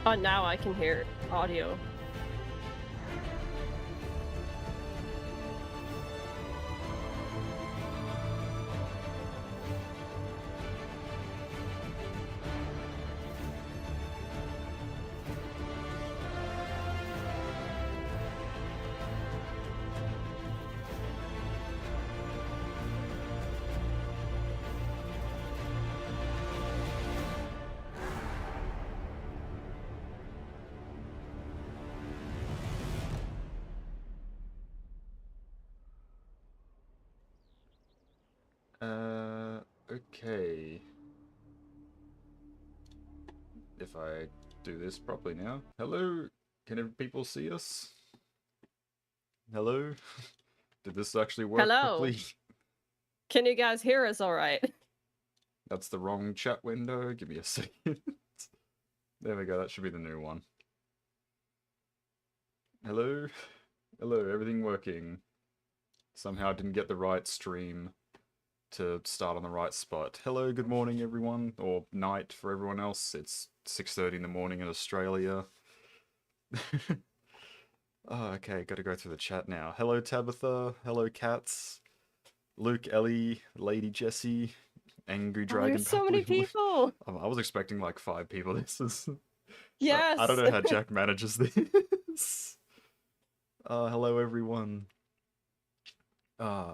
Oh, now I can hear audio. Okay. If I do this properly now. Hello? Can people see us? Hello? Did this actually work Hello. properly? Can you guys hear us all right? That's the wrong chat window. Give me a second. There we go. That should be the new one. Hello? Hello, everything working. Somehow I didn't get the right stream to start on the right spot. Hello, good morning everyone, or night for everyone else. It's 6:30 in the morning in Australia. Oh, okay, gotta go through the chat now. Hello Tabitha, hello Cats, Luke, Ellie, Lady Jessie, Angry Oh, Dragon there's so many Papply. people. I was expecting like 5 people. This is... I don't Yes. know how Jack manages this. Hello everyone. Uh,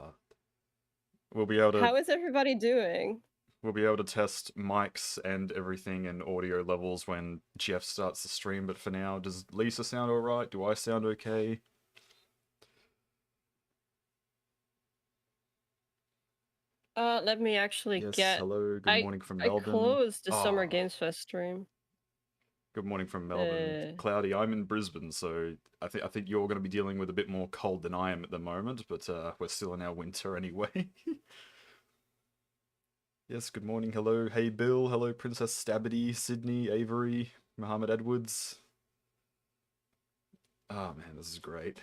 we'll be able to How is everybody doing? We'll be able to test mics and everything and audio levels when Jeff starts the stream, but for now, does Lisa sound alright? Do I sound okay? Let me actually Yes, get... hello, good I morning from I Melbourne. closed the Summer Ah, Games Fest stream. good morning from Melbourne. Uh, Cloudy, I'm in Brisbane, so I think you're going to be dealing with a bit more cold than I am at the moment, but we're still in our winter anyway. Yes, good morning, hello. Hey Bill, hello Princess Stabity, Sydney, Avery, Muhammad Edwards. Oh man, this is great.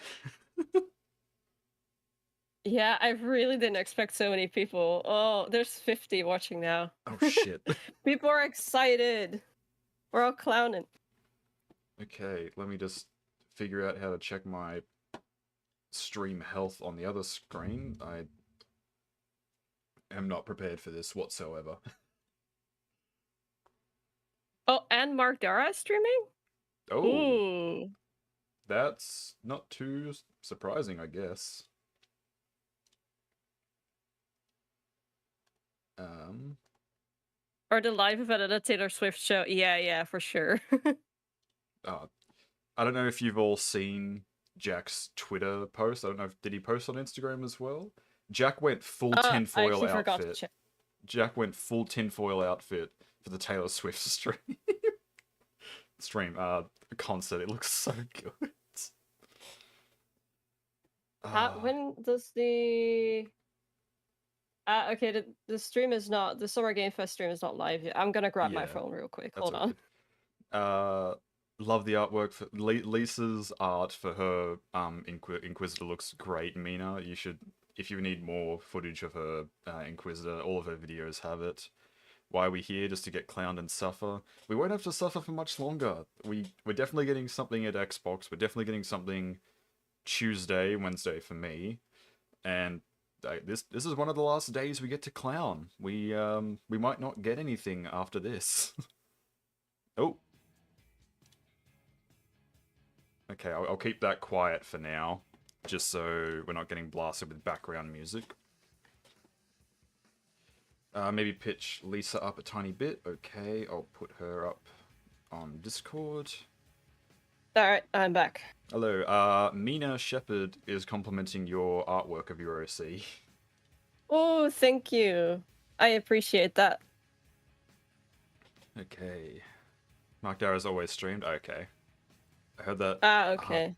yeah, I really didn't expect so many people. Oh, there's 50 watching now. Oh shit. People are excited. We're all clowning. Okay, let me just figure out how to check my stream health on the other screen. I am not prepared for this whatsoever. Oh, and Mark Dara is streaming? Oh, Ooh. that's not too surprising, I guess. Um, Or the live event at the Taylor Swift show. Yeah, for sure. uh, I don't know if you've all seen Jack's Twitter post. I don't know if did he post on Instagram as well. Jack went full I tinfoil actually forgot to outfit. check. Jack went full tinfoil outfit for the Taylor Swift concert. It looks so good. When does the... okay, the stream is not... The Summer Game Fest stream is not live yet. I'm gonna grab my Yeah, phone real quick. that's Hold okay. on. Love the artwork for Lisa's art for her Inquisitor looks great. Mina, you should, if you need more footage of her Inquisitor, all of her videos have it. Why are we here? Just to get clowned and suffer? We won't have to suffer for much longer. We're definitely getting something at Xbox. We're definitely getting something Tuesday, Wednesday for me, and this is one of the last days we get to clown. We might not get anything after this. Oh, okay, I'll keep that quiet for now, just so we're not getting blasted with background music. Maybe pitch Lisa up a tiny bit. Okay, I'll put her up on Discord. Alright, I'm back. Hello, Mina Shepherd is complimenting your artwork of your OC. Oh, thank you. I appreciate that. Okay. Mark Dara's always streamed? Okay. I heard that. Okay.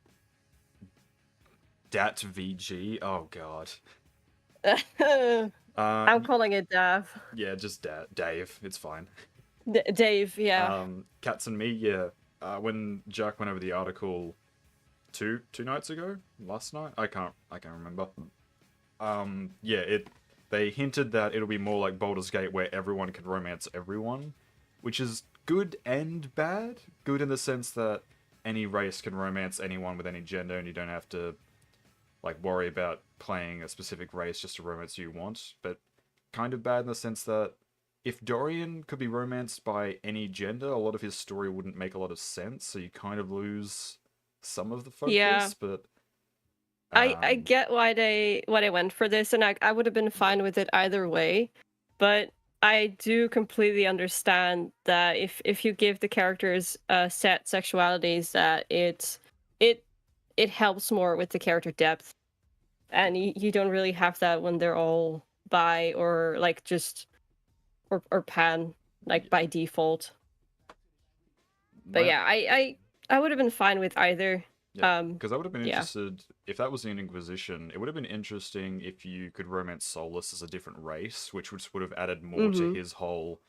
Dat VG? Oh god. I'm calling it Dav. Yeah, just Dave. It's fine. Dave, yeah. Cats and me, yeah. When Jack went over the article two nights ago? Last night? I can't remember. Yeah, they hinted that it'll be more like Baldur's Gate where everyone can romance everyone. which is good and bad. Good in the sense that any race can romance anyone with any gender, and you don't have to like worry about playing a specific race just to romance who you want. But kind of bad in the sense that if Dorian could be romanced by any gender, a lot of his story wouldn't make a lot of sense. So you kind of lose some of the Yeah. focus. But I get why they went for this, and I would have been fine with it either way. But I do completely understand that if you give the characters set sexualities, that it helps more with the character depth, and you don't really have that when they're all bi or like just or pan like by default. But my, yeah, I would have been fine with either. yeah, because I would have been Yeah. interested if that was in Inquisition. It would have been interesting if you could romance Solus as a different race, which would have added more to Mm-hmm. his whole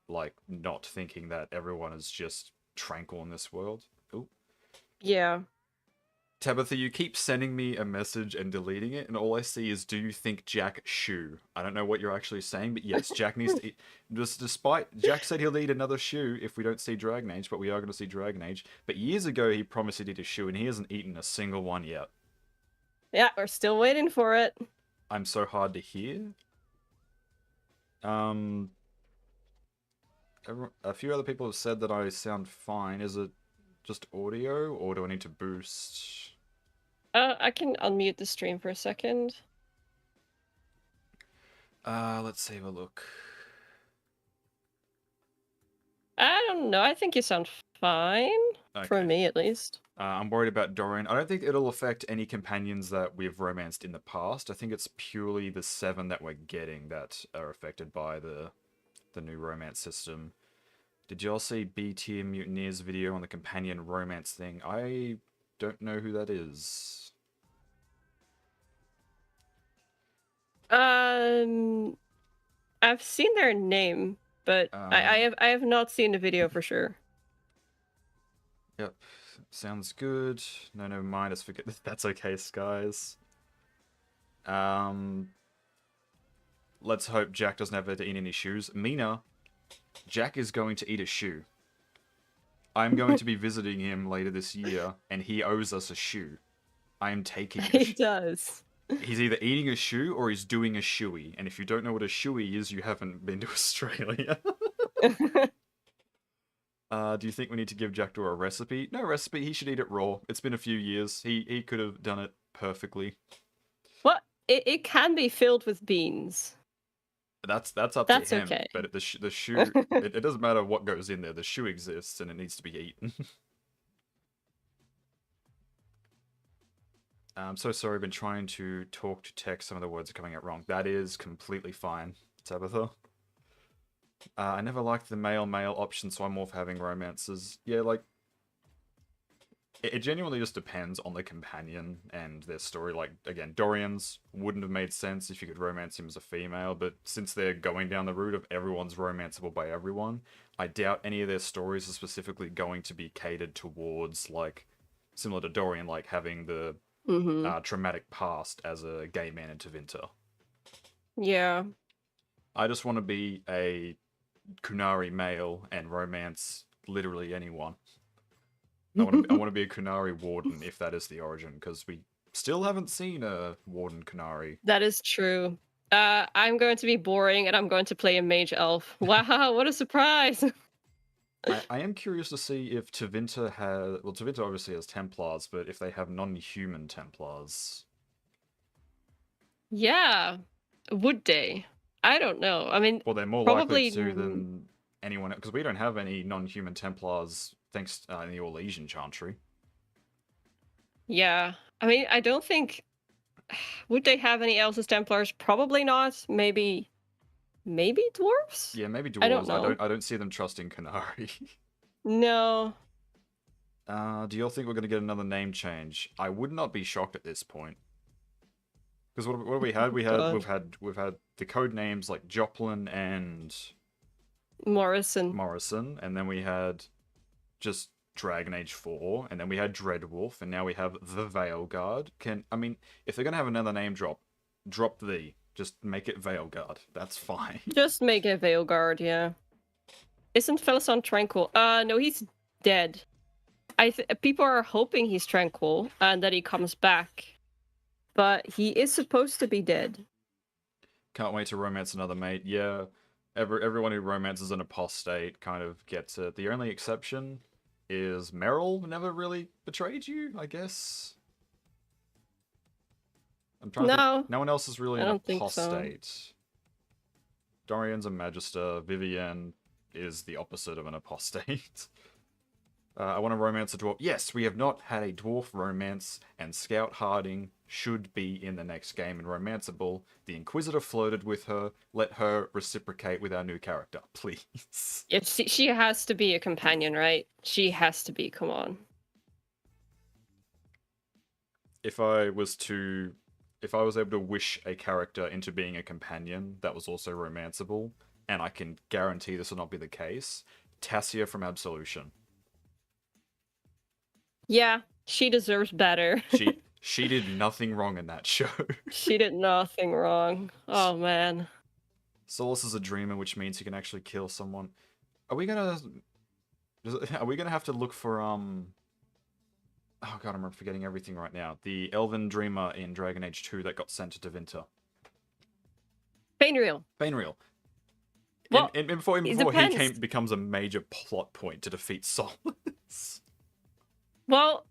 like not thinking that everyone is just tranquil in this world. Ooh. Yeah. Tabitha, you keep sending me a message and deleting it, and all I see is, "Do you think Jack shoe?" I don't know what you're actually saying, but yes, Jack needs to eat. Despite Jack said he'll eat another shoe if we don't see Dragon Age, but we are going to see Dragon Age. But years ago, he promised he'd eat a shoe, and he hasn't eaten a single one yet. Yeah, we're still waiting for it. I'm so hard to hear. Um, a few other people have said that I sound fine. Is it just audio, or do I need to boost? I can unmute the stream for a second. Let's have a look. I don't know. I think you sound fine. For Okay. me, at least. I'm worried about Dorian. I don't think it'll affect any companions that we've romanced in the past. I think it's purely the 7 that we're getting that are affected by the new romance system. Did y'all see B tier Mutineers video on the companion romance thing? I don't know who that is. I've seen their name, but I have not seen the video for sure. Yep, sounds good. No, never mind. Let's forget. That's okay, skies. Let's hope Jack doesn't have to eat any shoes. Mina, Jack is going to eat a shoe. I'm going to be visiting him later this year, and he owes us a shoe. I am taking a He shoe. does. He's either eating a shoe or he's doing a shoey. And if you don't know what a shoey is, you haven't been to Australia. Do you think we need to give Jackdaw a recipe? No recipe. He should eat it raw. It's been a few years. He could have done it perfectly. What? It can be filled with beans. That's up That's to him. okay. But the shoe, it doesn't matter what goes in there. The shoe exists and it needs to be eaten. I'm so sorry. I've been trying to talk to text. Some of the words are coming out wrong. That is completely fine, Tabitha. I never liked the male option, so I'm more for having romances. Yeah, like it genuinely just depends on the companion and their story. Like, again, Dorian's wouldn't have made sense if you could romance him as a female, but since they're going down the route of everyone's romanceable by everyone, I doubt any of their stories are specifically going to be catered towards, like, similar to Dorian, like having the traumatic past as a gay man in Tevinter. Yeah. I just want to be a Kunari male and romance literally anyone. I want to be a Kunari warden if that is the origin, because we still haven't seen a warden Kunari. That is true. I'm going to be boring and I'm going to play a mage elf. Wow, what a surprise! I am curious to see if Tevinter has... Well, Tevinter obviously has Templars, but if they have non-human Templars. Yeah. Would they? I don't know. I mean, Well, they're more probably likely to than anyone... Because we don't have any non-human Templars, thanks in the Orlesian Chantry. Yeah. I mean, I don't think... Would they have any elves as Templars? Probably not. Maybe dwarves? Yeah, maybe dwarves. I don't know. I don't see them trusting Kunari. No. Do you all think we're going to get another name change? I would not be shocked at this point. Because what have we had? We've had the code names like Joplin and Morrison, and then we had just Dragon Age 4, and then we had Dreadwolf, and now we have the Veilguard. I mean, if they're gonna have another name drop the. Just make it Veilguard. That's fine. Just make it Veilguard, yeah. Isn't Felisan tranquil? No, he's dead. People are hoping he's tranquil and that he comes back, but he is supposed to be dead. Can't wait to romance another mate. Yeah, everyone who romances an apostate kind of gets it. The only exception is Meryl never really betrayed you, I guess. I'm trying to think. No, No one else is really I an don't think so. apostate. Dorian's a magister. Vivienne is the opposite of an apostate. I want to romance a dwarf. Yes, we have not had a dwarf romance, and Scout Harding should be in the next game and romanceable. The Inquisitor flirted with her. Let her reciprocate with our new character, please. She has to be a companion, right? She has to be. Come on. If I was able to wish a character into being a companion that was also romanceable, and I can guarantee this will not be the case, Tassia from Absolution. Yeah, she deserves better. She did nothing wrong in that show. She did nothing wrong. Oh man. Solus is a dreamer, which means he can actually kill someone. Are we gonna have to look for oh god, I'm forgetting everything right now. The Elven Dreamer in Dragon Age 2 that got sent to Tevinter. Fainreal. Fainreal. Well, and before he becomes a major plot point to defeat Solus. Well,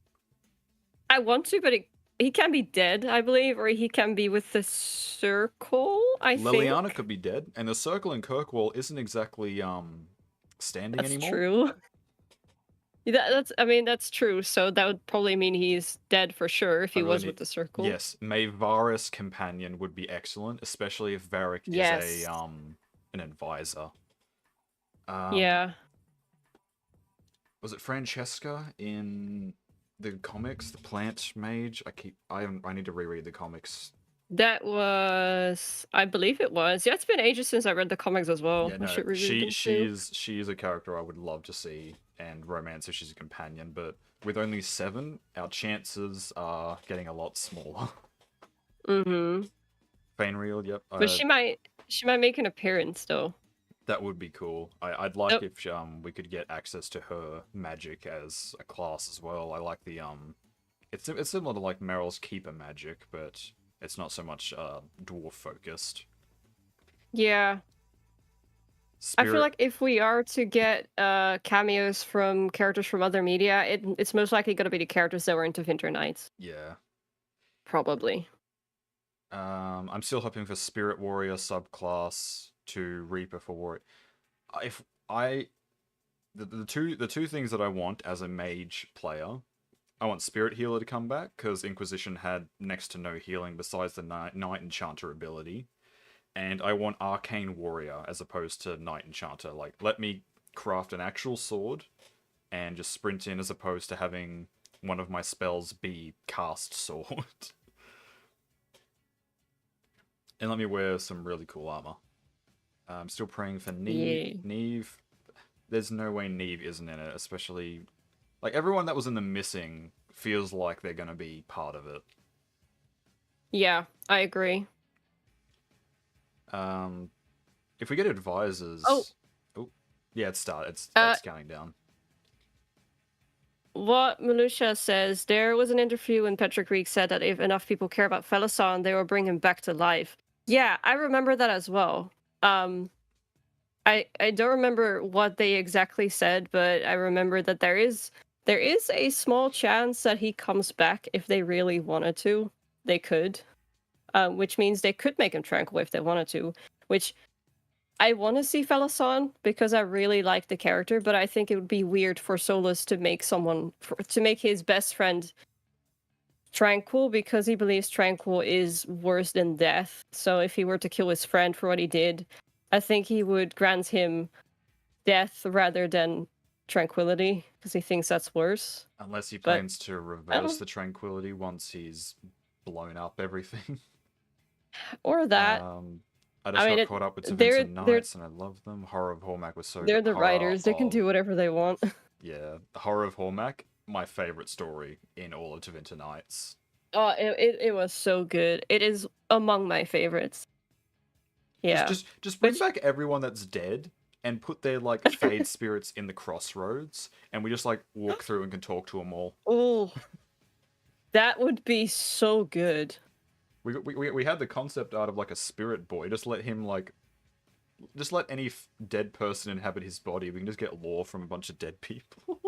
I want to, but he can be dead, I believe, or he can be with the Circle, I think. Liliana could be dead, and the Circle in Kirkwall isn't exactly standing That's anymore. True. That's true. So that would probably mean he's dead for sure if he was with the Circle. Yes, Varys companion would be excellent, especially if Varric is an advisor. Yeah. Was it Francesca in the comics, the plant mage? I need to reread the comics. That was, I believe it was. Yeah, it's been ages since I read the comics as well. Yeah, no, she's a character I would love to see and romance if she's a companion, but with only 7, our chances are getting a lot smaller. Mm-hmm. Fainreal, yep. But she might make an appearance though. That would be cool. I'd like if we could get access to her magic as a class as well. I like the it's similar to like Meryl's Keeper magic, but it's not so much dwarf focused. Yeah. I feel like if we are to get cameos from characters from other media, it's most likely going to be the characters that were into Winter Nights. Yeah. Probably. I'm still hoping for Spirit Warrior subclass to Reaper for Warrior. The two things that I want as a mage player, I want Spirit Healer to come back, because Inquisition had next to no healing besides the Night Enchanter ability. And I want Arcane Warrior as opposed to Night Enchanter. Like, let me craft an actual sword and just sprint in as opposed to having one of my spells be cast sword. And let me wear some really cool armor. I'm still praying for Neve. Yeah. Neve, there's no way Neve isn't in it, especially... Like, everyone that was in the missing feels like they're going to be part of it. Yeah, I agree. If we get advisors... Oh, yeah, it's counting down. What Melucia says, there was an interview when Patrick Reek said that if enough people care about Felasan, they will bring him back to life. Yeah, I remember that as well. I don't remember what they exactly said, but I remember that there is a small chance that he comes back if they really wanted to. They could. Which means they could make him tranquil if they wanted to. Which I want to see Felasan because I really like the character, but I think it would be weird for Solus to make his best friend tranquil because he believes tranquil is worse than death. So if he were to kill his friend for what he did, I think he would grant him death rather than tranquility because he thinks that's worse. Unless he plans to reverse the tranquility once he's blown up everything. Or that. I got caught up with Tevinter Knights and I love them. Horror of Hormak was so good. They're the writers. They can do whatever they want. Yeah. The Horror of Hormak, my favorite story in all of Tevinter Knights. Oh, it was so good. It is among my favorites. Yeah. Just bring back everyone that's dead and put their like Fade spirits in the crossroads, and we just like walk through and can talk to them all. Oh, that would be so good. We had the concept art of like a spirit boy. Just let any dead person inhabit his body. We can just get lore from a bunch of dead people.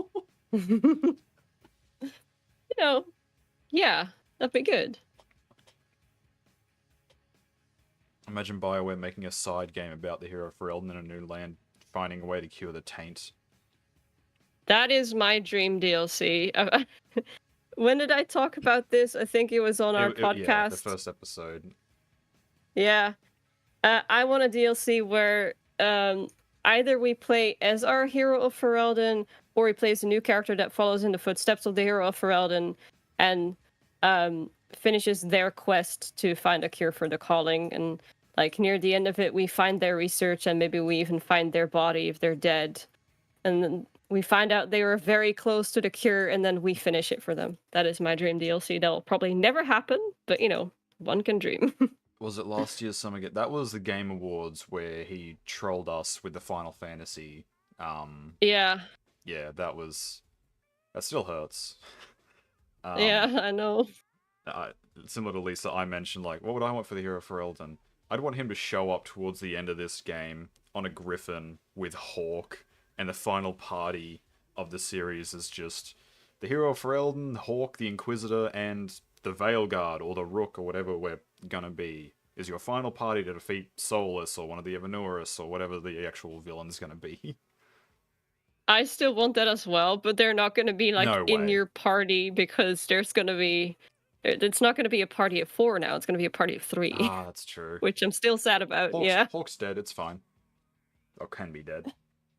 You know, yeah, that'd be good. Imagine BioWare making a side game about the hero Ferelden in a new land, finding a way to cure the taint. That is my dream DLC. When did I talk about this? I think it was on our podcast. Yeah, the first episode. Yeah. I want a DLC where either we play as our hero of Ferelden, or we play as a new character that follows in the footsteps of the hero of Ferelden and finishes their quest to find a cure for the calling. And like near the end of it, we find their research, and maybe we even find their body if they're dead. And then we find out they were very close to the cure, and then we finish it for them. That is my dream DLC. That'll probably never happen, but one can dream. Was it last year's Summer Game? That was the Game Awards where he trolled us with the Final Fantasy. Yeah. Yeah, that still hurts. Yeah, I know. Similar to Lisa, I mentioned, like, what would I want for the hero for Elden? I'd want him to show up towards the end of this game on a griffin with Hawk, and the final party of the series is just the hero for Elden, Hawk, the Inquisitor, and the Veilguard, or the Rook, or whatever we're gonna be, is your final party to defeat Solus, or one of the Evanuris, or whatever the actual villain's gonna be. I still want that as well, but they're not going to be like No in way. your party, because there's going to be it's not going to be a party of 4 now. It's going to be a party of 3. Ah, that's true. Which I'm still sad about. Yeah. Hawk's dead, it's fine. Or can be dead.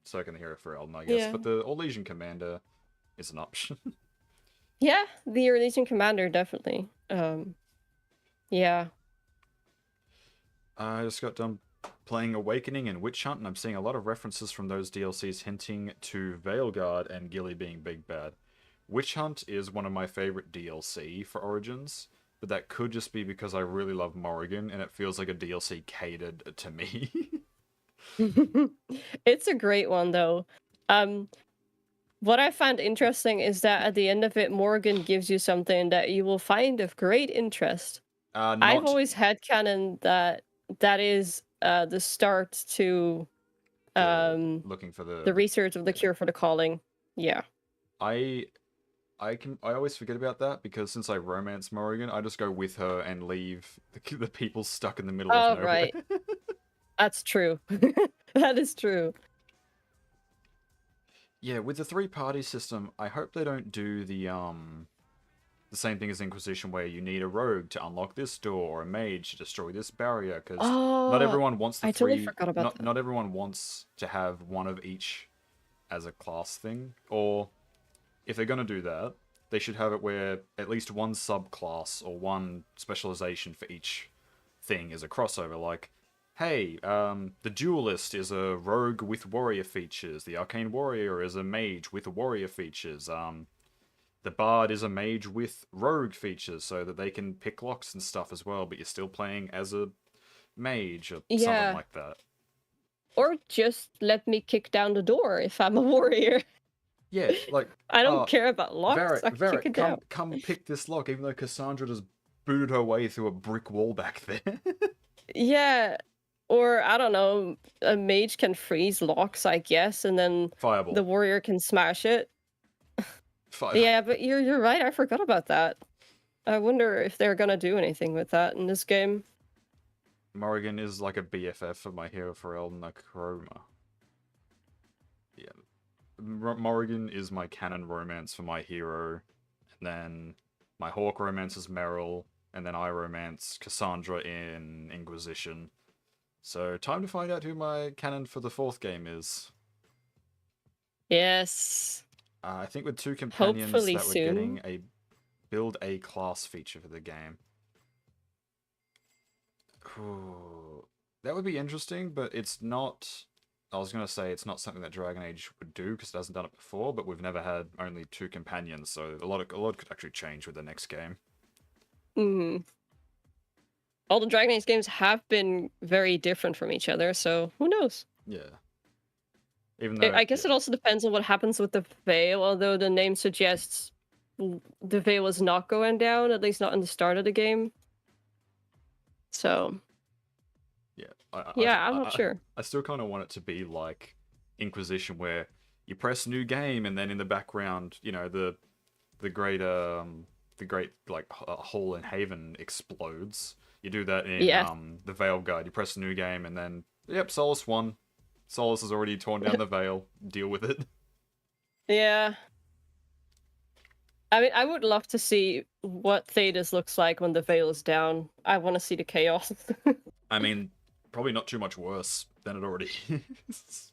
So can the hero for Elden, I guess. Yeah. But the Orlesian Commander is an option. Yeah, the Orlesian Commander, definitely. Yeah. I just got done playing Awakening and Witch Hunt, and I'm seeing a lot of references from those DLCs hinting to Veilguard and Gilly being big bad. Witch Hunt is one of my favorite DLC for Origins, but that could just be because I really love Morrigan, and it feels like a DLC catered to me. It's a great one, though. What I find interesting is that at the end of it, Morgan gives you something that you will find of great interest. I've always had canon that is the start to looking for the research of the cure for the calling. Yeah. I always forget about that, because since I romance Morrigan, I just go with her and leave the people stuck in the middle of nowhere. Right. That's true. That is true. Yeah, with the 3-party system, I hope they don't do the same thing as Inquisition, where you need a rogue to unlock this door, or a mage to destroy this barrier, because not everyone wants the totally forgot about that. Not everyone wants to have one of each as a class thing. Or if they're gonna do that, they should have it where at least one subclass or one specialization for each thing is a crossover. Like, hey, the Duelist is a rogue with warrior features. The Arcane Warrior is a mage with warrior features. The Bard is a mage with rogue features, so that they can pick locks and stuff as well, but you're still playing as a mage or something like that. Or just let me kick down the door if I'm a warrior. Yeah, like... I don't care about locks. Varric, come pick this lock, even though Cassandra just booted her way through a brick wall back there. Yeah. Or, I don't know, a mage can freeze locks, I guess, and then Fireball. the warrior can smash it. Yeah, but you're right, I forgot about that. I wonder if they're gonna do anything with that in this game. Morrigan is like a BFF for my hero for Elden Chroma. Yeah. Morrigan is my canon romance for my hero, and then my Hawk romance is Merrill, and then I romance Cassandra in Inquisition. So, time to find out who my canon for the 4th game is. Yes. I think with 2 companions Hopefully that we're getting a build a class feature for the game. Ooh, that would be interesting, but it's not... I was going to say it's not something that Dragon Age would do, because it hasn't done it before, but we've never had only 2 companions, so a lot could actually change with the next game. All the Dragon Age games have been very different from each other, so who knows? Yeah. Even I though, I yeah. guess it also depends on what happens with the veil, although the name suggests the veil is not going down, at least not in the start of the game. So, Yeah, yeah, I'm not sure. I still kind of want it to be like Inquisition, where you press new game, and then in the background, you know, the great like hole in Haven explodes. You do that in Yeah. the Veil Guide. You press new game, and then yep, Solus won. Solus has already torn down the veil. Deal with it. Yeah. I mean, I would love to see what Thedas looks like when the veil is down. I want to see the chaos. I mean, probably not too much worse than it already is.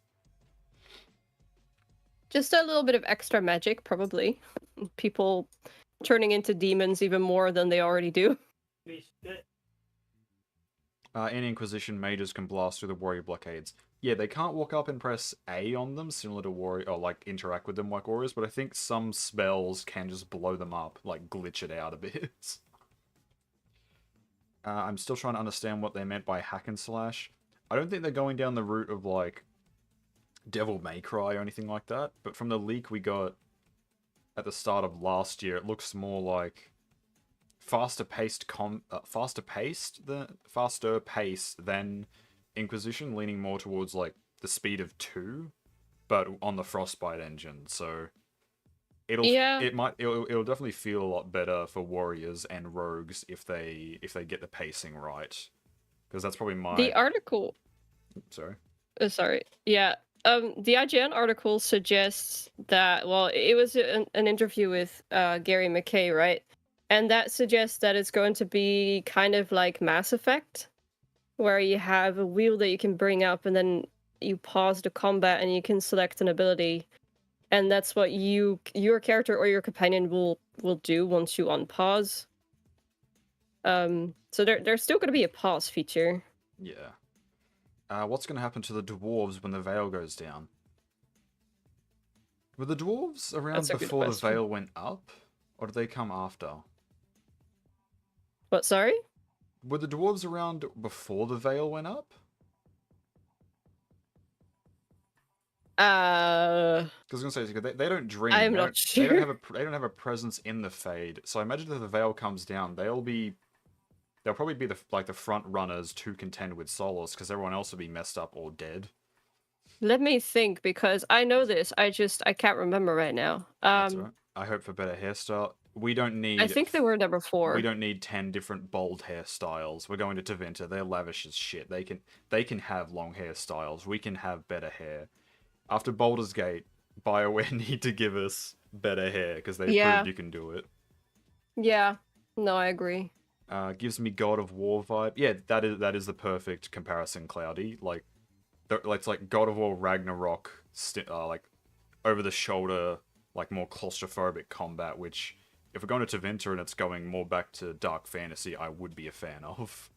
Just a little bit of extra magic, probably. People turning into demons even more than they already do. In Inquisition, mages can blast through the warrior blockades. Yeah, they can't walk up and press A on them, similar to warrior, or like interact with them like warriors. But I think some spells can just blow them up, like glitch it out a bit. I'm still trying to understand what they meant by hack and slash. I don't think they're going down the route of like Devil May Cry or anything like that. But from the leak we got at the start of last year, it looks more like faster pace than Inquisition, leaning more towards like the speed of 2, but on the Frostbite engine. So Yeah. it'll definitely feel a lot better for warriors and rogues if they get the pacing right, because that's probably my The article. sorry. Sorry. Yeah. The IGN article suggests that, well, it was an interview with Gary McKay, right? And that suggests that it's going to be kind of like Mass Effect, where you have a wheel that you can bring up and then you pause the combat and you can select an ability. And that's what your character or your companion will do once you unpause. So there's still going to be a pause feature. Yeah. What's going to happen to the dwarves when the veil goes down? Were the dwarves around That's a good before the question. veil went up, or did they come after? What, sorry? Were the dwarves around before the veil went up? Because I was gonna say they don't dream. I'm not They don't sure. have they don't have a presence in the Fade. So I imagine if the veil comes down, they'll probably be the front runners to contend with Solus, because everyone else will be messed up or dead. Let me think, because I know this. I can't remember right now. That's all right. I hope for better hairstyle. I think they were number We 4. don't need 10 different bold hairstyles. We're going to Tevinter. They're lavish as shit. They can have long hairstyles. We can have better hair. After Baldur's Gate, BioWare need to give us better hair, because they Yeah. proved you can do it. Yeah. No, I agree. Gives me God of War vibe. Yeah, that is the perfect comparison, Cloudy. Like, it's like God of War Ragnarok, like over the shoulder, like more claustrophobic combat. Which, if we're going to Tevinter and it's going more back to dark fantasy, I would be a fan of.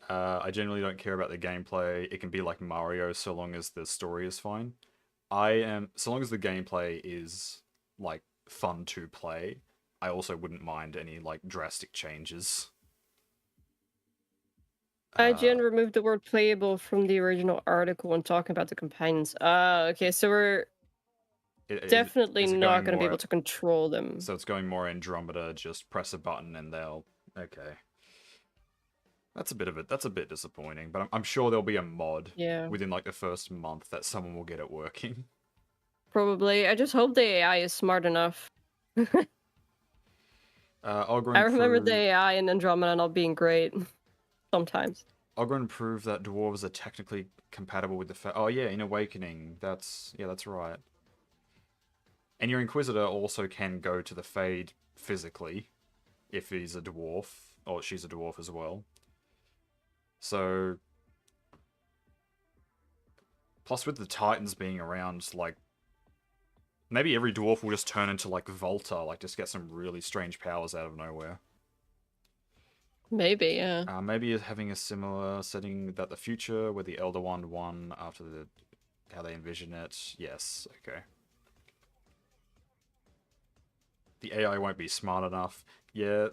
I generally don't care about the gameplay. It can be like Mario so long as the story is fine. So long as the gameplay is like fun to play, I also wouldn't mind any like drastic changes. IGN removed the word playable from the original article when talking about the companions. Okay, so we're definitely is it not going going to be more? able to control them. So it's going more Andromeda. Just press a button and they'll. Okay. That's a bit disappointing, but I'm sure there'll be a mod Yeah, within like the first month that someone will get it working. probably. I just hope the AI is smart enough. I remember the AI in Andromeda not being great sometimes. Ogren proved that dwarves are technically compatible with the oh yeah, in Awakening. That's right. And your Inquisitor also can go to the Fade physically if he's a dwarf, or she's a dwarf as well. So, plus with the Titans being around, like, maybe every dwarf will just turn into, like, Volta, like, just get some really strange powers out of nowhere. Maybe, yeah. Maybe having a similar setting that the future, where the Elder Wand won after how they envision it. Yes, okay. The AI won't be smart enough. Yeah.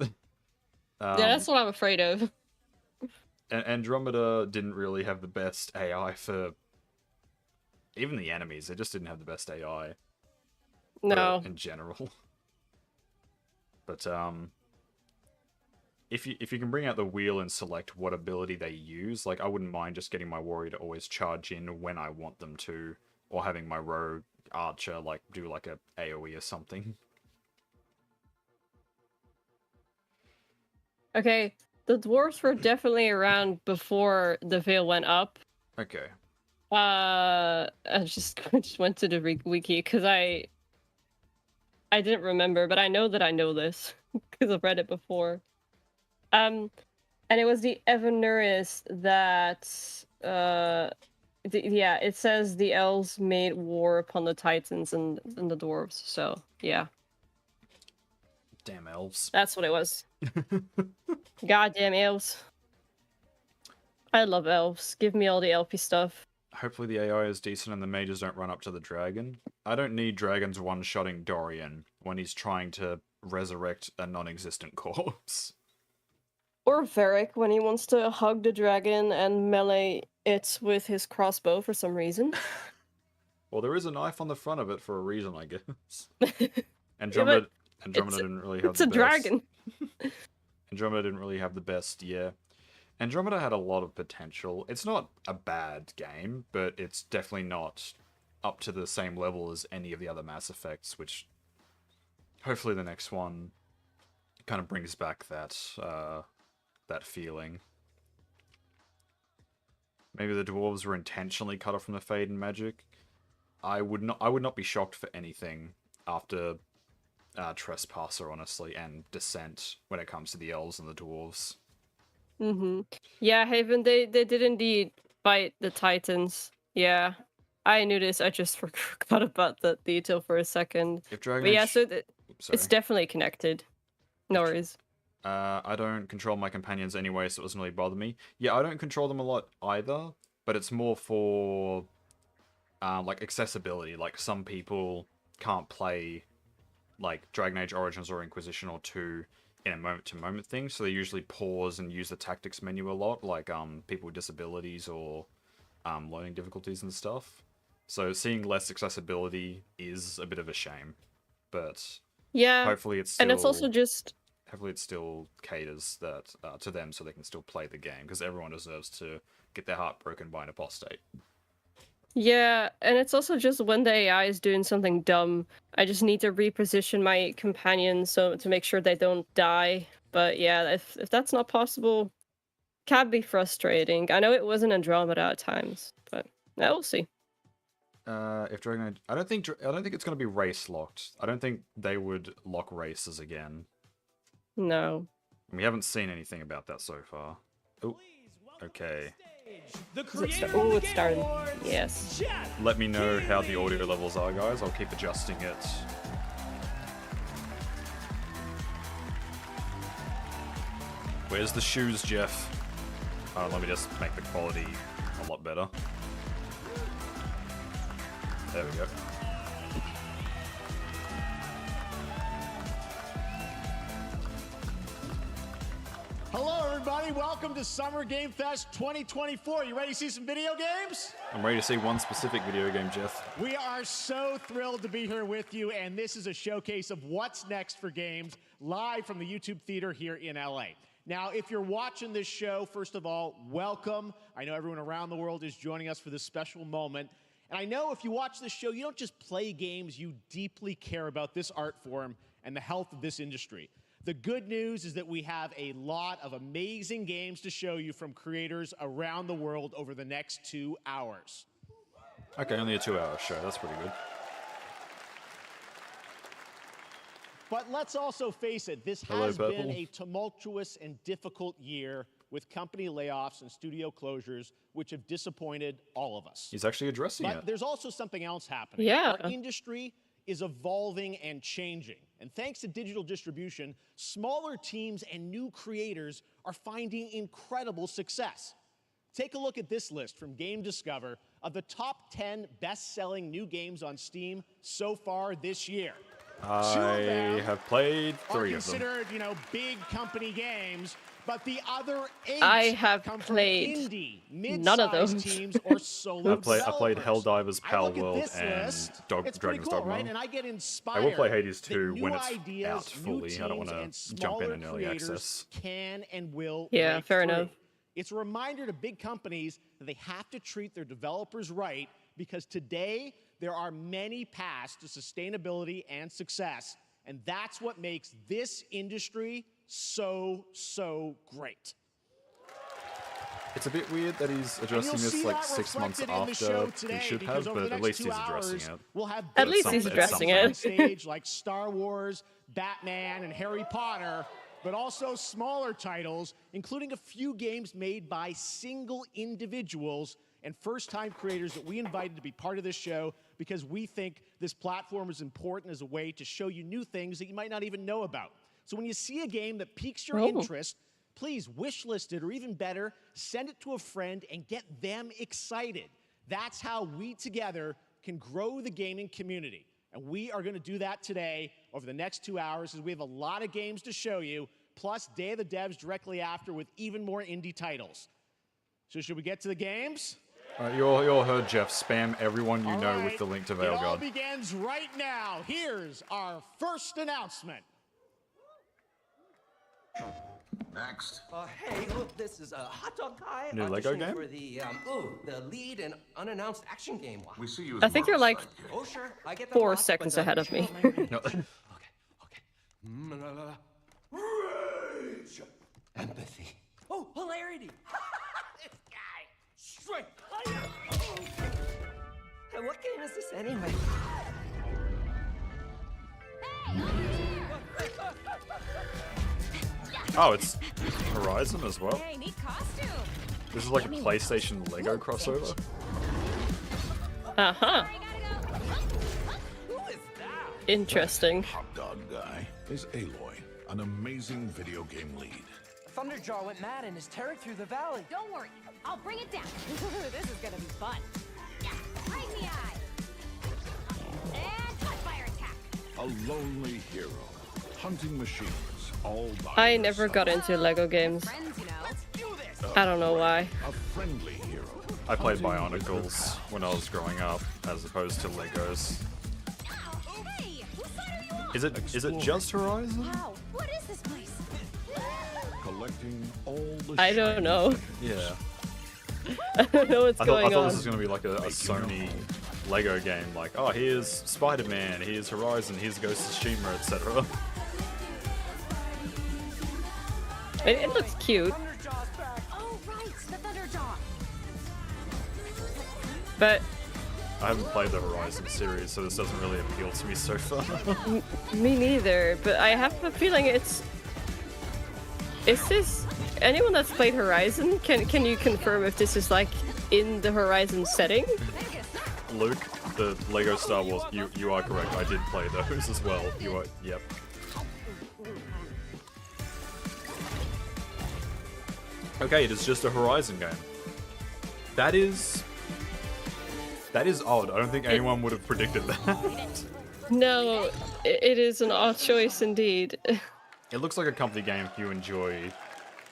Yeah, that's what I'm afraid of. Andromeda didn't really have the best AI for even the enemies. It just didn't have the best AI No. in general. But if you can bring out the wheel and select what ability they use, like I wouldn't mind just getting my warrior to always charge in when I want them to, or having my rogue archer like do like a AoE or something. Okay, the dwarves were definitely around before the veil went up. Okay. I just went to the wiki because I didn't remember, but I know that I know this because I've read it before. And it was the Evanuris that yeah, it says the elves made war upon the Titans and the dwarves. So yeah, Damn elves. that's what it was. Goddamn elves! I love elves. Give me all the elfy stuff. Hopefully the AI is decent and the mages don't run up to the dragon. I don't need dragons one-shotting Dorian when he's trying to resurrect a non-existent corpse. Or Varric when he wants to hug the dragon and melee it with his crossbow for some reason. Well, there is a knife on the front of it for a reason, I guess. Andromeda didn't really have it's the a best. dragon. Andromeda didn't really have the best, yeah. Andromeda had a lot of potential. It's not a bad game, but it's definitely not up to the same level as any of the other Mass Effects, which hopefully the next one kind of brings back that that feeling. Maybe the dwarves were intentionally cut off from the Fade and Magic. I would not be shocked for anything after Trespasser, honestly, and Descent when it comes to the elves and the dwarves. Yeah, Haven, they did indeed fight the Titans. Yeah, I knew this. I just forgot about that detail for a second. If Dragon But yeah, Age... so Sorry. it's definitely connected. No worries. I don't control my companions anyway, so it doesn't really bother me. Yeah, I don't control them a lot either, but it's more for like accessibility. Like some people can't play like Dragon Age Origins or Inquisition or 2 in a moment-to-moment thing, so they usually pause and use the tactics menu a lot, like people with disabilities or learning difficulties and stuff. So seeing less accessibility is a bit of a shame, but Yeah, hopefully it's still... and it's also just... Hopefully it still caters that to them so they can still play the game, because everyone deserves to get their heart broken by an apostate. Yeah, and it's also just when the AI is doing something dumb, I just need to reposition my companions so to make sure they don't die. But yeah, if that's not possible, can be frustrating. I know it wasn't Andromeda at times, but yeah, we'll see. If Dragon Age, I don't think it's going to be race locked. I don't think they would lock races again. No. We haven't seen anything about that so far. Oh, okay. Oh, it's starting. Yes. Let me know how the audio levels are, guys. I'll keep adjusting it. Where's the shoes, Jeff? Let me just make the quality a lot better. There we go. Hello, everybody. Welcome to Summer Game Fest 2024. You ready to see some video games? I'm ready to see one specific video game, Jeff. We are so thrilled to be here with you, and this is a showcase of what's next for games live from the YouTube Theater here in LA. Now, if you're watching this show, first of all, welcome. I know everyone around the world is joining us for this special moment. And I know if you watch this show, you don't just play games, you deeply care about this art form and the health of this industry. The good news is that we have a lot of amazing games to show you from creators around the world over the next 2 hours. Okay, only a 2-hour show. That's pretty good. But let's also face it, this has been a tumultuous and difficult year with company layoffs and studio closures, which have disappointed all of us. He's actually addressing it. But there's also something else happening. Yeah. Our industry is evolving and changing. And thanks to digital distribution, smaller teams and new creators are finding incredible success. Take a look at this list from Game Discover of the top 10 best-selling new games on Steam so far this year. I have played 3 of them. Considered, big company games, But the other 8 I have come from played indie, none of mid-sized those. teams or solo I played developers. Helldivers, I Pal look at World, this and list, it's pretty Dragon's cool, Dogma. right? And I get inspired. I will play Hades that 2 when new it's ideas, out new fully. I don't teams, want and to jump in smaller an early creators access. can and will Yeah, break fair through. enough. It's a reminder to big companies that they have to treat their developers right, because today there are many paths to sustainability and success, and that's what makes this industry so great. It's a bit weird that he's And addressing you'll this see like that 6 months reflected in the show after today, he should because have, over but the at next least 2 he's addressing hours, it. we'll have At big least he's events addressing on it. stage like Star Wars, Batman, and Harry Potter, but also smaller titles, including a few games made by single individuals and first-time creators that we invited to be part of this show because we think this platform is important as a way to show you new things that you might not even know about. So when you see a game that piques your interest, please wishlist it, or even better, send it to a friend and get them excited. That's how we together can grow the gaming community. And we are going to do that today over the next 2 hours, as we have a lot of games to show you, plus Day of the Devs directly after with even more indie titles. So should we get to the games? You all heard Jeff. Spam everyone you All know right, with the link to it all Veilguard. begins right now. Here's our first announcement. Next. Hey, look, this is a hot dog guy New Lego auditioning game? for the lead and unannounced action game. We see you as I think you're Mark's like sidekick. Oh, sure, I get the 4 plot, seconds but, ahead of me. No. Okay. Rage. Empathy. Oh, hilarity. This guy. Strength. And what game is this anyway? Oh, it's Horizon as well. Hey, neat costume. This is like a PlayStation Lego crossover. Uh-huh. Who is that? Interesting. Hot dog guy is Aloy, an amazing video game lead. Thunderjaw went mad and is tearing through the valley. Don't worry, I'll bring it down. This is gonna be fun. Yeah, right in the eye. And cut fire attack. A lonely hero, hunting machines all by I her never side. got into Lego games. Friends, you know. I don't know why. A friendly hero. I played hunting with Bionicles when I was growing up, as opposed to Legos. Hey, whose side are you on? Is it just Horizon? Wow, what is this place? collecting all the I don't shiny know. things. Yeah. I don't know what's I going thought on. this was gonna be like a Sony Lego game, like, oh, here's Spider-Man, here's Horizon, here's Ghost of Tsushima, etc. It looks cute, Thunderjaw's back. Oh, right, the Thunderjaw. but I haven't played the Horizon series, so this doesn't really appeal to me so far. me neither. But I have a feeling it's. Is this anyone that's played Horizon? Can you confirm if this is like in the Horizon setting? Luke, the Lego Star Wars, you are correct. I did play those as well. You are, yep. Okay, it is just a Horizon game. That is odd. I don't think anyone would have predicted that. No, it is an odd choice indeed. It looks like a company game if you enjoy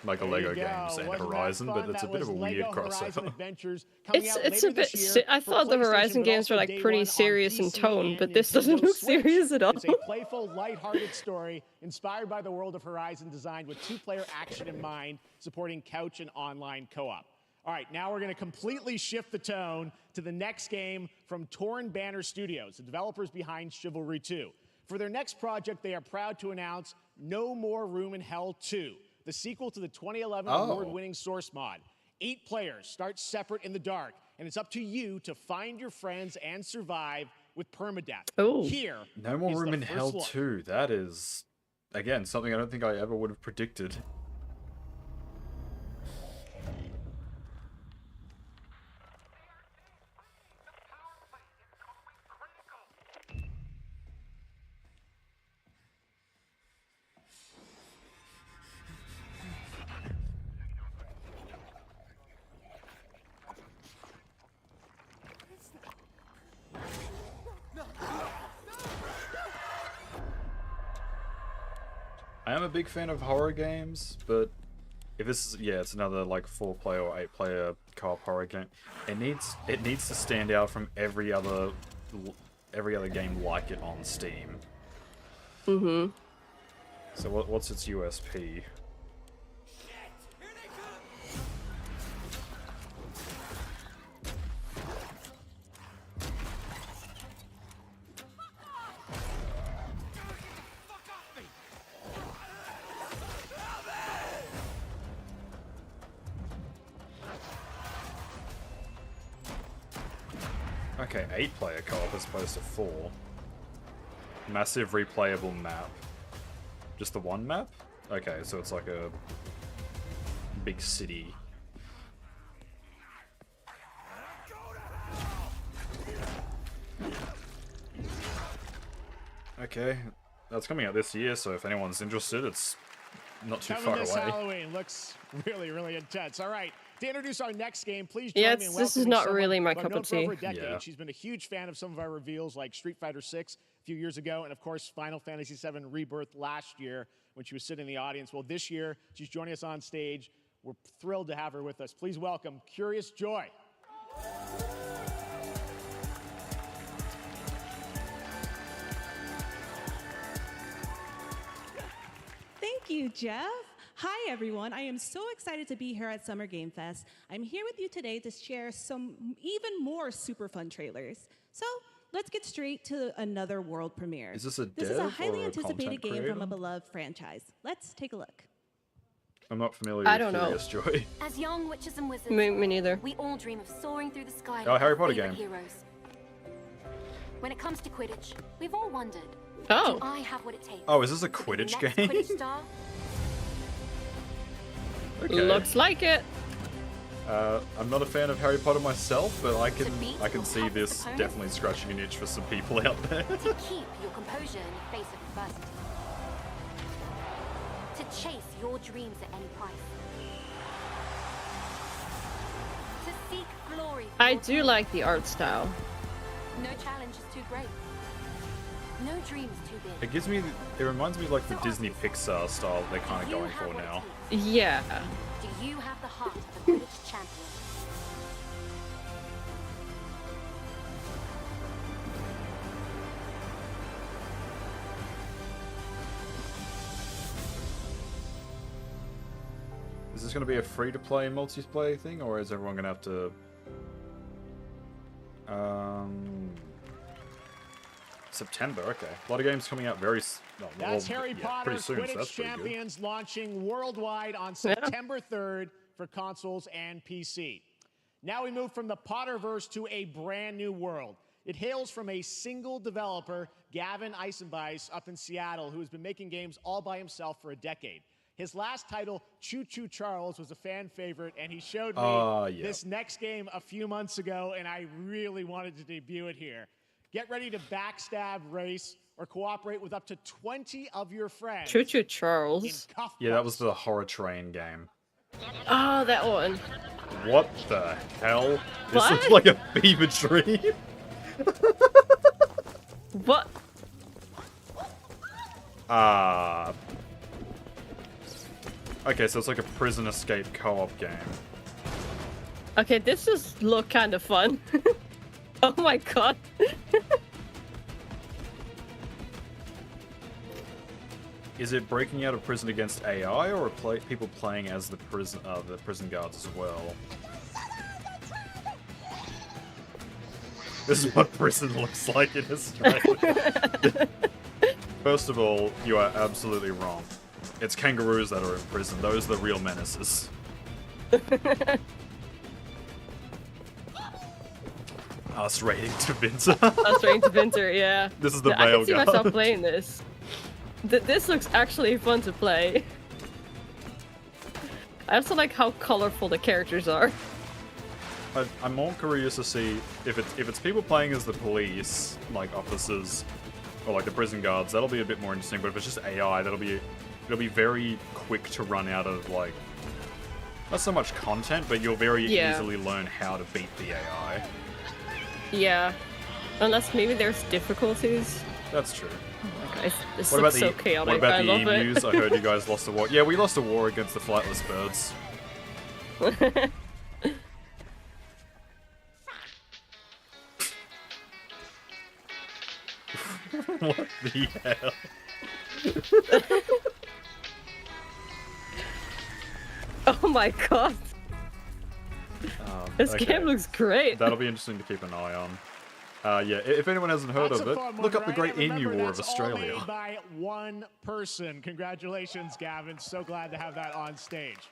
like a There Lego you go. games and Wasn't that Horizon, fun? but it's a That bit of a was weird Lego Horizon crossover. Adventures coming It's out a later bit. this year I for thought the PlayStation, Horizon but games were also like day pretty one on serious in PC tone, and but this doesn't Nintendo look Switch. serious at all. It's a playful, lighthearted story inspired by the world of Horizon, designed with two-player action in mind, supporting couch and online co-op. All right, now we're going to completely shift the tone to the next game from Torn Banner Studios, the developers behind Chivalry 2. For their next project, they are proud to announce No More Room in Hell 2, the sequel to the 2011 award-winning Source mod. 8 players start separate in the dark, and it's up to you to find your friends and survive with permadeath. Ooh. Here No More is Room the in first Hell look. 2. That is, again, something I don't think I ever would have predicted. I am a big fan of horror games, but if this is, yeah, it's another like 4-player or 8-player co-op horror game, it needs to stand out from every other game like it on Steam. Mm-hmm. So what's its USP? Okay, 8-player co-op as opposed to 4. Massive replayable map. Just the one map? Okay, so it's like a big city. Okay, that's coming out this year, so if anyone's interested, it's not too far This away. Halloween looks really, really intense. All right, to introduce our next game, please join Yeah, me in this is welcoming not someone really my who I've cup known of for over tea. a decade. Yeah. She's been a huge fan of some of our reveals, like Street Fighter 6 a few years ago, and of course Final Fantasy VII Rebirth last year when she was sitting in the audience. Well, this year she's joining us on stage. We're thrilled to have her with us. Please welcome Curious Joy. Thank you, Jeff. Hi, everyone. I am so excited to be here at Summer Game Fest. I'm here with you today to share some even more super fun trailers. So let's get straight to another world premiere. Is this a This is dev a highly or a anticipated content game from a creator? beloved franchise. Let's take a look. I'm not familiar I with don't know. Curious Joy. As young witches and wizards, Me neither. we all dream of soaring through the sky Oh, like Harry our Potter favorite game. heroes. When it comes to Quidditch, we've all wondered, Oh. do I have what it takes? Oh, is this a to be the Quidditch next game? Quidditch star? Okay. Looks like it. I'm not a fan of Harry Potter myself, but I To beat can your see toughest this opponent? definitely scratching an itch for some people out there. To keep your composure in the face of adversity. To chase your dreams at any price. To seek glory for I your do family. like the art style. No challenge is too great. No dream is too big. It reminds me of like the Disney Pixar style they're kind of Do you going have for what it now. takes? Yeah. Do you have the heart of a Quidditch champion? Is this going to be a free-to-play multiplayer thing, or is everyone going to have to? September. Okay, a lot of games coming out very. That's Harry Potter pretty soon. So Quidditch that's pretty good. Champions launching worldwide on September 3rd for consoles and PC. Now we move from the Potterverse to a brand new world. It hails from a single developer, Gavin Eisenbeis, up in Seattle, who has been making games all by himself for a decade. His last title, Choo Choo Charles, was a fan favorite, and he showed me this next game a few months ago, and I really wanted to debut it here. Get ready to backstab, race, or cooperate with up to 20 of your friends. Choo Choo in Charles. cuff Yeah, that was bucks. the Horror Train game. Oh, that one. What the hell? This What? looks like a fever dream. What? Okay, so it's like a prison escape co-op game. Okay, this just look kind of fun. Oh my god. Is it breaking out of prison against AI, or are people playing as the prison guards as well? This is what prison looks like in Australia. First of all, you are absolutely wrong. It's kangaroos that are in prison. Those are the real menaces. Us rating to Vince. Us rating to Vinter, yeah. This is the I male can see guard. myself playing this. This looks actually fun to play. I also like how colorful the characters are. I'm more curious to see if it's people playing as the police, like officers, or like the prison guards. That'll be a bit more interesting. But if it's just AI, it'll be very quick to run out of like not so much content, but you'll very easily learn how to beat the AI. Yeah. Unless maybe there's difficulties. That's true. Oh my god, this What about looks so the chaotic. what about I the love emus? it. I heard you guys lost a war. Yeah, we lost a war against the flightless birds. What the hell? Oh my god, this Okay. game looks great. That'll be interesting to keep an eye on. Yeah, if anyone hasn't heard That's of a it, fun one, look up the right? Great And remember, Emu War of that's all Australia. made by one person. Congratulations, Gavin. So glad to have that on stage.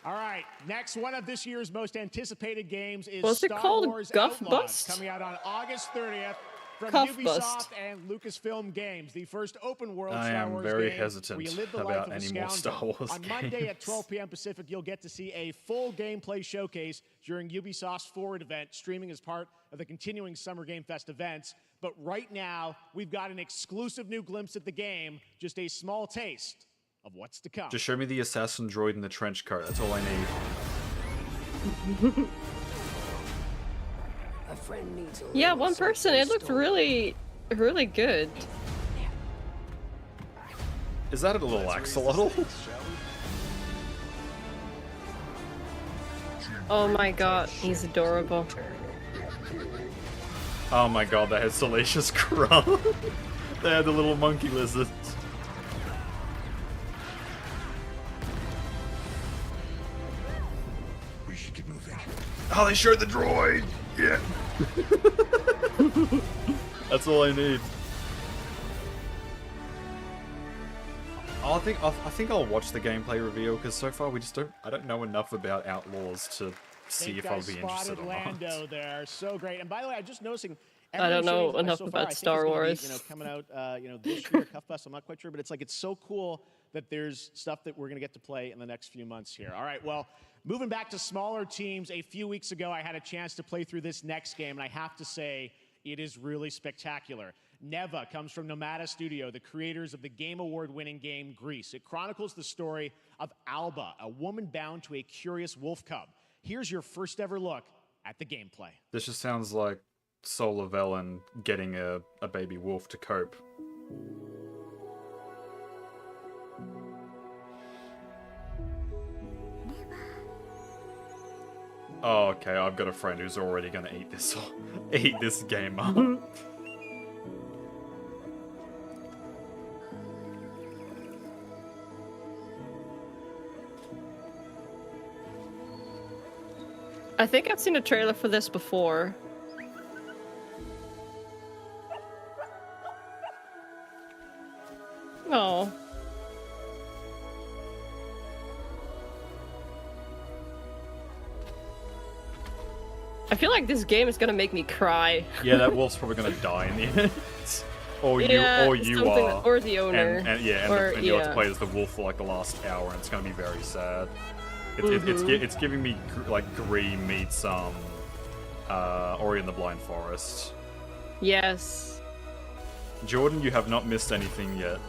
All right, next one of this year's most anticipated games is What's it Star called? Wars Guff Outlaws, Bust? coming out on August 30th from Cuff Ubisoft Bust. and Lucasfilm Games, the first open world I Star am Wars very game hesitant where you live the life about of a any more scoundrel. Star Wars On Monday at games. 12 p.m. Pacific, you'll get to see a full gameplay showcase during Ubisoft's Forward event, streaming as part of the continuing Summer Game Fest events. But right now, we've got an exclusive new glimpse at the game, just a small taste of what's to come. Just show me the assassin droid in the trench coat. That's all I need. A friend needs a Yeah, little one person. It looked story. really, really good. Is that a little axolotl? Oh my god, he's adorable. Oh my god, they had Salacious Crumb. They had the little monkey lizards. We should get moving. Oh, they showed the droid! Yeah. That's all I need. I think I'll watch the gameplay reveal because so far I don't know enough about Outlaws to see Think if I I'll be interested spotted or Lando not. there. So great. And by the way, I'm just noticing. I don't know every enough so far, about I think is Star gonna be, Wars. coming out, this year, Cuff Bust. I'm not quite sure, but it's so cool that there's stuff that we're gonna get to play in the next few months here. All right, well, moving back to smaller teams. A few weeks ago, I had a chance to play through this next game, and I have to say, it is really spectacular. Neva comes from Nomada Studio, the creators of the Game Award-winning game Grease. It chronicles the story of Alba, a woman bound to a curious wolf cub. Here's your first ever look at the gameplay. This just sounds like Solar Velen getting a baby wolf to cope. Oh, okay, I've got a friend who's already gonna eat this game up. I think I've seen a trailer for this before. Oh. I feel like this game is gonna make me cry. Yeah, that wolf's probably gonna die in the end. Or you something are. or the owner. And you have to play as the wolf for like the last hour, and it's gonna be very sad. It's giving me like Gree meets Ori and the Blind Forest. Yes. Jordan, you have not missed anything yet.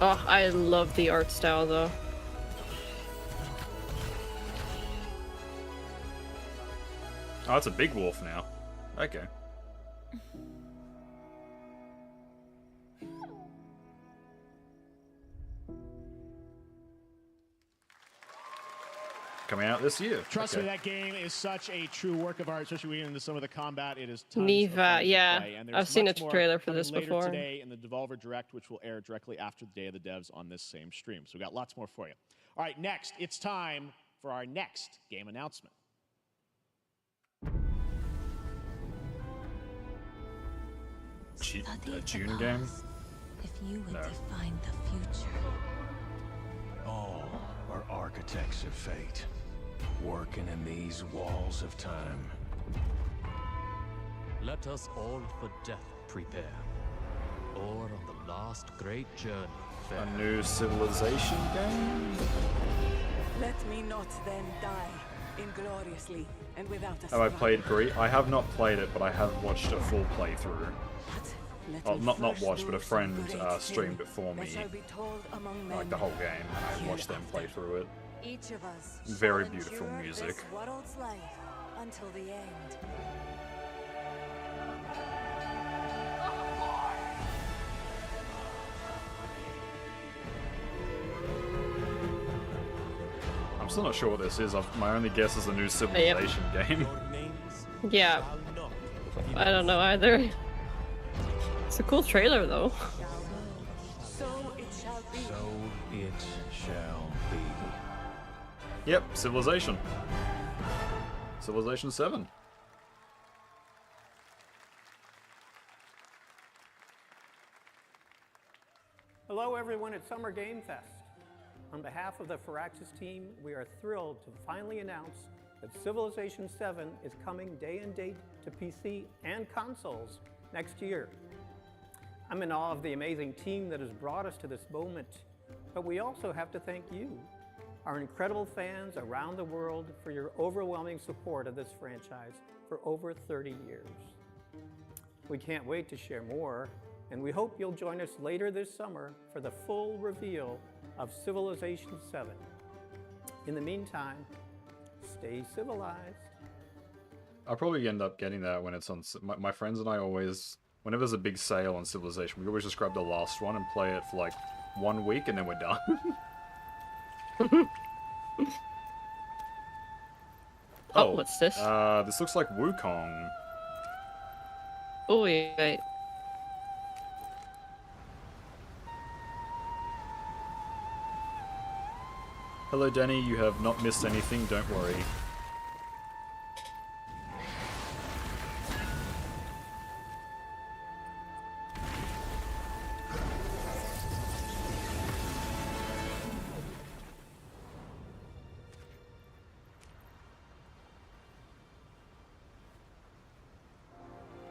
Oh, I love the art style though. Oh, it's a big wolf now. Okay. Coming out this year. Trust Okay. me, that game is such a true work of art, especially when you get into some of the combat. It is tons of Neva, fun to yeah. play, and there's I've seen a much more trailer for coming this later before. today in the Devolver Direct, which will air directly after the Day of the Devs on this same stream. So we got lots more for you. All right, next, it's time for our next game announcement. June game? If you would No. define the future. All are architects of fate, working in these walls of time. Let us all for death prepare, or on the last great journey fare. A new Civilization game? Let me not then die ingloriously and without a Have I struggle. played Gree? I have not played it, but I have watched a full playthrough. But let Oh, me not first watched, but a do some friend great streamed thing it for that me, shall be told among like men. the whole game, and I watched them play through it. Each of us Very shall beautiful endure music. this world's life until the end. I'm still not sure what this is. My only guess is a new Civilization game. Yeah. I don't know either. It's a cool trailer though. So it shall be. So it shall be. Yep, Civilization. Civilization 7. Hello everyone at Summer Game Fest. On behalf of the Firaxis team, we are thrilled to finally announce that Civilization 7 is coming day and date to PC and consoles next year. I'm in awe of the amazing team that has brought us to this moment, but we also have to thank you, our incredible fans around the world, for your overwhelming support of this franchise for over 30 years. We can't wait to share more, and we hope you'll join us later this summer for the full reveal of Civilization 7. In the meantime, stay civilized. I'll probably end up getting that when it's on... My friends and I always... Whenever there's a big sale on Civilization, we always just grab the last one and play it for like 1 week and then we're done. Oh, what's this? This looks like Wukong. Oh, wait. Hello, Danny. You have not missed anything. Don't worry.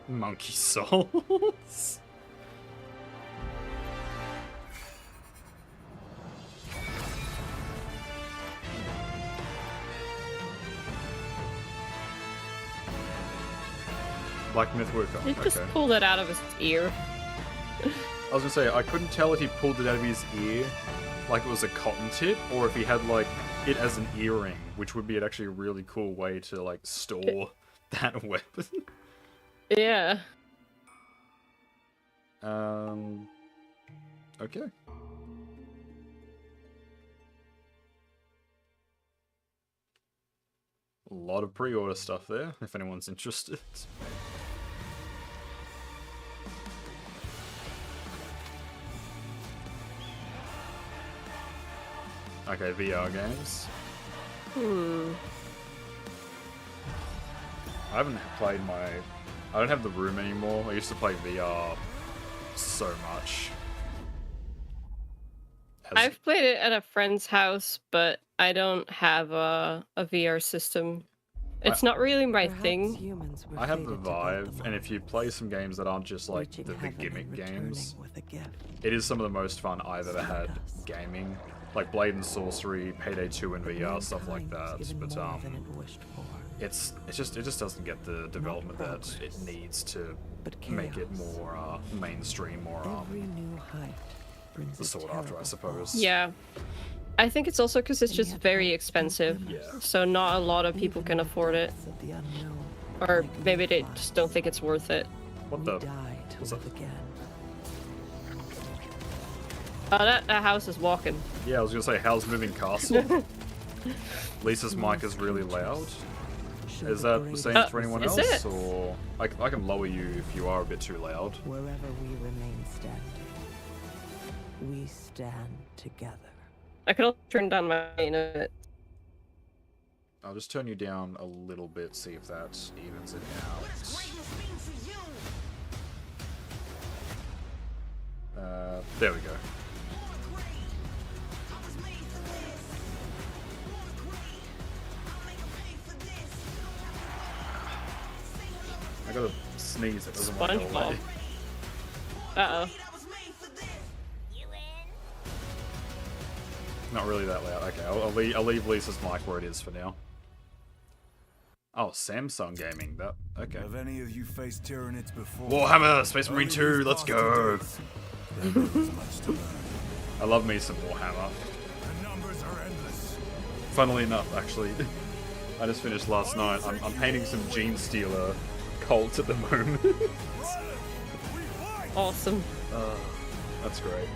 Monkey souls. Black Myth Wukong. He just pulled it out of his ear. I was gonna say, I couldn't tell if he pulled it out of his ear like it was a cotton tip, or if he had like it as an earring, which would be actually a really cool way to like store that weapon. Yeah. Okay. A lot of pre-order stuff there, if anyone's interested. Okay, VR games. I haven't played I don't have the room anymore. I used to play VR so much. I've played it at a friend's house, but I don't have a VR system. It's not really my thing. I have the Vive, and if you play some games that aren't just like the gimmick games, it is some of the most fun I've ever had gaming. Like Blade and Sorcery, Payday 2 in VR, stuff like that. But it just doesn't get the development that it needs to make it more mainstream, more the sought after, I suppose. Yeah. I think it's also because it's just very expensive. Yeah. So not a lot of people can afford it. Or maybe they just don't think it's worth it. What the? What's that? Oh, that house is walking. Yeah, I was gonna say, how's moving castle? Lisa's mic is really loud. Is that the same for anyone else? It? Or I can lower you if you are a bit too loud. Wherever we remain standing, we stand together. I could also turn down my gain a bit. I'll just turn you down a little bit, see if that evens it out. There we go. I gotta sneeze, it doesn't want to go away. Uh-oh. Not really that loud. Okay, I'll leave Lisa's mic where it is for now. Oh, Samsung Gaming. That okay. Have any of you faced Tyranids before? Warhammer Space Marine 2. Let's go. I love me some Warhammer. The numbers are endless. Funnily enough, actually. I just finished last night. I'm painting some Gene Stealer cult at the moment. Awesome. That's great.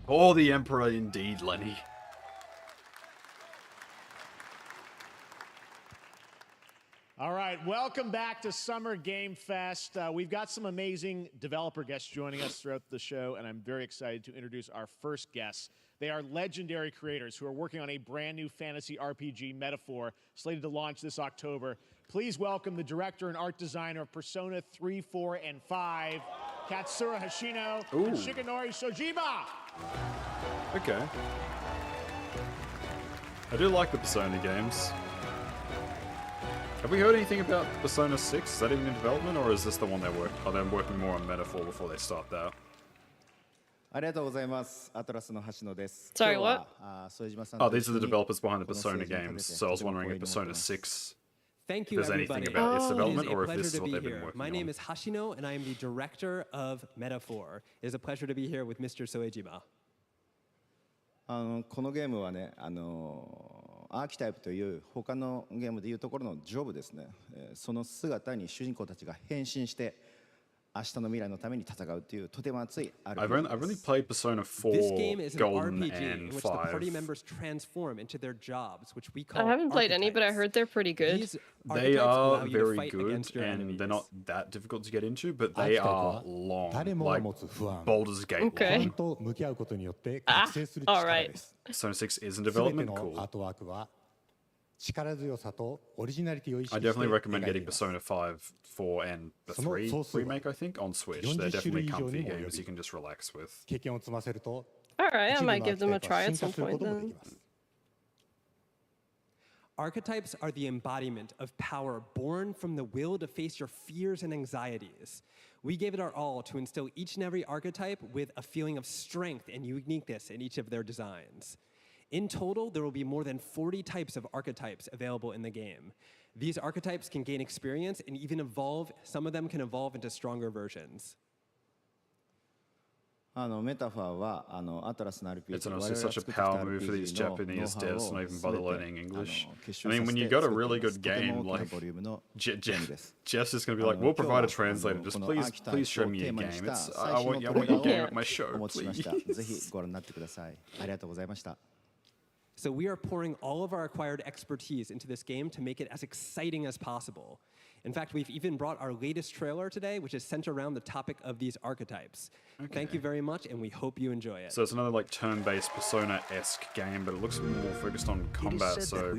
Oh, the Emperor indeed, Lenny. All right, welcome back to Summer Game Fest. We've got some amazing developer guests joining us throughout the show, and I'm very excited to introduce our first guests. They are legendary creators who are working on a brand new fantasy RPG, Metaphor, slated to launch this October. Please welcome the director and art designer of Persona 3, 4, and 5, Katsura Hoshino and Shigenori Shojima. Okay. I do like the Persona games. Have we heard anything about Persona 6? Is that even in development, or is this the one they're working? Are they working more on Metaphor before they start that? Sorry, what? Oh, these are the developers behind the Persona games. So I was wondering if Persona 6. Thank you, There's everybody. anything about its development, It is a or if pleasure this is to what be they've been here. working My on. name is Hashino, and I am the director of Metaphor. It is a pleasure to be here with Mr. Soejima. このゲームはね、アーキタイプという他のゲームでいうところのジョブですね。その姿に主人公たちが変身して明日の未来のために戦うというとても熱い I've only played Persona 4 This game is an Golden RPG in and which the party 5. members transform into their jobs, which we call I haven't played any, but I heard they're pretty good. These They archetypes are allow you to very fight good, against your and enemies. they're not that difficult to get into, but they are long, like Baldur's Gate Okay. long. All right. Persona 6 is in development, cool. I definitely recommend getting Persona 5, 4, and the 3 remake, I think, on Switch. They're definitely comfy games you can just relax with. All right, I might give them a try at some point then. Archetypes are the embodiment of power born from the will to face your fears and anxieties. We gave it our all to instill each and every archetype with a feeling of strength and uniqueness in each of their designs. In total, there will be more than 40 types of archetypes available in the game. These archetypes can gain experience and even evolve. Some of them can evolve into stronger versions. It's honestly such a power move for these Japanese devs not even bother learning English. I mean, when you got a really good game, like Jeff's just gonna be like, "We'll provide a translator. Just please show me your game. I want your game at my show, please." So we are pouring all of our acquired expertise into this game to make it as exciting as possible. In fact, we've even brought our latest trailer today, which is centered around the topic of these archetypes. Thank you very much, and we hope you enjoy it. So it's another like turn-based Persona-esque game, but it looks more focused on combat, so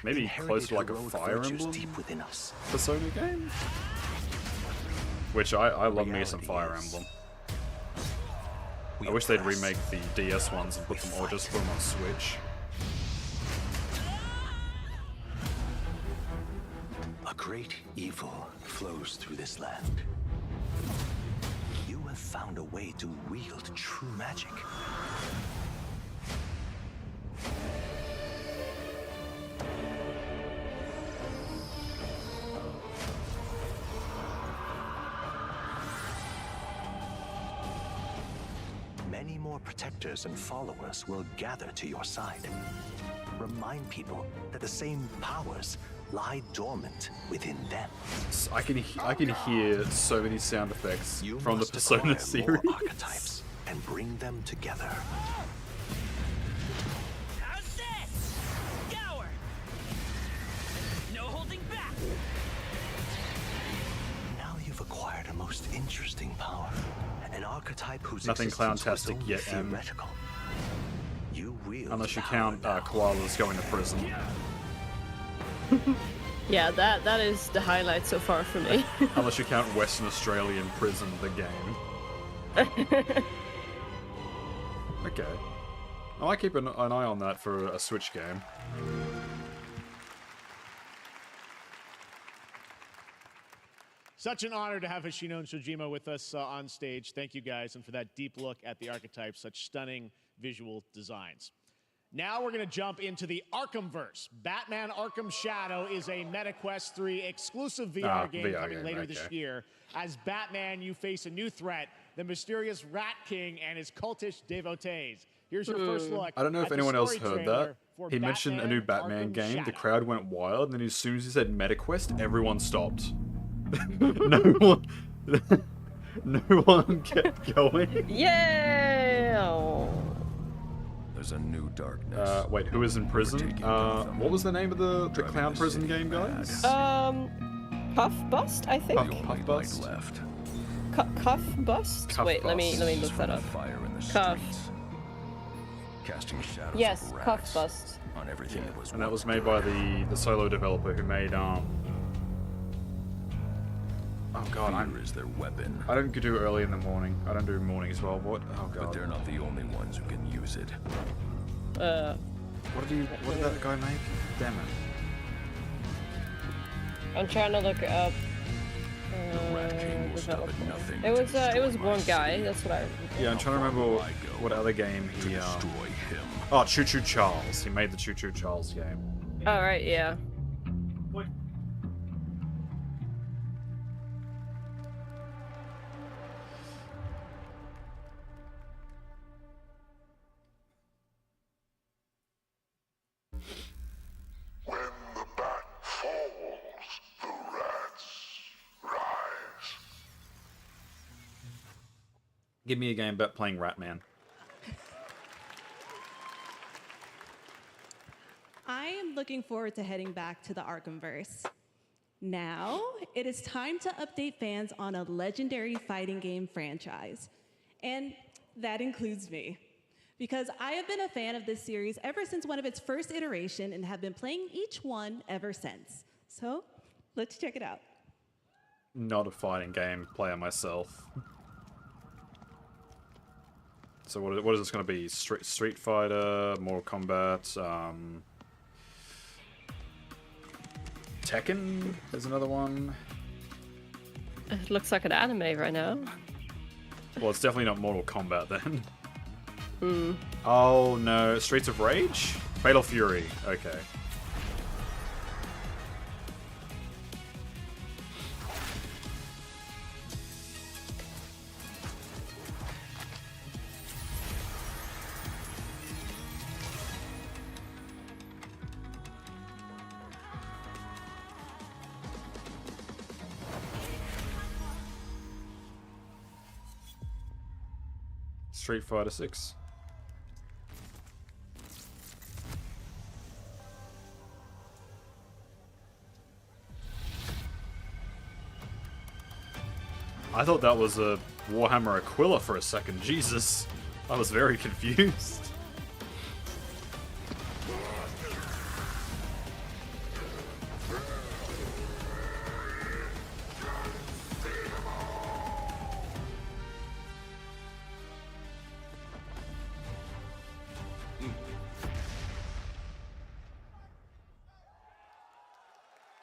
maybe close to like a Fire Emblem Persona game? Which I love me some Fire Emblem. I wish they'd remake the DS ones and put them, or just put them on Switch. A great evil flows through this land. You have found a way to wield true magic. Many more protectors and followers will gather to your side. Remind people that the same powers lie dormant within them. I can hear so many sound effects from the Persona series. More archetypes and bring them together. How's this? Scour! No holding back! Now you've acquired a most interesting power. An archetype whose Nothing existence was clowntastic only yet, theoretical. You wield Unless you power count koalas going to prison. Yeah, that is the highlight so far for me. Unless you count Western Australian prison, the game. Okay. I might keep an eye on that for a Switch game. Such an honor to have Hoshino and Shojima with us on stage. Thank you guys, and for that deep look at the archetypes, such stunning visual designs. Now we're going to jump into the Arkhamverse. Batman Arkham Shadow is a MetaQuest 3 exclusive VR game coming later this year. As Batman, you face a new threat the mysterious Rat King and his cultish devotees. Here's your first look. I don't know if at the anyone else story heard trailer that. for He mentioned a new Batman Arkham game. The Shadow. crowd went wild, and then as soon as he said MetaQuest, everyone stopped. No one, no one kept going. Yeah. There's a new darkness. Wait, who is in prison? What was the name of the clown prison game, guys? Puff Bust, I think. Puff Bust. Left. Cuff Bust. Cuff Wait, let me Bust. look that up. Fire in the Cuff. streets, casting shadows Yes, of Cuff rats Bust. on everything that was And that was once made by good. the solo developer who made Oh god, Fear is their weapon. I don't do early in the morning. I don't do morning as well. What? Oh god. But they're not the only ones who can use it. What did that guy make? Damn it. I'm trying to look up. Developer. It was one guy. That's what I. Yeah, I'm trying to remember what other game he. Oh, Choo Choo Charles. He made the Choo Choo Charles game. All right, yeah. When the bat falls, the rats rise. Give me a game about playing Ratman. I am looking forward to heading back to the Arkhamverse. Now, it is time to update fans on a legendary fighting game franchise. And that includes me. Because I have been a fan of this series ever since one of its first iteration and have been playing each one ever since. So, let's check it out. Not a fighting game player myself. So what is this going to be? Street Fighter, Mortal Kombat, Tekken is another one. It looks like an anime right now. Well, it's definitely not Mortal Kombat then. Hmm. Oh no, Streets of Rage? Fatal Fury, okay. Street Fighter 6. I thought that was a Warhammer Aquila for a second. Jesus. I was very confused.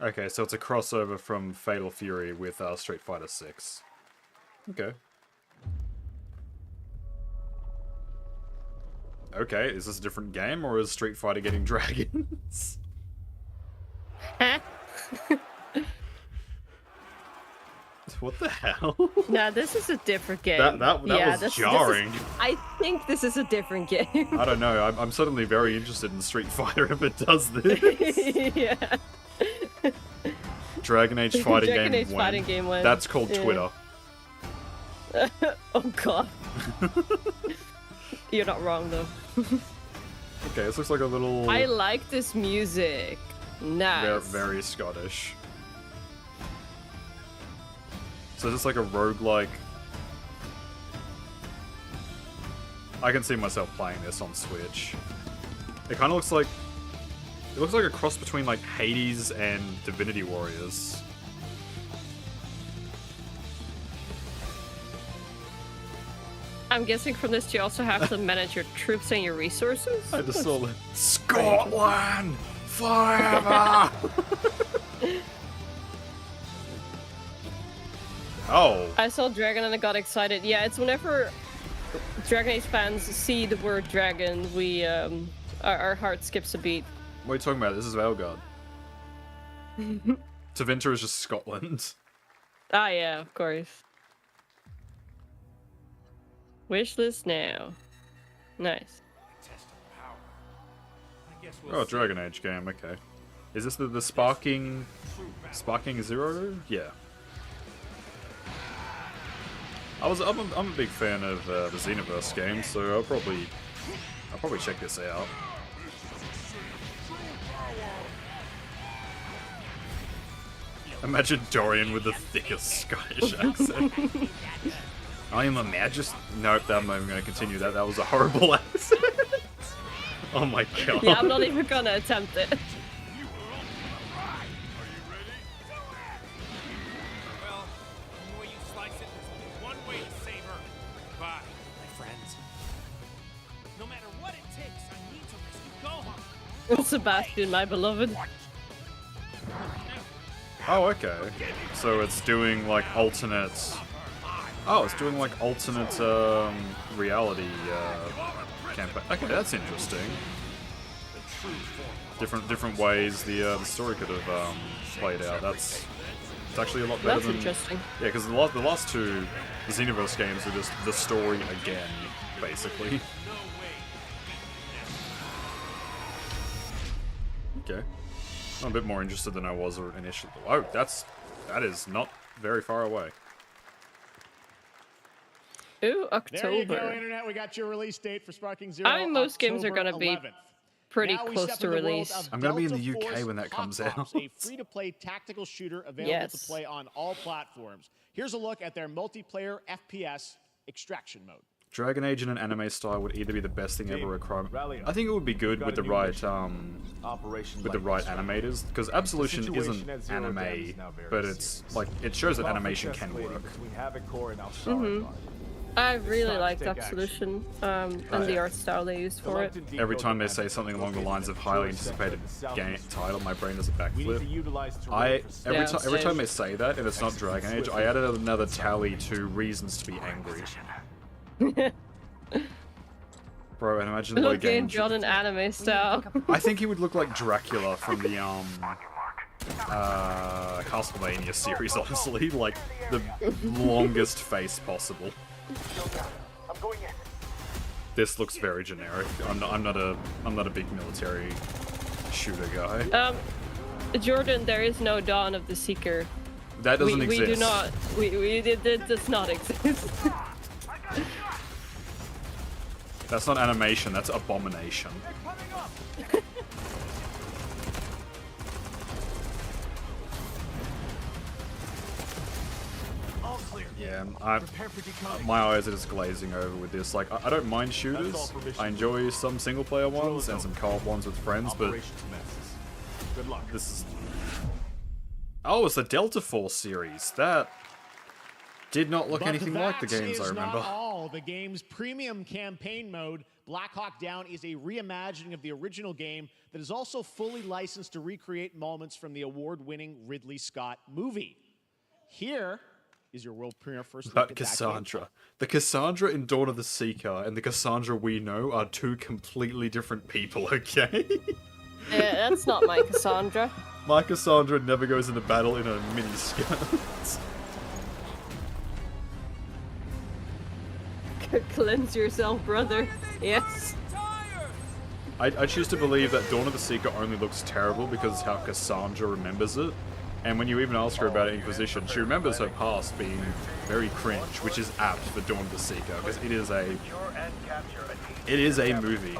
Okay, so it's a crossover from Fatal Fury with Street Fighter 6. Okay. Okay, is this a different game, or is Street Fighter getting dragons? What the hell? No, this is a different game. That was jarring. I think this is a different game. I don't know, I'm suddenly very interested in Street Fighter if it does this. Yeah. Dragon Age fighting Dragon game Age fighting game win. That's called Yeah. Twitter. Oh god. You're not wrong though. Okay, this looks like a little... I like this music. Nice. Very Scottish. So is this like a roguelike? I can see myself playing this on Switch. It kind of looks like... It looks like a cross between like Hades and Divinity Warriors. I'm guessing from this you also have to manage your troops and your resources. I just saw that. Scotland forever. Oh. I saw dragon and I got excited. Yeah, it's whenever Dragon Age fans see the word dragon, we our heart skips a beat. What are you talking about? This is Valgard. Tevinter is just Scotland. Ah, yeah, of course. Wishlist now. Nice. Oh, Dragon Age game. Okay. Is this the Sparking Zero? Yeah. I'm a big fan of the Xenoverse games, so I'll probably check this out. Imagine Dorian with the thickest Scottish accent. I am a magist. Nope, I'm not even going to continue that. That was a horrible accent. Oh my god. Yeah, I'm not even gonna attempt it. Sebastian, my beloved. Oh, okay. So it's doing like alternate. Oh, it's doing like alternate reality campaign. Okay, that's interesting. Different ways the story could have played out. It's actually a lot better than. Interesting. Yeah, because the last two the Xenoverse games are just the story again, basically. Okay. I'm a bit more interested than I was initially. Oh, that is not very far away. Ooh, October. There you go, Internet. We got your release date for Sparking Zero. I mean, most games are going to be 11th. pretty Now we close step to into the world release. of I'm going to be in Delta the UK Force when that comes Hot out. Ops, a free-to-play tactical shooter available to play on all platforms. Here's a look at their multiplayer FPS extraction mode. Dragon Age in an anime style would either be the best thing ever or crime. I think it would be good with the right animators, because Absolution isn't anime, but it's like it shows that animation can work. I really liked Absolution and the art style they used for it. Every time they say something along the lines of highly anticipated game title, my brain does a backflip. Every time they say that, and it's not Dragon Age, I added another tally to reasons to be angry. Bro, and imagine the Look game. at John in anime style. I think he would look like Dracula from the Castlevania series, honestly, like the longest face possible. This looks very generic. I'm not a big military shooter guy. Jordan, there is no Dawn of the Seeker. That doesn't exist. We do not. It does not exist. That's not animation. That's abomination. Yeah, my eyes are just glazing over with this. Like, I don't mind shooters. I enjoy some single-player ones and some co-op ones with friends, but this is. Oh, it's the Delta Force series. That did not look anything like the games I remember. Not all. The game's premium campaign mode, Black Hawk Down, is a reimagining of the original game that is also fully licensed to recreate moments from the award-winning Ridley Scott movie. Here is your world premiere first look But at that Cassandra. The Cassandra in Dawn of the Seeker and the Cassandra we know are two completely different people, okay? Yeah, that's not my Cassandra. My Cassandra never goes into battle in a miniskirt. Cleanse yourself, brother. Yes. I choose to believe that Dawn of the Seeker only looks terrible because how Cassandra remembers it. And when you even ask her about Inquisition, she remembers her past being very cringe, which is apt for Dawn of the Seeker, because it is a movie.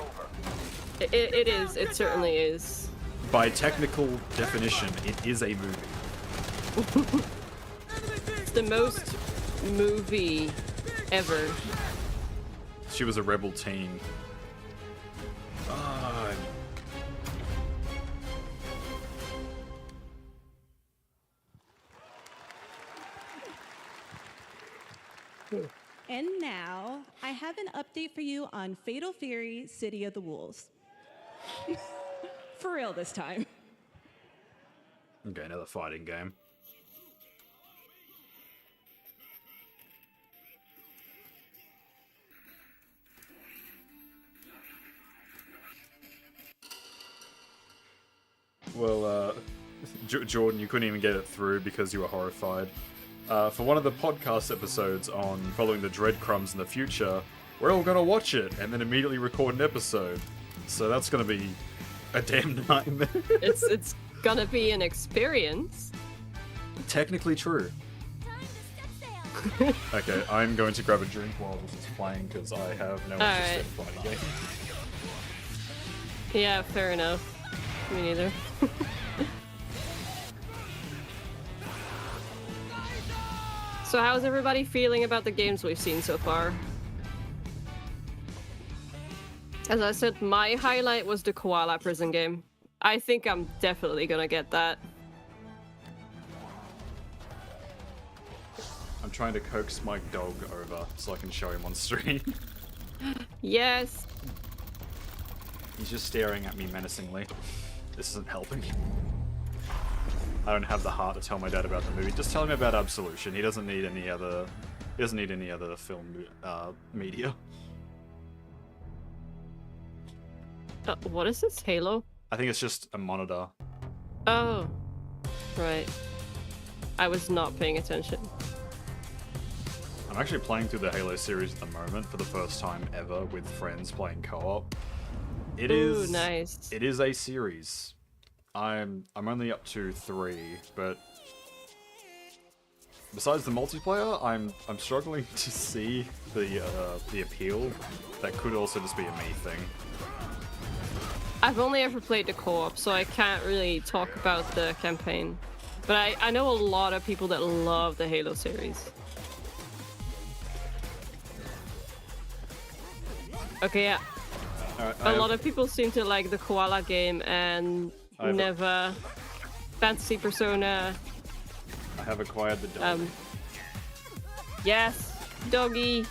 It is. It certainly is. By technical definition, it is a movie. It's the most movie ever. She was a rebel teen. And now, I have an update for you on Fatal Fury: City of the Wolves. For real this time. Okay, another fighting game. Well, Jordan, you couldn't even get it through because you were horrified. For one of the podcast episodes on following the Dreadcrumbs in the future, we're all gonna watch it and then immediately record an episode. So that's gonna be a damn nightmare. It's gonna be an experience. Technically true. Okay, I'm going to grab a drink while this is playing because I have no interest in playing the game. Yeah, fair enough. Me neither. So how's everybody feeling about the games we've seen so far? As I said, my highlight was the Koala prison game. I think I'm definitely gonna get that. I'm trying to coax my dog over so I can show him on stream. Yes. He's just staring at me menacingly. This isn't helping. I don't have the heart to tell my dad about the movie. Just tell him about Absolution. He doesn't need any other. He doesn't need any other film media. What is this? Halo? I think it's just a monitor. Oh, right. I was not paying attention. I'm actually playing through the Halo series at the moment for the first time ever with friends playing co-op. It is nice. It is a series. I'm only up to 3, but besides the multiplayer, I'm struggling to see the appeal. That could also just be a me thing. I've only ever played the co-op, so I can't really talk about the campaign. But I know a lot of people that love the Halo series. Okay, yeah. A lot of people seem to like the Koala game and Neva, Fantasy Persona. I have acquired the dog. Yes, doggy.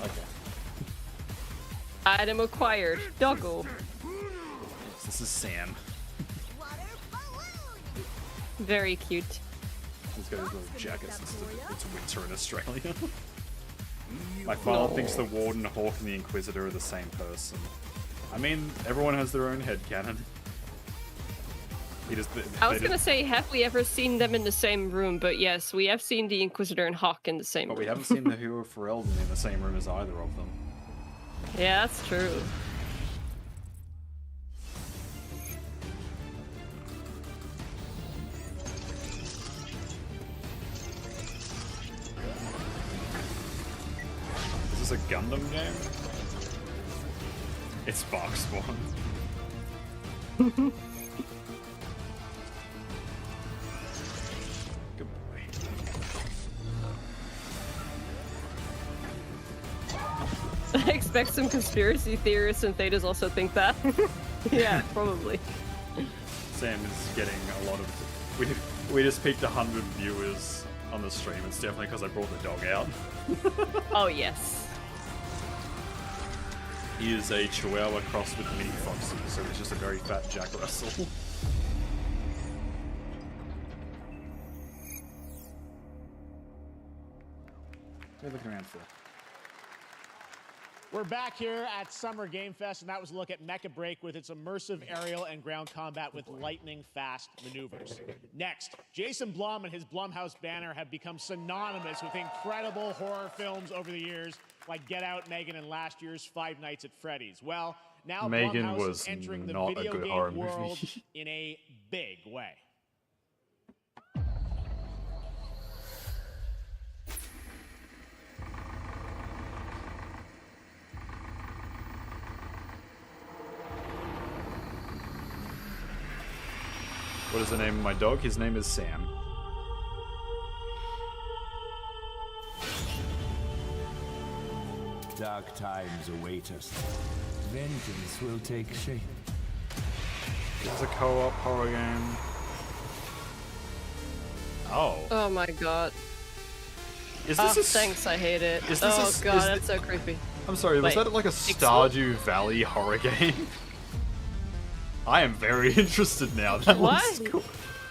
Okay. Item acquired. Doggo. This is Sam. Very cute. He's got his little jacket since it's winter in Australia. My father thinks the Warden, Hawk, and the Inquisitor are the same person. I mean, everyone has their own headcanon. I was gonna say, have we ever seen them in the same room? But yes, we have seen the Inquisitor and Hawk in the same room. But we haven't seen the Hero Ferelden in the same room as either of them. Yeah, that's true. Is this a Gundam game? It's Sparkspawn. I expect some conspiracy theorists and Thetas also think that. Yeah, probably. Sam is getting a lot of... We just peaked 100 viewers on the stream. It's definitely because I brought the dog out. Oh, yes. He is a Chihuahua crossed with mini Foxy, so he's just a very fat Jack Russell. What are you looking around for? We're back here at Summer Game Fest, and that was a look at Mecha Break with its immersive aerial and ground combat with lightning-fast maneuvers. Next, Jason Blum and his Blumhouse banner have become synonymous with incredible horror films over the years, like Get Out, Megan, and last year's Five Nights at Freddy's. Well, now Megan Blumhouse was is entering the not a video good game horror world movie. in a big way. What is the name of my dog? His name is Sam. Dark times await us. Vengeance will take shape. This is a co-op horror game. Oh. Oh my god. Is this thanks, I hate it. Is this god, that's so creepy. I'm sorry, was Wait, that like a Stardew Valley horror game? I am very interested now. That looks What? cool.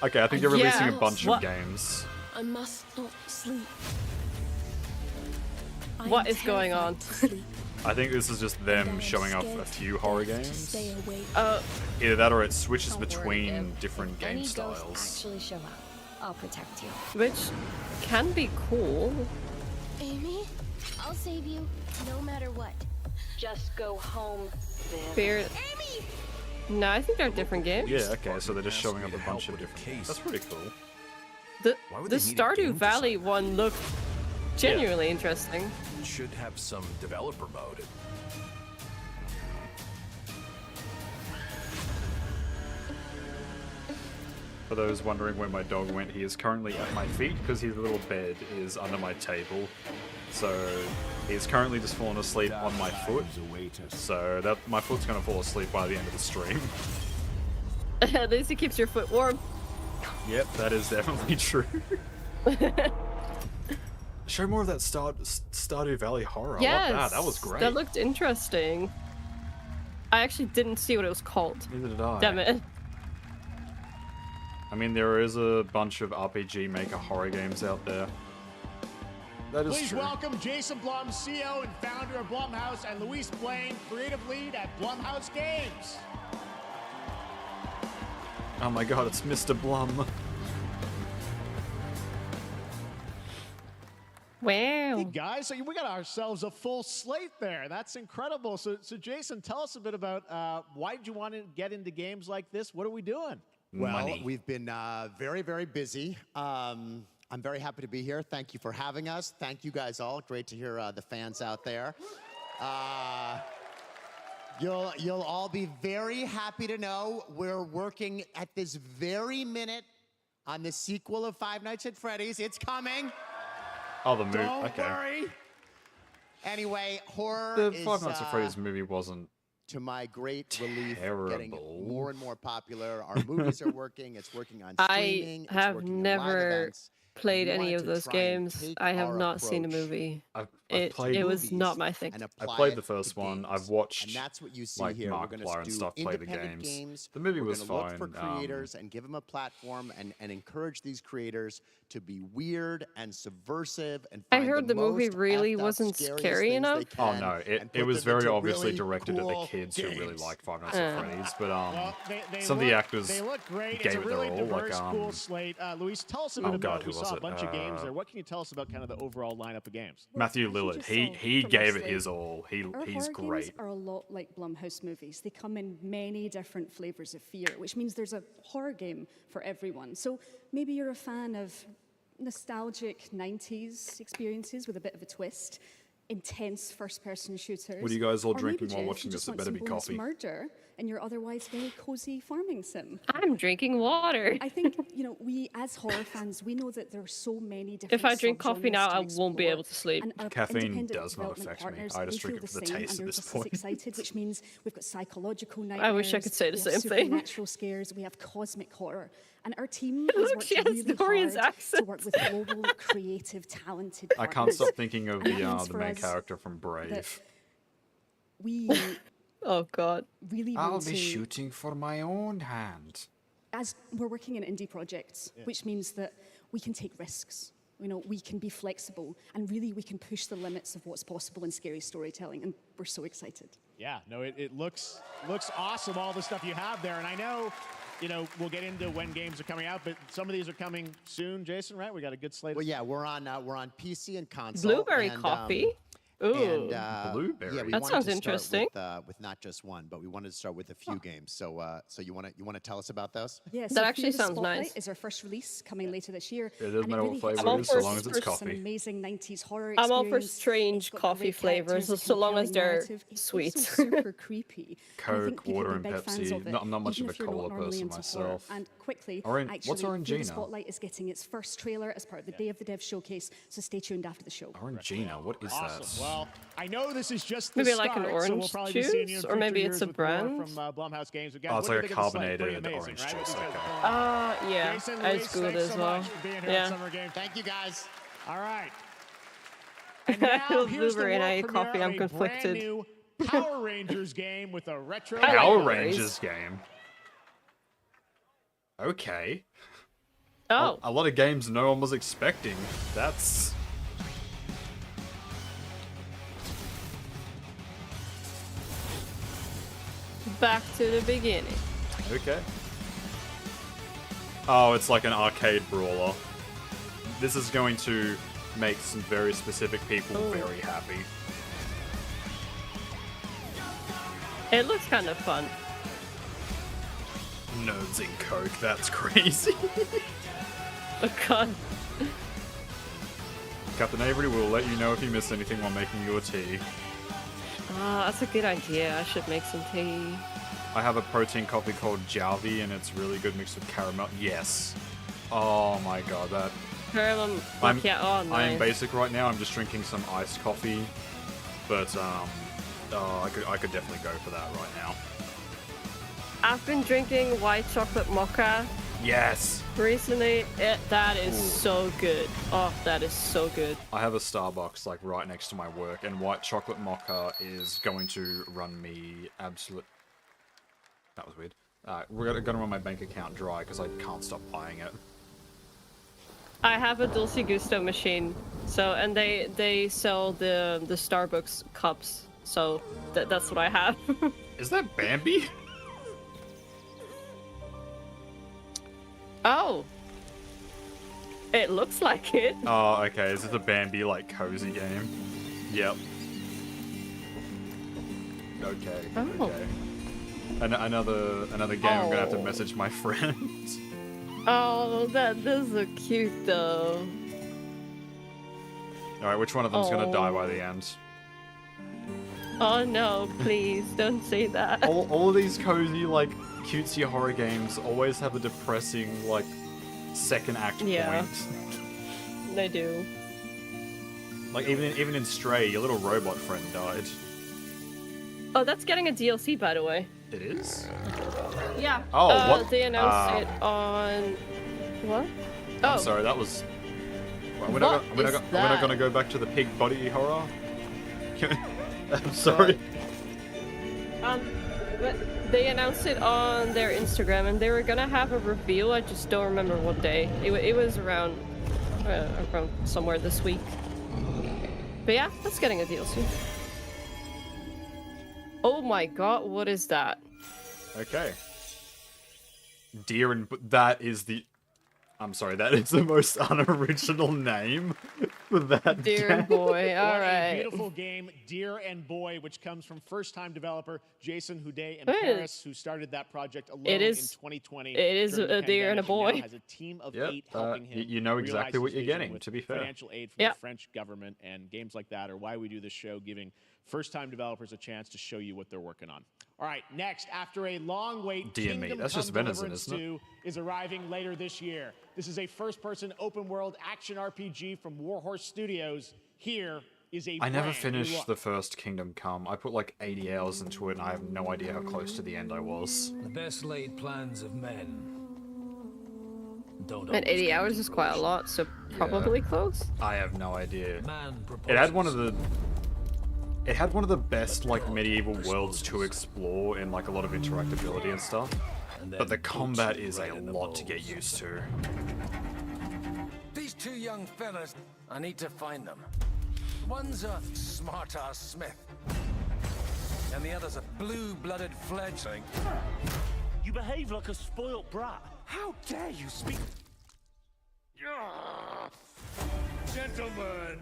Okay, I think they're releasing a Yeah. bunch What? of games. I must not sleep. What is going on? I think this is just them showing off a few horror games. Stay awake. Either that or it switches Don't worry, between Viv. different If game any styles. ghosts actually show up, I'll protect you. Which can be cool. Amy, I'll save you, no matter what. Just go home, Viv. Spirit. Amy! No, I think they're different games. Yeah, okay, so they're just showing up a bunch of different. That's pretty cool. The would the they need a Stardew game Valley one looked genuinely interesting. Should have some developer mode. For those wondering where my dog went, he is currently at my feet because his little bed is under my table. So he's currently just fallen asleep on my foot. So that my foot's gonna fall asleep by the end of the stream. At least it keeps your foot warm. Yep, that is definitely true. Show more of that Stardew Valley horror. Yes, I love that. That was great. That looked interesting. I actually didn't see what it was called. Neither did I. Damn it. I mean, there is a bunch of RPG Maker horror games out there. That is Please true. welcome Jason Blum, CEO and founder of Blumhouse, and Luis Blaine, creative lead at Blumhouse Games. Oh my god, it's Mr. Blum. Wow. Hey guys, so we got ourselves a full slate there. That's incredible. So Jason, tell us a bit about why did you want to get into games like this? What are we doing? Well, we've been very, very busy. I'm very happy to be here. Thank you for having us. Thank you guys all. Great to hear the fans out there. You'll all be very happy to know we're working at this very minute on the sequel of Five Nights at Freddy's. It's coming. Oh, the movie. Don't Okay. worry. Anyway, horror The is Five Nights at Freddy's movie wasn't to my great relief, terrible. getting more and more popular. Our movies are working. It's working on I streaming. It's have working in live never events. played We any wanted of to those try and games. take I have our not seen a approach movie. I've It played was movies not my thing. and I apply played it the first to one. games. I've watched And that's what you see like here. Markiplier We're going and to stuff do play the independent games. games. The movie We're was gonna fine. Look for creators and give them a platform and encourage these creators to be weird and subversive and I find heard the movie most really effed up, wasn't scariest scary things enough. they Oh can no, and it put was them very into obviously really directed at cool the kids who really games. like Five Nights at Freddy's, but Well, some of the actors they look great. gave It's a it really their all. diverse, Like cool slate. Luis, tell us a bit oh about. God, who We was saw a it? bunch of games there. What can you tell us about kind of the overall lineup of games? Matthew Lillard. He gave it his all. Our He's horror great. games are a lot like Blumhouse movies. They come in many different flavors of fear, which means there's a horror game for everyone. So maybe you're a fan of nostalgic 90s experiences with a bit of a twist, intense first-person shooters. What are you guys all or drinking maybe, while Jeff, watching you this? just It want better some be bonus coffee. murder in your otherwise very cozy farming sim. I'm drinking water. I think, we as horror fans, we know that there are so many different If I drink coffee subgenres now, to I won't be explore, able to sleep. and our Caffeine independent does not development affect me. partners, I just they drink feel it for the same, taste and at they're this just point. as excited, which means we've got psychological nightmares. I wish I could say the we have same thing. supernatural scares. We have cosmic horror, and our team has Look, worked she has really Dorian's hard to accent. work with global, creative, talented I can't partners. stop thinking of And that means the for main us character from that Brave. we Oh God. really I'll want be to shooting for my own hand. as we're working in indie projects, which means that we can take risks. We can be flexible, and really we can push the limits of what's possible in scary storytelling, and we're so excited. Yeah, no, it looks awesome, all the stuff you have there. And I know, we'll get into when games are coming out, but some of these are coming soon, Jason, right? We got a good slate. Well, yeah, we're on PC and console. Blueberry and, coffee. Ooh, blueberry. Yeah, we that wanted sounds to interesting. start with not just one, but we wanted to start with a few games. So, so you want to tell us about those? Yeah, That actually Fear the sounds Spotlight nice. is our first release coming later this year. It doesn't and matter what really flavor hits it all is, the so long beats as it's of some coffee. amazing 90s horror I'm all for experience. strange It's got coffee great flavors, characters, a so long as compelling they're narrative. It's sweet. also super creepy. And I think Coke, people water, will and be big fans Pepsi. of it, I'm not much even of a if you're not cola normally person into myself. horror. And quickly, What's actually, Fear the Orangina? Spotlight is getting its first trailer as part of the Day of the Dev showcase, so stay tuned after the show. Orangina, what is Awesome. that? Well, I know this is just the Maybe start, like an so we'll orange probably be seeing you in juice, or maybe future it's years a with more brand. from Blumhouse Games. Again, Oh, what it's do you like a think of the slate? Pretty carbonated amazing, orange right? juice, What these guys okay. are pulling off. Yeah, Jason, I Luis, just googled thanks it as so well. much for being here Yeah. at Summer Game. Thank you, guys. All right. I And now, love here's the blueberry and I world ate coffee. premiere I'm of a conflicted. brand new Power Rangers game with a retro. I like Power blueberries. Rangers game. Okay. Oh. A lot of games no one was expecting. That's... Back to the beginning. Okay. Oh, it's like an arcade brawler. This is going to make some very specific people very happy. It looks kind of fun. Nerds in Coke, that's crazy. Oh god. Captain Avery will let you know if you miss anything while making your tea. Ah, that's a good idea. I should make some tea. I have a protein coffee called Jalvi, and it's really good mixed with caramel. Yes. Oh my god, that... Caramel I'm nice. I'm basic right now. I'm just drinking some iced coffee, but oh, I could definitely go for that right now. I've been drinking white chocolate mocha Yes. recently. That is so good. Oh, that is so good. I have a Starbucks like right next to my work, and white chocolate mocha is going to run me absolute. That was weird. We're gonna run my bank account dry because I can't stop buying it. I have a Dulce Gusto machine, so and they sell the Starbucks cups, so that's what I have. Is that Bambi? Oh, it looks like it. Oh, okay. Is this a Bambi like cozy game? Yep. Okay. Oh. Okay. Another game. I'm gonna have to message my friend. Oh, that is so cute though. All right, which one of them's gonna die by the end? Oh no, please don't say that. All of these cozy, like, cutesy horror games always have a depressing, like, second act Yeah. point. They do. Like, even in Stray, your little robot friend died. Oh, that's getting a DLC, by the way. It is? Yeah. Oh, what? They announced it on... What? Oh. I'm sorry, that was... We're not gonna go back to the pig body horror? I'm sorry. But they announced it on their Instagram, and they were gonna have a reveal. I just don't remember what day. It was around somewhere this week. But yeah, that's getting a DLC. Oh my god, what is that? Okay. Deer and... That is the... I'm sorry, that is the most unoriginal name for that Deer game. and Boy, What alright. a beautiful game, Deer and Boy, which comes from first-time developer Jason Houdet in It is. Paris, who started that project alone It is- in 2020. it is during the a deer and a pandemic. He boy. now has a team of Yep, 8 helping him. you know exactly realize what his you're vision getting, with to be fair. Financial aid from Yep. the French government, and games like that are why we do this show, giving first-time developers a chance to show you what they're working on. All right, next, after a long wait, Dear me, Kingdom that's Come just venison, Deliverance isn't it? 2 is arriving later this year. This is a first-person open-world action RPG from Warhorse Studios. Here is a I never brand new finished look. the first Kingdom Come. I put like 80 hours into it, and I have no idea how close to the end I was. The best laid plans of men. Don't And 80 hours is quite a lot, so probably close. I have no idea. Man It had one of the... It had one of the best, like, medieval worlds to explore in, like, a lot of interactability and stuff. But the combat is a lot to get used to. These two young fellas, I need to find them. One's a smart-ass smith, and the other's a blue-blooded fledgling. You behave like a spoilt brat. How dare you speak? Gentlemen,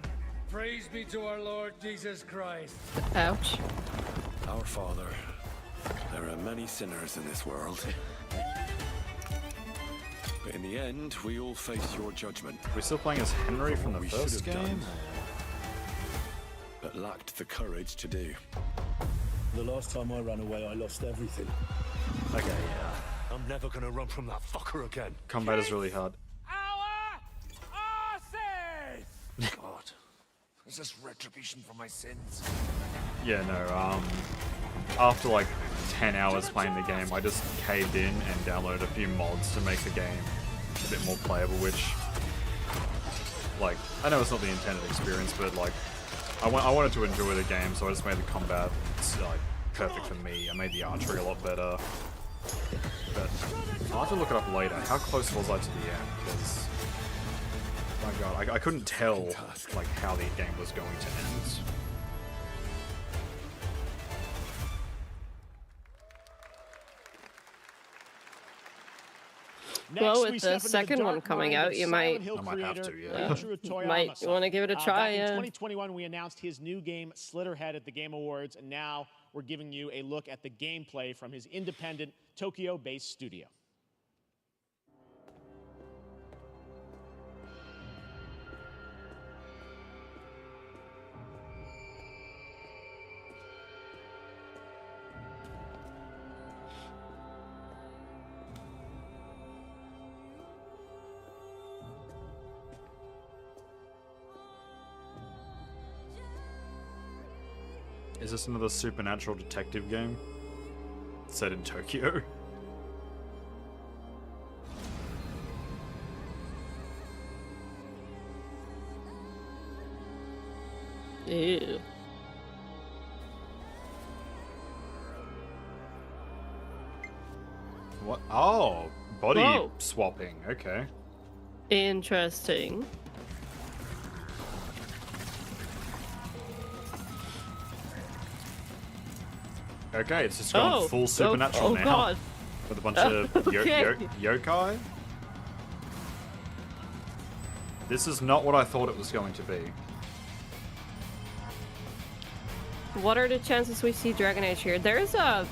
praise be to our Lord Jesus Christ. Ouch. Our Father, there are many sinners in this world. But in the end, we all face your judgment. We're still playing as Henry from the We first should have game? done, but lacked the courage to do. The last time I ran away, I lost everything. Okay, yeah. I'm never gonna run from that fucker again. Combat is really hard. God, is this retribution for my sins? Yeah, no, after like 10 hours playing the game, I just caved in and downloaded a few mods to make the game a bit more playable, which, like, I know it's not the intended experience, but like, I wanted to enjoy the game, so I just made the combat, like, perfect for me. I made the archery a lot better. But I'll have to look it up later. How close was I to the end? Because, my god, I couldn't tell like how the game was going to end. Well, with the second one coming out, you might have to, yeah. might want to give it a try. In Yeah. 2021, we announced his new game, Slitterhead, at the Game Awards, and now we're giving you a look at the gameplay from his independent, Tokyo-based studio. Is this another supernatural detective game set in Tokyo? Ew. What? Oh, body Whoa. swapping. Okay. Interesting. Okay, it's just gone full supernatural now. God. With a bunch of Okay. yokai. This is not what I thought it was going to be. What are the chances we see Dragon Age here? There is a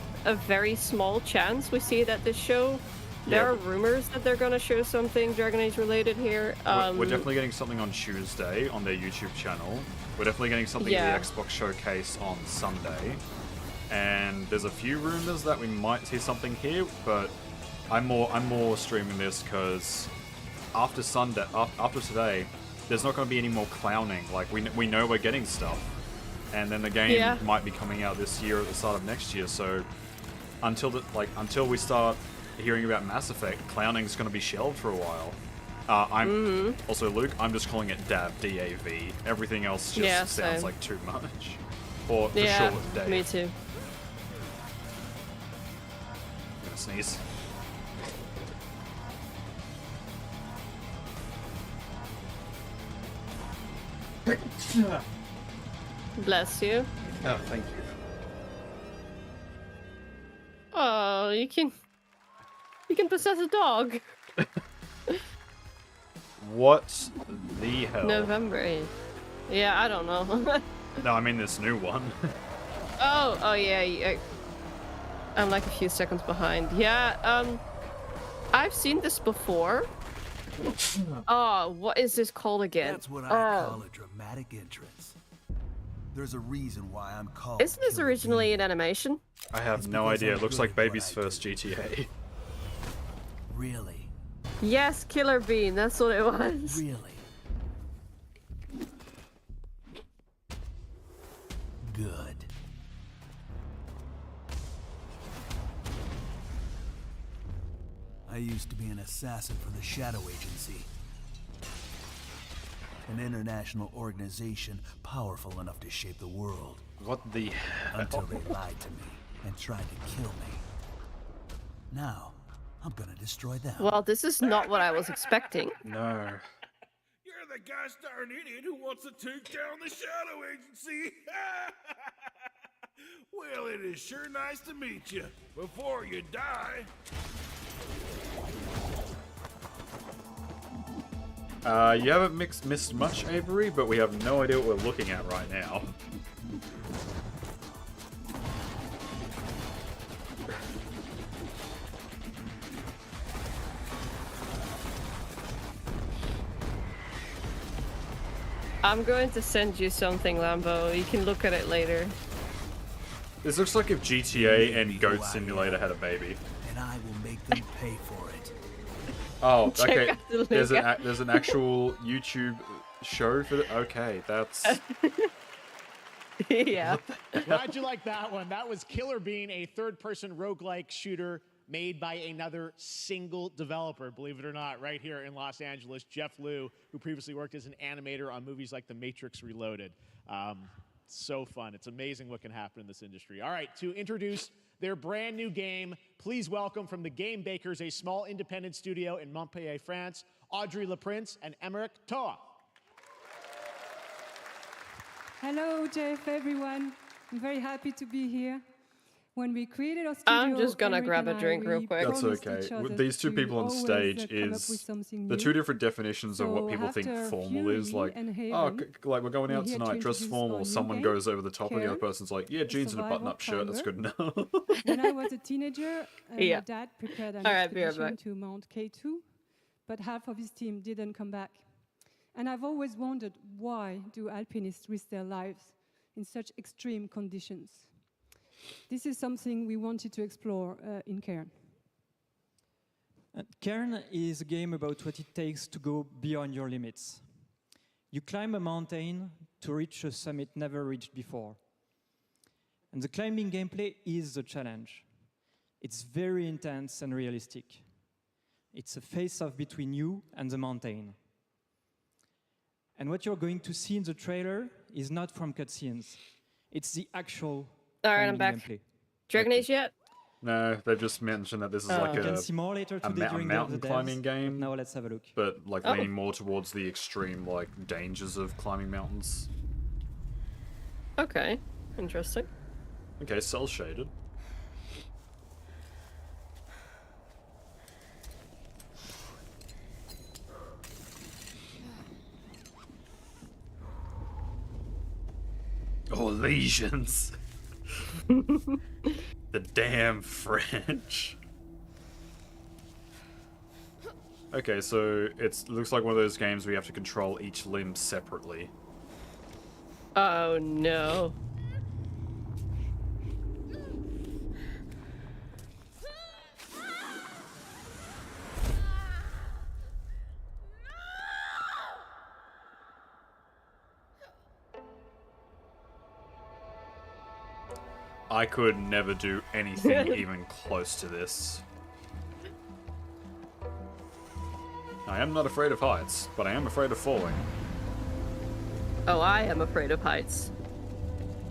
very small chance we see it at this show. There are rumors that they're gonna show something Dragon Age related here. We're definitely getting something on Tuesday on their YouTube channel. We're definitely getting something at the Xbox Showcase on Sunday. And there's a few rumors that we might see something here, but I'm more streaming this because after today, there's not going to be any more clowning. Like we know we're getting stuff, and then the game might be coming out this year at the start of next year. So until we start hearing about Mass Effect, clowning's going to be shelved for a while. Also, Luke, I'm just calling it DAV, D-A-V. Everything else just sounds like too much. For sure, Dave. Me too. I'm gonna sneeze. Bless you. Oh, thank you. Oh, you can possess a dog. What the hell? November 8th. Yeah, I don't know. No, I mean this new one. oh yeah. I'm like a few seconds behind. Yeah, I've seen this before. Oh, what is this called again? That's what I call a dramatic entrance. There's a reason why I'm called. Isn't this originally an animation? I have no idea. It looks like Baby's first GTA. Really? Yes, Killer Bean. That's what it was. Really? Good. I used to be an assassin for the Shadow Agency. An international organization powerful enough to shape the world. What the Until they lied to me and tried to kill me. Now, I'm gonna destroy them. Well, this is not what I was expecting. No. You're the gosh darn idiot who wants to take down the Shadow Agency. Well, it is sure nice to meet you. Before you die. You haven't missed much, Avery, but we have no idea what we're looking at right now. I'm going to send you something, Lambo. You can look at it later. This looks like if GTA and Goat Simulator had a baby. And I will make them pay for it. Oh, Check okay. out the There's link. there's an actual YouTube show for the. Okay, that's. Yeah. Glad you like that one. That was Killer Bean, a third-person roguelike shooter made by another single developer, believe it or not, right here in Los Angeles, Jeff Liu, who previously worked as an animator on movies like The Matrix Reloaded. So fun. It's amazing what can happen in this industry. All right, to introduce their brand new game. Please welcome from the Game Bakers, a small independent studio in Montpellier, France, Audrey LaPrince and Emmerich Toa. Hello, Jeff, everyone. I'm very happy to be here. When we created our studio, I'm just gonna Emmerich grab a and I, drink real we quick. That's promised okay. each other These two to people on always, stage come up with is something the new. two different definitions of what So people think after formal is. Fury Like, and oh, Haven, like we're going we're out here to tonight, dress introduce formal. our new Someone game, goes over the top, and the other Cairn, person's like, yeah, jeans and a survival button-up shirt. That's good climber. enough. When I was a teenager, Yeah. my dad prepared an All right, be right expedition back. to Mount K2, but half of his team didn't come back. And I've always wondered, why do alpinists risk their lives in such extreme conditions? This is something we wanted to explore in Cairn. Cairn is a game about what it takes to go beyond your limits. You climb a mountain to reach a summit never reached before. And the climbing gameplay is the challenge. It's very intense and realistic. It's a face-off between you and the mountain. And what you're going to see in the trailer is not from cutscenes. It's the actual All right, I'm climbing back. gameplay. Dragon Age yet? No, they've just mentioned that this is like You a, can see more later a, today a during mountain the climbing devs, game, but now let's have a look. but like Oh. leaning more towards the extreme like dangers of climbing mountains. Okay, interesting. Okay, cell shaded. Oh, lesions. The damn French. Okay, so it looks like one of those games where you have to control each limb separately. Oh no. I could never do anything even close to this. I am not afraid of heights, but I am afraid of falling. Oh, I am afraid of heights.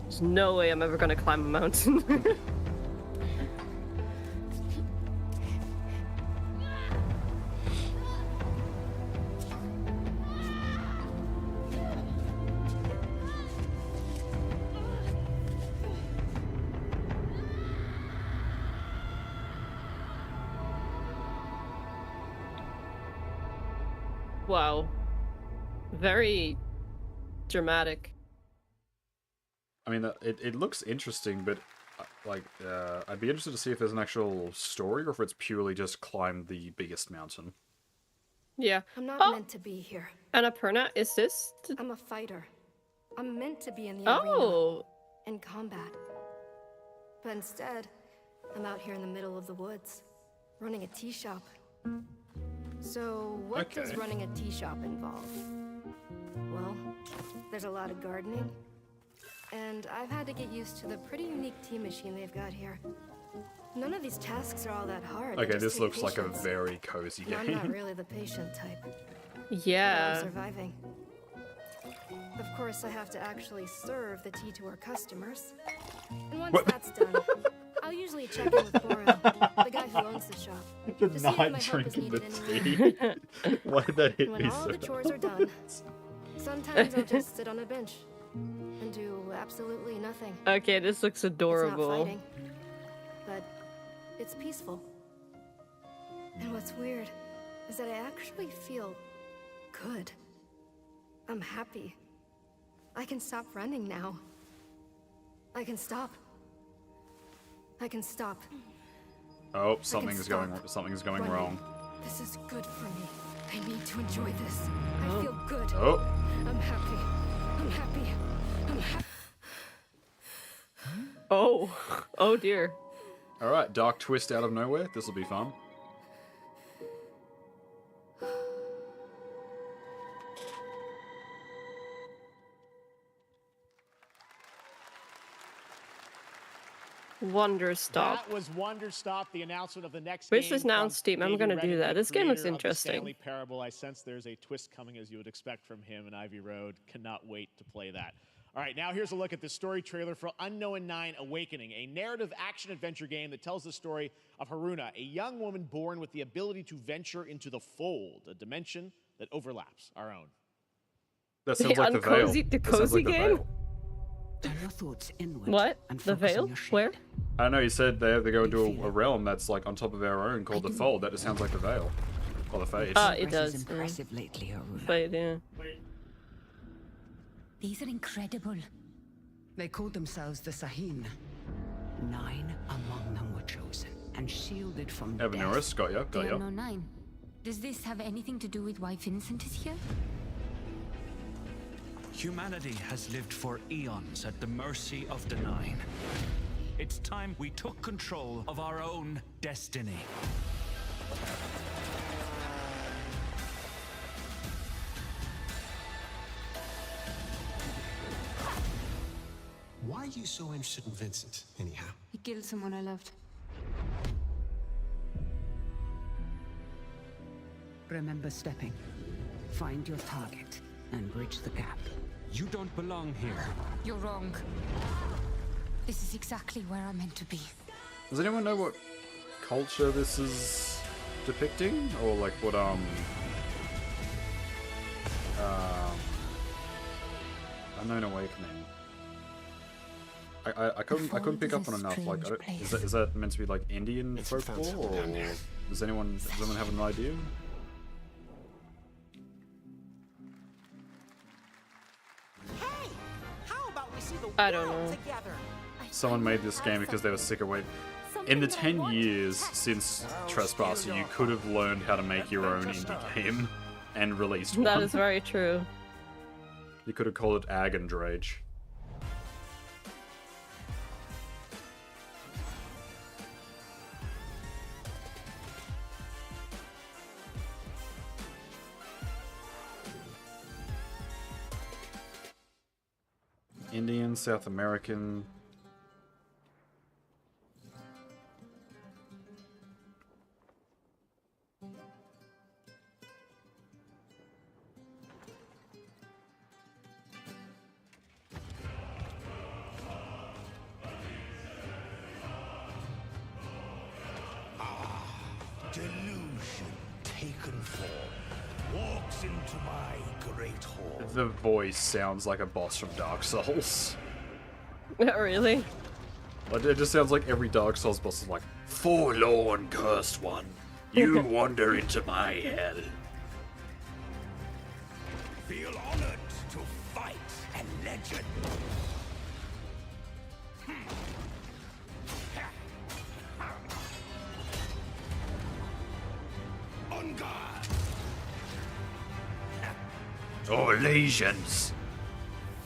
There's no way I'm ever gonna climb a mountain. Wow. Very dramatic. I mean, it looks interesting, but I'd be interested to see if there's an actual story or if it's purely just climb the biggest mountain. Yeah. I'm not meant to be here. Annapurna, is this? I'm a fighter. I'm meant to be in the Oh. arena, in combat. But instead, I'm out here in the middle of the woods, running a tea shop. So, what does Okay. running a tea shop involve? Well, there's a lot of gardening, and I've had to get used to the pretty unique tea machine they've got here. None of these tasks are all that hard. they Okay, just this take looks like a patience. very cozy And I'm not game. really the patient type. Yeah. I'm surviving. Of course, I have to actually serve the tea to our customers. And once What? that's done, I'll usually check in with Boris, the guy who owns the shop, For to see if my not help is drinking the needed anywhere. tea. Why did that hit And when me all so the chores are hard? done, sometimes I'll just sit on a bench and do absolutely nothing. Okay, this looks It's not adorable. fighting, but it's peaceful. And what's weird is that I actually feel good. I'm happy. I can stop running now. I can stop. I can stop. Oh, something's going wrong. This is good for me. I need to enjoy this. I feel good. Oh. I'm happy. I'm happy. I'm happy. Oh. Oh dear. All right, dark twist out of nowhere. This will be fun. Wonderstop. That was Wonderstop, the announcement of the next Wish game is now on from Steam. I'm Davey gonna do Redding, that. the This game looks creator of the interesting. Stanley Parable. I sense there's a twist coming, as you would expect from him and Ivy Road. Cannot wait to play that. All right, now here's a look at the story trailer for Unknown 9 Awakening, a narrative action-adventure game that tells the story of Haruna, a young woman born with the ability to venture into the Fold, a dimension that overlaps our own. That sounds like the Veil. The That sounds cozy like the game? Veil. Turn your thoughts inward. What? And The focus on Veil? your shape. Where? I don't know, you said they go to a realm that's like on top of our own called the Fold. That just sounds like the Veil. Or the Fade. It Progress does. is impressive lately, Haruna. But yeah. These are incredible. They called themselves the Sahin. 9 among them were chosen and shielded from death. Evanuris, got ya, got ya. No 9. Does this have anything to do with why Vincent is here? Humanity has lived for eons at the mercy of the 9. It's time we took control of our own destiny. Why are you so interested in Vincent, anyhow? He killed someone I loved. Remember stepping. Find your target and bridge the gap. You don't belong here. You're wrong. This is exactly where I'm meant to be. Does anyone know what culture this is depicting? Or like what Unknown Awakening. I couldn't pick up on enough. Like, is that meant to be like Indian folklore, or does anyone have an idea? Hey, how about we see the I don't world know. together? Someone made this game because they were sick of waiting. In the 10 years since Trespasser, you could have learned how to make your own indie game and released one. That is very true. You could have called it Ag and Rage. Indian, South American. Delusion taken form walks into my great hall. The voice sounds like a boss from Dark Souls. Really? Like, it just sounds like every Dark Souls boss is like, "Forlorn, cursed one, you wander into my hell." Feel honored to fight a legend. On guard. Oh, legions.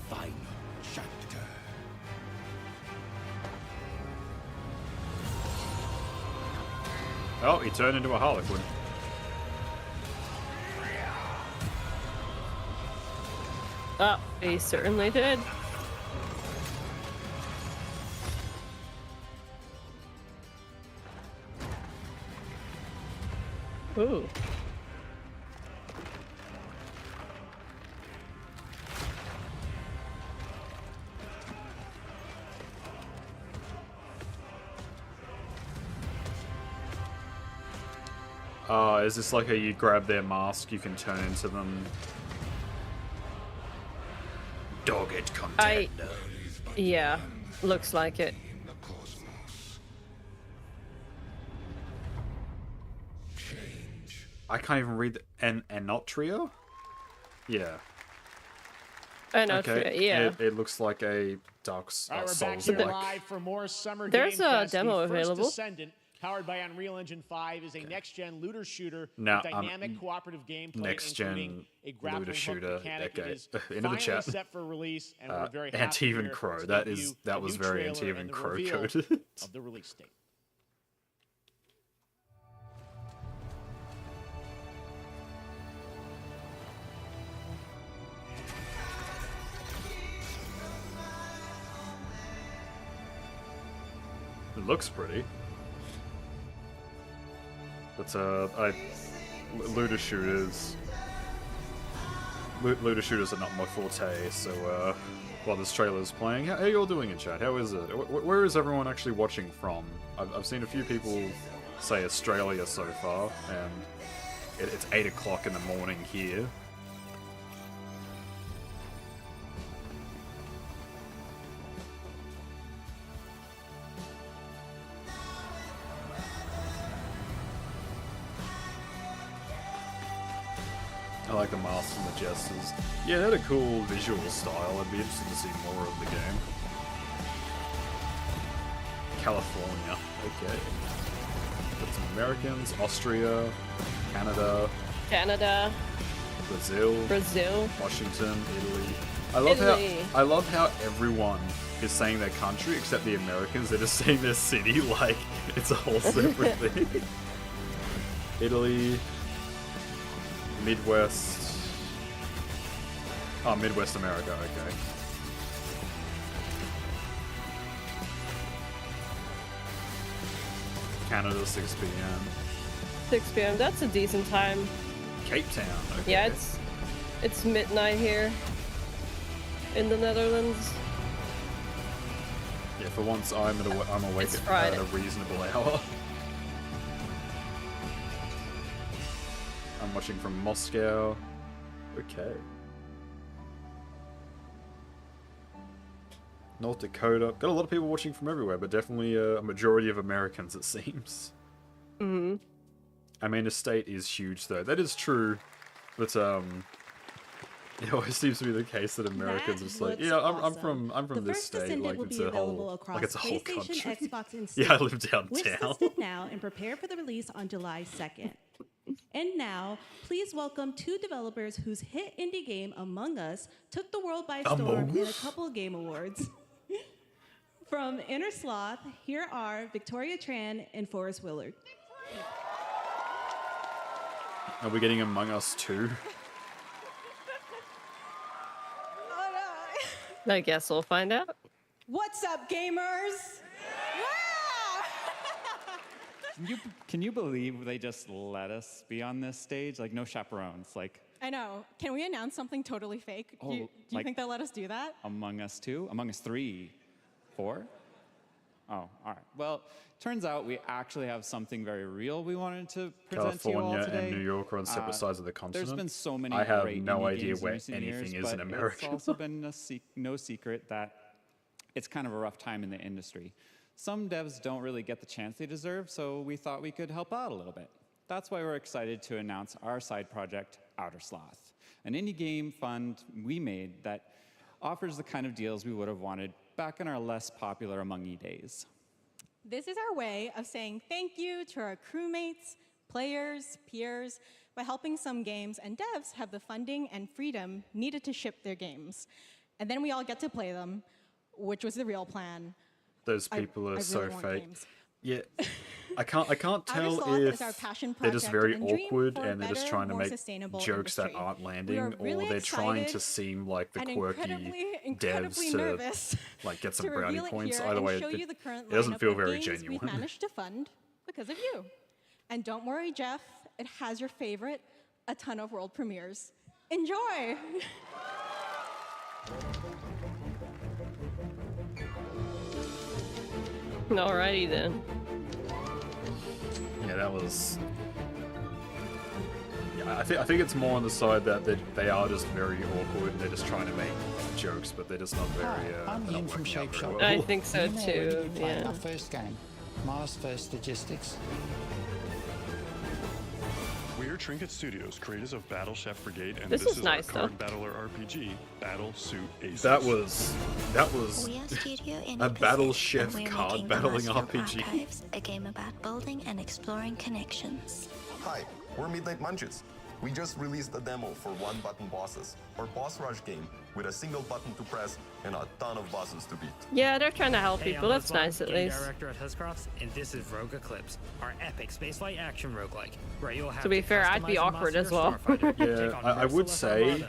Final chapter. Oh, he turned into a Harlequin. Oh, he certainly did. Ooh. Is this like a you grab their mask, you can turn into them? Dogged contender. Yeah, looks like it. I can't even read the Enotria? Yeah. Enotria, yeah. It looks like a Dark All right, we're back Souls here like. live for more Summer There's Game a Fest. demo The First available. Descendant, powered by Unreal Engine 5, is a next-gen looter shooter Now, with dynamic cooperative gameplay, next-gen including a grappling looter hook shooter, mechanic. that It guy- is into the finally chat. set for release, and we're very happy Antivan here Crow. to That debut is that a was new very trailer Antivan and the Crow reveal coded. of the release date. It looks pretty. But looter shooters. looter shooters are not my forte, so while this trailer is playing, how are you all doing in chat? How is it? Where is everyone actually watching from? I've seen a few people say Australia so far, and it's 8 o'clock in the morning here. I like the masks and the gestures. Yeah, it had a cool visual style. I'd be interested to see more of the game. California, okay. Got some Americans, Austria, Canada, Brazil, Washington, Italy. I love how everyone is saying their country except the Americans. They're just saying their city like it's a whole separate thing. Italy. Midwest. Oh, Midwest America, okay. Canada, 6 p.m. 6 p.m. That's a decent time. Cape Town, okay. Yeah, it's midnight here in the Netherlands. Yeah, for once I'm awake at a reasonable hour. I'm watching from Moscow. Okay. North Dakota. Got a lot of people watching from everywhere, but definitely a majority of Americans, it seems. Mm-hmm. I mean, the state is huge, though. That is true, but it always seems to be the case that Americans are just like, yeah, I'm from this state, like it's a whole country. Xbox, and yeah, I live downtown. Wish listed now and prepare for the release on July 2nd. And now, please welcome 2 developers whose hit indie game, Among Us, took the world by storm in a couple of game awards. From Inner Sloth, here are Victoria Tran and Forrest Willard. Are we getting Among Us 2? I guess we'll find out. What's up, gamers? Can you believe they just let us be on this stage? Like, no chaperones. Like, I know. Can we announce something totally fake? Do you like think they'll let us do that? Among Us 2? Among Us 3? 4? Oh, all right. Well, turns out we actually have something very real we wanted to present to you all today. California and New York are on separate sides of the continent. There's been so many I have great no indie idea games where recent anything years, is in but America. It's also been no secret that it's kind of a rough time in the industry. Some devs don't really get the chance they deserve, so we thought we could help out a little bit. That's why we're excited to announce our side project, Outer Sloth, an indie game fund we made that offers the kind of deals we would have wanted back in our less popular Among Us days. This is our way of saying thank you to our crewmates, players, peers, by helping some games and devs have the funding and freedom needed to ship their games. And then we all get to play them, which was the real plan. Those people are so fake. Games. Yeah, I can't tell if they're just very awkward and they're just trying to make jokes that aren't landing, or they're trying to seem like the quirky devs to like get some brownie points. Either way, it doesn't feel very genuine. We've managed to fund because of you. And don't worry, Jeff, it has your favorite, a ton of world premieres. Enjoy! Alrighty then. Yeah, that was. Yeah, I think it's more on the side that they are just very awkward and they're just trying to make jokes, but they're just not very. I'm Ian from Shapeshot. I think so too. Yeah. Our first game, Mars First Logistics. We're Trinket Studios, creators of Battle Chef Brigade, and this is our nice, card battler RPG, Battle Suit Aces. That was a Battle Chef card battling RPG. Archives, a game about building and exploring connections. Hi, we're Midnight Munches. We just released a demo for one-button bosses, or boss rush game, with a single button to press and a ton of bosses to beat. Yeah, they're trying to help people. That's nice at least. Director at Huscrofts, and this is Rogue Eclipse, our epic spaceflight action roguelike, where you'll have to be fair, I'd be awkward as well. Yeah, I would say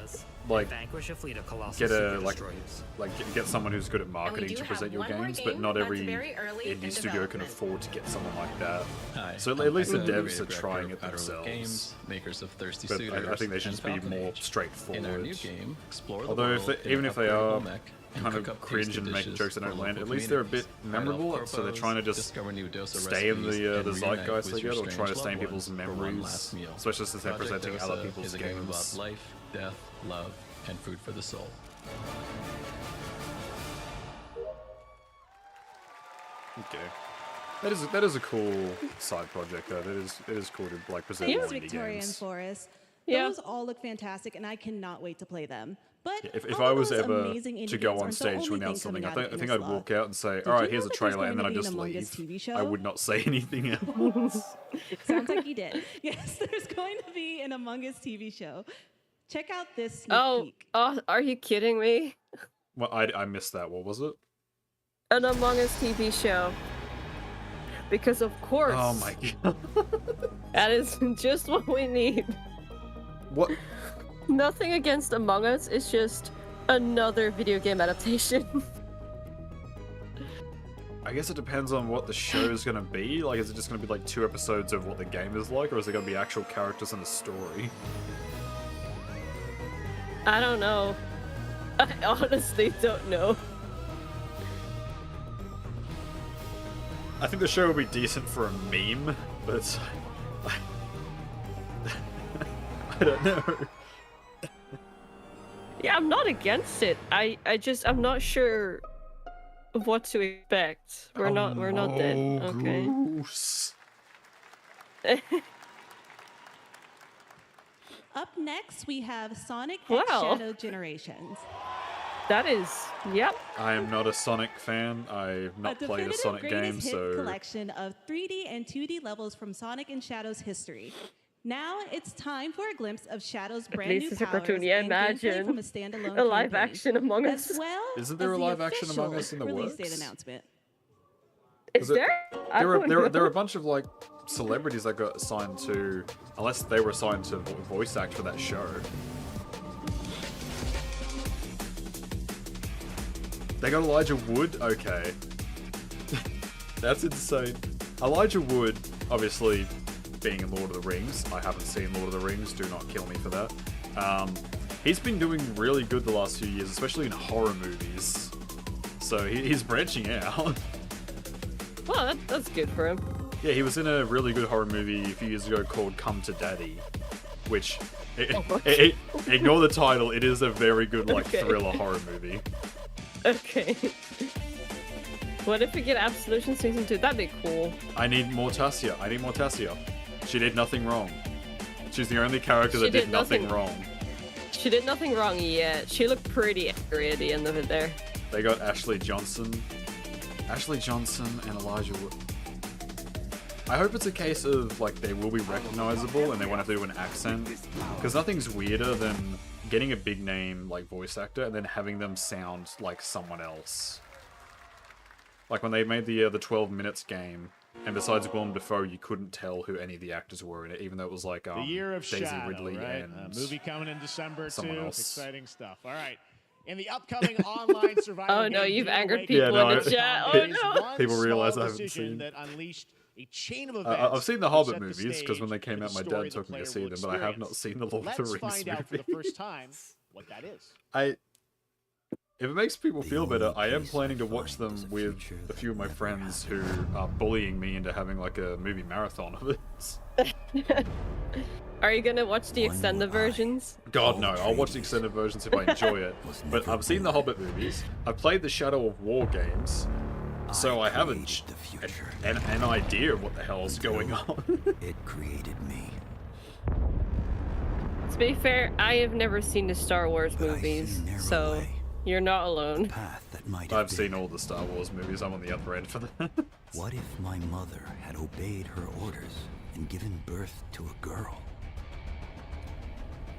like Vanquish a fleet of colossal get a super like destroyers. get someone who's good at marketing do to have present your one more games, but game not that's every very early in indie studio can development. afford to get someone like that. Hi, So I'm at least the Echo, devs creative are director trying of it Outerworld themselves. Games, makers of Thirsty But Suitors, I think they should and just be Falcon more Age. straightforward. In our new game, explore the Although world even if they are mech, and kind cook of up cringe tasty and make dishes jokes that for don't land, local at least they're a bit communities. memorable. Write off So they're trying to corpos, just discover new dosa stay in recipes, the and reunite zeitgeist, I with your guess, or try strange to stay in loved people's ones for one memories, last meal. especially since they're Project presenting Dosa other people's is a game about games. life, death, love, and food for the soul. Okay. That is a cool side project though. It is cool to like present more Thanks, indie Victoria and games. Forrest. Yeah. Those all look fantastic, and I cannot wait to play them. But If all I of was those ever amazing indie to go games on aren't the stage to only thing announce something, I coming out think of I'd walk out and say, Did "All right, you here's know a that there's trailer," and then going I to be just an Among leave. Us TV show? I would not say anything else. Sounds like you did. Yes, there's going to be an Among Us TV show. Check out this sneak Oh, peek. oh, are you kidding me? Well, I missed that. What was it? An Among Us TV show. Because of course. Oh my god. That is just what we need. What? Nothing against Among Us, it's just another video game adaptation. I guess it depends on what the show is going to be. Like, is it just going to be like 2 episodes of what the game is like, or is it going to be actual characters and a story? I don't know. I honestly don't know. I think the show will be decent for a meme, but I don't know. Yeah, I'm not against it. I'm not sure of what to expect. We're not dead. Okay. Gross. Up next, we have Sonic Wow. X Shadow Generations. That is, yep. I am not a Sonic fan. I've not played a definitive Sonic greatest game, hit so collection of 3D and 2D levels from Sonic and Shadow's history. Now it's time for a glimpse of Shadow's brand least new it's a powers cartoon. Yeah, and gameplay imagine from a standalone a live campaign, action Among as Us. well Isn't there as a the live action Among official Us in the release date works? announcement. Is there? I don't there are know. a bunch of like celebrities that got assigned to, unless they were assigned to voice act for that show. They got Elijah Wood? Okay. That's insane. Elijah Wood, obviously, being in Lord of the Rings. I haven't seen Lord of the Rings, do not kill me for that. He's been doing really good the last few years, especially in horror movies. So he's branching out. Well, that's good for him. Yeah, he was in a really good horror movie a few years ago called Come to Daddy, which, ignore the title, it is a very good like Okay. thriller horror movie. Okay. What if we get Absolution Season 2? That'd be cool. I need Mortasia. She did nothing wrong. She's the only character She that did did nothing nothing- wrong. She did nothing wrong yet. She looked pretty angry at the end of it there. They got Ashley Johnson and Elijah Wood. I hope it's a case of like they will be recognizable and they won't have to do an accent, because nothing's weirder than getting a big name like voice actor and then having them sound like someone else. Like when they made the 12 Minutes game, and besides Willem Dafoe, you couldn't tell who any of the actors were in it, even though it was like The Year of Daisy Shadow, Ridley right? and Movie coming in December someone too. else. Exciting stuff. All right. In the upcoming online survival Oh no, game, you've Dead angered Awake people Yeah, in no, the chat. Is Oh no. one People realize small I haven't decision seen. that unleashed a chain of events. I've seen the Hobbit set the movies because when they stage came for out, the my story dad the took me to player see will them, but I have not experience. seen the Lord of the Let's Rings find out for the movies. first time what that is. If it makes people feel better, I am planning to watch them with a few of my friends who are bullying me into having like a movie marathon of it. Are you gonna watch the extended versions? God no, I'll watch the extended versions if I enjoy it. But I've seen the Hobbit movies, I've played the Shadow of War games, so I have an idea of what the hell is going on. It created me. To be fair, I have never seen the Star Wars movies, so you're not alone. I've seen all the Star Wars movies, I'm on the upper end for that. What if my mother had obeyed her orders and given birth to a girl?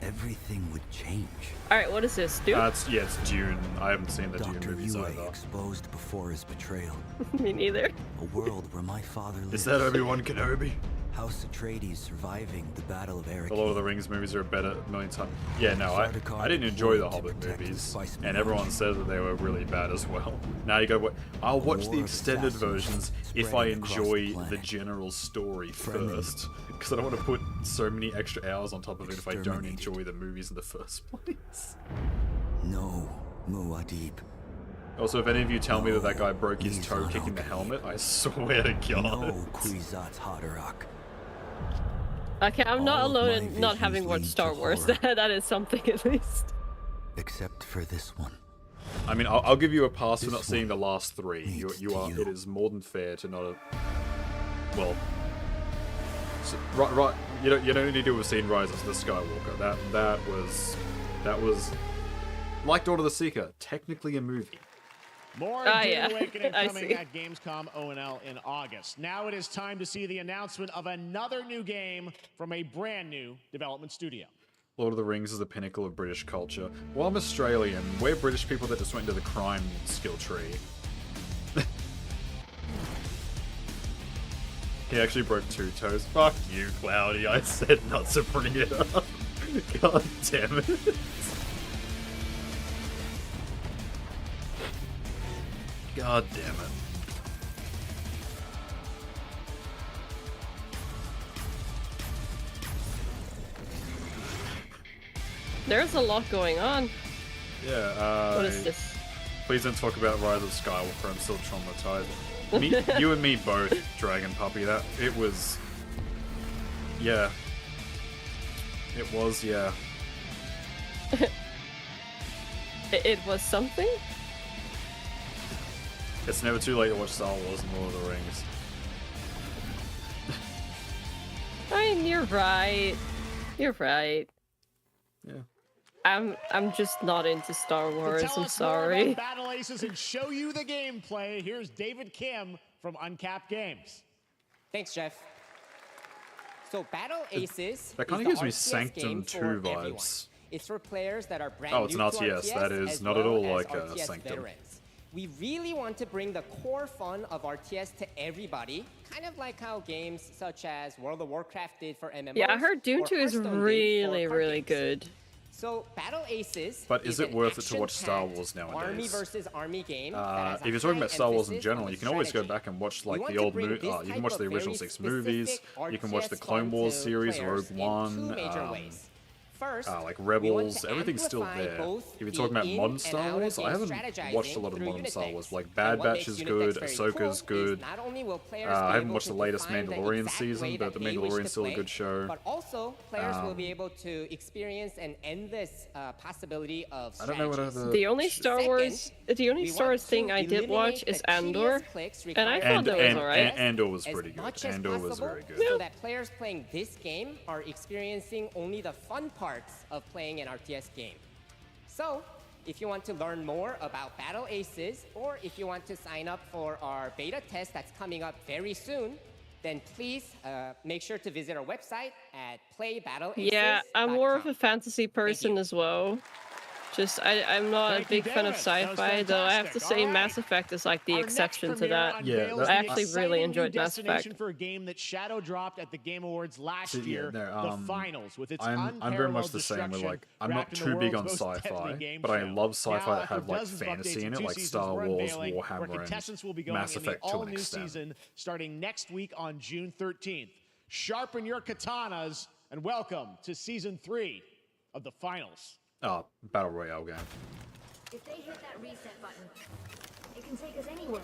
Everything would change. Alright, what is this, dude? It's Dune. I haven't seen the Dune Dr. movies Yue either. exposed before his betrayal. Me neither. A world where my father lived. Is that Obi-Wan Kenobi? House Atreides surviving the Battle of Arrakeen. The Lord of the Rings movies are better a million times. Yeah, no, I didn't enjoy the Hobbit movies, and everyone said that they were really bad as well. Now you go, I'll watch the extended versions if I enjoy the general story first, because I don't want to put so many extra hours on top of it if I don't enjoy the movies in the first place. No, Muad'Dib. Also, if any of you tell me that that guy broke his toe kicking the helmet, I swear to God. No, Kwisatz Haderach. Okay, I'm not alone in not having watched Star Wars. That is something at least. Except for this one. I mean, I'll give you a pass for not seeing the last three. You are. It is more than fair to not. Well, so, right. You don't need to have seen Rise of the Skywalker. That was like Dawn of the Seeker, technically a movie. More Dune Awakening coming at Gamescom ONL in August. Now it is time to see the announcement of another new game from a brand new development studio. Lord of the Rings is the pinnacle of British culture. Well, I'm Australian. We're British people that just went into the crime skill tree. He actually broke 2 toes. Fuck you, Cloudy. I said not to bring it up. God damn it. God damn it. There's a lot going on. Yeah, what is this? Please don't talk about Rise of Skywalker, I'm still traumatized. You and me both, Dragon Puppy. It was... Yeah. It was, yeah. It was something? It's never too late to watch Star Wars and Lord of the Rings. I mean, you're right. You're right. Yeah. I'm just not into Star Wars. To tell I'm us more sorry. about Battle Aces and show you the gameplay, here's David Kim from Uncapped Games. Thanks, Jeff. So Battle Aces That kind of gives me Sanctum 2 vibes. It's for players that are brand Oh, it's new an to RTS. RTS, That is as not at all well as like RTS Sanctum. veterans. We really want to bring the core fun of RTS to everybody, kind of like how games such as World of Warcraft did for MMOs. Yeah, I heard Dune or 2 is Hearthstone did really, for card really games. good. So Battle Aces But is it an worth it to watch Star action-packed Wars Army nowadays? versus army game that has If a you're talking high about Star Wars in emphasis general, on you can always go strategy. back and watch We like want the to old bring movies. this You can type watch of the original very 6 movies. specific You can watch the RTS Clone fun Wars to series, Rogue players in One, two major ways. First, like we want Rebels. to Everything's still amplify there. both If you're the talking about in modern and Star out of Wars, game I haven't strategizing watched a lot of through modern Unitex. Star Wars. Like And Bad what Batch makes is Unitex good, very Ahsoka's cool is good. not only will players I be haven't able watched to the latest define the Mandalorian exact season, way but that The they wish Mandalorian's to still a play, good show. But also, players will be able to experience an endless possibility of I don't know what strategies. other... The only Star Wars thing I did watch is Andor, and I thought that was alright. Andor was pretty good. Much as Andor was possible, very good. so that players playing this game are experiencing only the fun parts of playing an RTS game. So, if you want to learn more about Battle Aces, or if you want to sign up for our beta test that's coming up very soon, then please make sure to visit our website at playbattleaces.com. Yeah, I'm more of a fantasy person as well. Just, I'm not a big fan of sci-fi, though I have to say Mass Effect is like the exception to that. Yeah, I actually really enjoyed Mass Effect. For a game that shadow dropped at the Game Awards last Yeah, year, no, the finals with its I'm very much the same with like I'm not too big on sci-fi, but I love sci-fi that have like fantasy in it, like Star Wars, Warhammer, contestants will be and going Mass in the Effect to an all-new extent. season starting next week on June 13th. Sharpen your katanas and welcome to season 3 of the finals. Oh, Battle Royale game. If they hit that reset button, it can take us anywhere.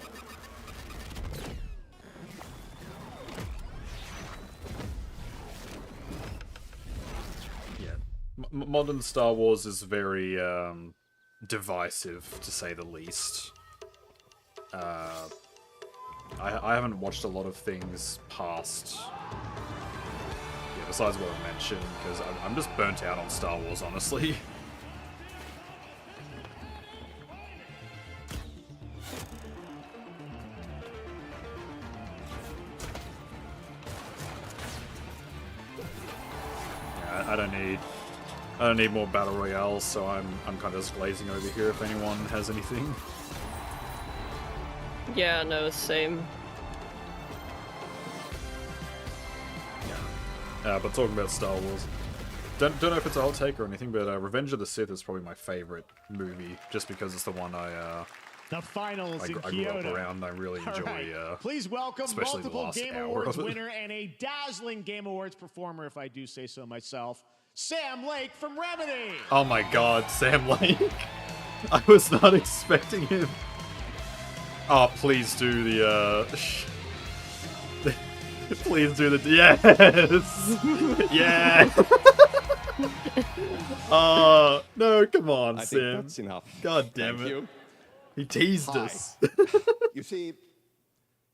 Yeah, modern Star Wars is very divisive, to say the least. I haven't watched a lot of things past, besides what I mentioned, because I'm just burnt out on Star Wars, honestly. Yeah, I don't need more battle royales, so I'm kind of just glazing over here if anyone has anything. Yeah, no, same. But talking about Star Wars, don't know if it's a hot take or anything, but Revenge of the Sith is probably my favorite movie, just because it's the one the finals I in grew up Kyoto. around. I really All enjoy. right. Please welcome especially the multiple last Game hour Awards of it. winner and a dazzling Game Awards performer, if I do say so myself, Sam Lake from Remedy. Oh my God, Sam Lake! I was not expecting him. Oh, please do the. Please do the. Yes! Yeah! No, come on, I Sam. think that's enough. God damn Thank it. you. He teased Hi. us. You see,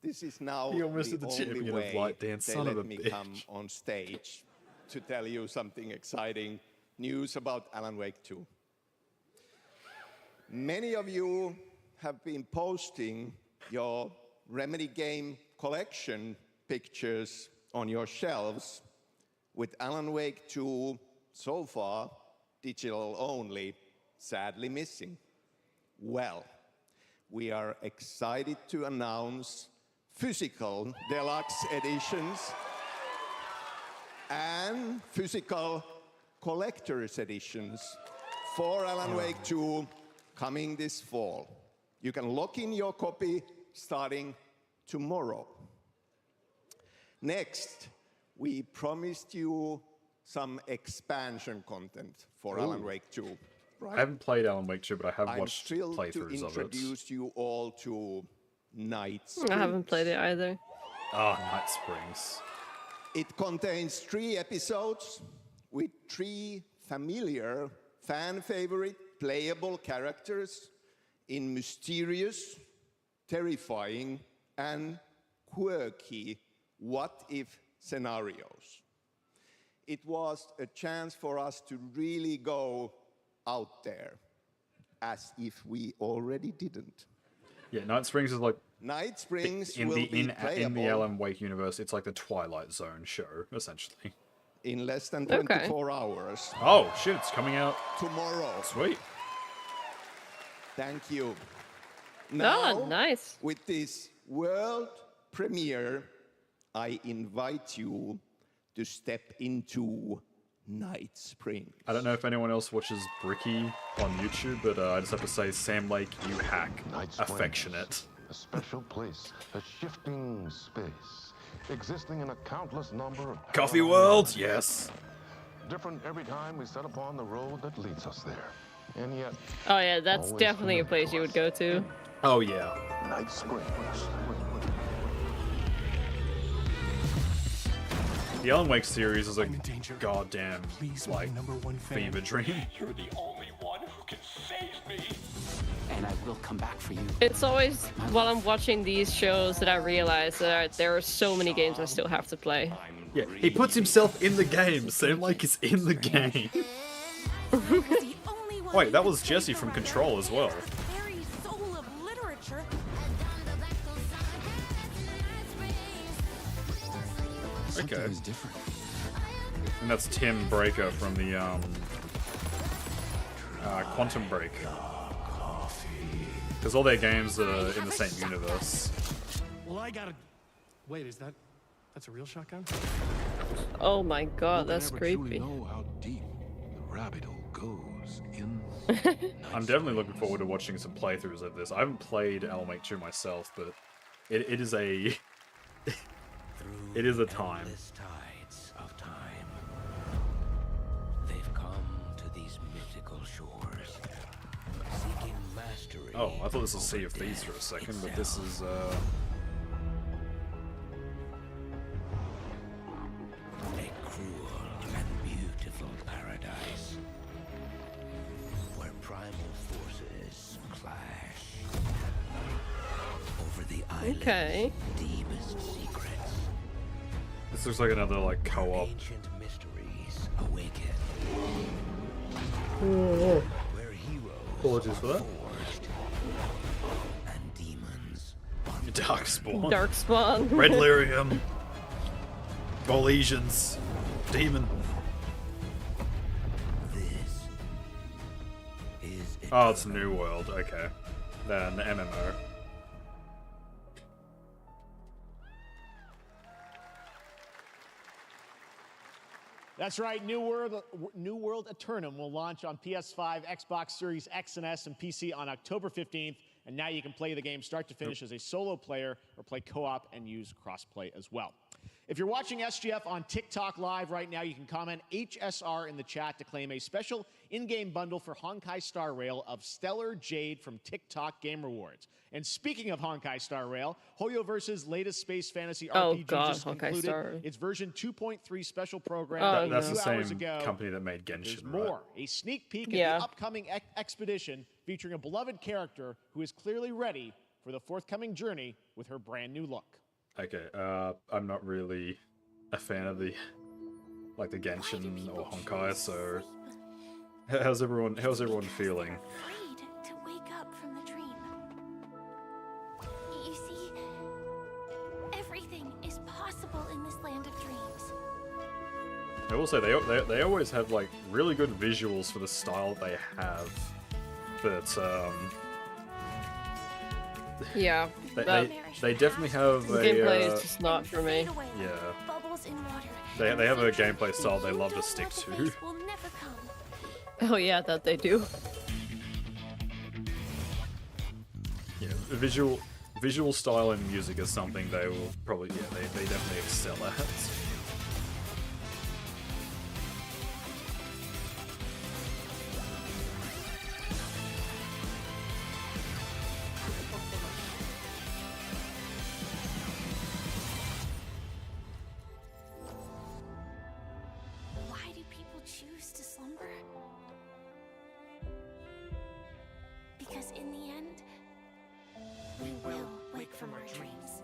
this is now He almost the did the only champion of way light dance, they son of let a me bitch. come on stage to tell you something exciting news about Alan Wake 2. Many of you have been posting your Remedy game collection pictures on your shelves with Alan Wake 2 so far digital only, sadly missing. Well, we are excited to announce physical deluxe editions and physical collector's editions for Alan Wake 2 coming this fall. You can lock in your copy starting tomorrow. Next, we promised you some expansion content for Alan Ooh. Wake 2. I haven't played Alan Wake 2, but I have I'm watched thrilled to playthroughs of it. introduce you all to Night Springs. I haven't played it either. Oh, Night Springs. It contains 3 episodes with 3 familiar, fan-favorite, playable characters in mysterious, terrifying, and quirky what-if scenarios. It was a chance for us to really go out there, as if we already didn't. Yeah, Night Springs is like Night Springs in will the be in the playable Alan Wake universe. It's like the Twilight Zone show, essentially. in less than Okay. 24 hours. Oh shit! It's coming out Tomorrow. Sweet. Thank you. Oh, Now, nice. with this world premiere, I invite you to step into Night Springs. I don't know if anyone else watches Bricky on YouTube, but I just have to say, Sam Lake, you hack, Night Springs, affectionate. A special place, a shifting space, existing in a countless number of Coffee World, yes. different every time we set upon the road that leads us there. And yet, Oh yeah, that's always definitely a familiar place you would go to. Oh yeah. Night Springs. The Alan Wake series is a goddamn like fever dream. You're the only one who can save me. And I will come back for you. It's always while I'm watching these shows that I realize that there are so many games I still have to play. Yeah, he puts himself in the game. Sam Lake is in the game. Wait, that was Jesse from Control as well. Very soul of literature. Okay. different. And that's Tim Breaker from the Quantum Break. Because all their games are in the same universe. Well, I gotta... Wait, that's a real shotgun? Oh my god, We'll that's never truly creepy. know how deep the rabbit hole goes in. I'm definitely looking forward to watching some playthroughs of this. I haven't played Alan Wake 2 myself, but it is a... it is a time. Tides of time. They've come to these mythical shores, seeking mastery. Oh, I thought this was Sea of Thieves for a second, but this is, A cruel and beautiful paradise, where primal forces clash over the island's Okay. deepest secrets. This looks like another, like, co-op. Ancient mysteries awaken. Oh. Where heroes Apologies for that. forged and demons Darkspawn. Darkspawn. Red Lyrium. Volesians. Demon. This is Oh, it's New World. Okay. Then MMO. That's right. New World Eternum will launch on PS5, Xbox Series X and S, and PC on October 15th. And now you can play the game start to finish as a solo player or play co-op and use crossplay as well. If you're watching SGF on TikTok Live right now, you can comment HSR in the chat to claim a special in-game bundle for Honkai Star Rail of Stellar Jade from TikTok Game Rewards. And speaking of Honkai Star Rail, HoYoverse's latest space fantasy RPG just concluded its version 2.3 special program That's a the few hours same ago. company that made Genshin, There's right? more. A sneak peek at the upcoming expedition featuring a beloved character who is clearly ready for the forthcoming journey with her brand new look. Okay, I'm not really a fan of the Genshin or Honkai, so how's everyone feeling? Afraid to wake up from the dream. You see, everything is possible in this land of dreams. I will say they always have like really good visuals for the style they have, but yeah, they definitely have a gameplay is just not for me. Yeah, Bubbles in water. they have a gameplay style they love to stick to. Will never come. Oh yeah, that they do. Yeah, visual style and music is something they will probably they definitely excel at. Why do people choose to slumber? Because in the end, we will wake from our dreams.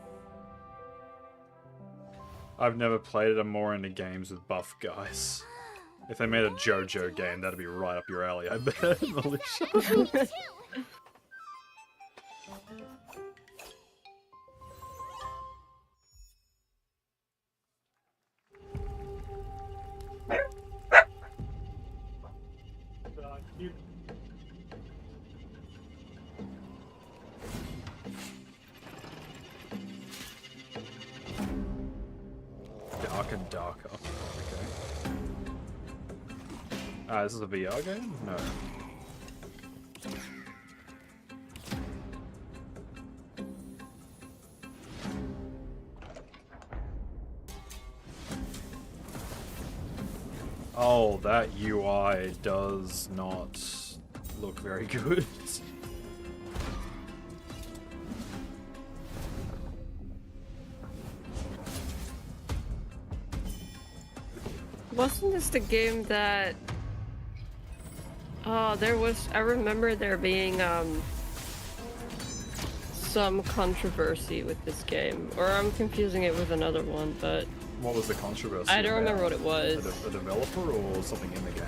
I've never played it. I'm more into games with buff guys. If they made a JoJo game, that'd be right up your alley, I bet, Alicia. Dark and darker. Okay. This is a VR game? No. Oh, that UI does not look very good. Wasn't this the game that... Oh, I remember there being, some controversy with this game. Or I'm confusing it with another one, but... What was the controversy? I don't remember what it was. A developer or something in the game?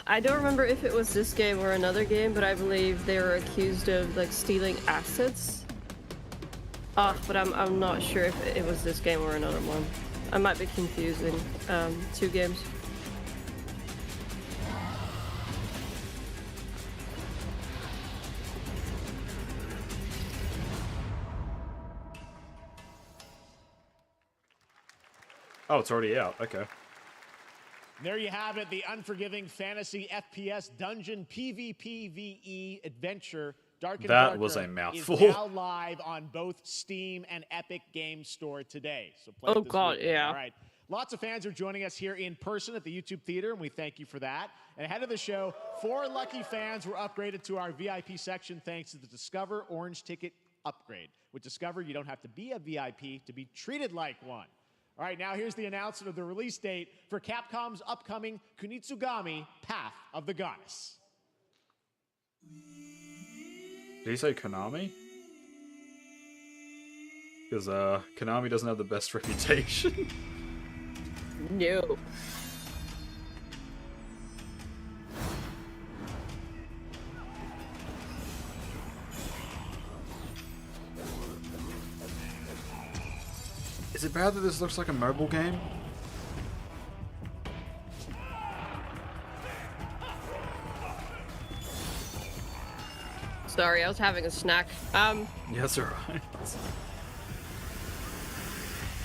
I don't remember if it was this game or another game, but I believe they were accused of, like, stealing assets. But I'm not sure if it was this game or another one. I might be confusing two games. Oh, it's already out. Okay. There you have it, the unforgiving fantasy FPS dungeon PvPvE adventure. Dark and Darker was a mouthful. Is now live on both Steam and Epic Games Store today. So play it this weekend. Yeah. All right. Lots of fans are joining us here in person at the YouTube Theater, and we thank you for that. And ahead of the show, 4 lucky fans were upgraded to our VIP section thanks to the Discover Orange Ticket upgrade. With Discover, you don't have to be a VIP to be treated like one. All right, now here's the announcement of the release date for Capcom's upcoming Kunitsugami Path of the Goddess. Did he say Konami? Because Konami doesn't have the best reputation. No. Is it bad that this looks like a mobile game? Sorry, I was having a snack. Yeah, that's alright.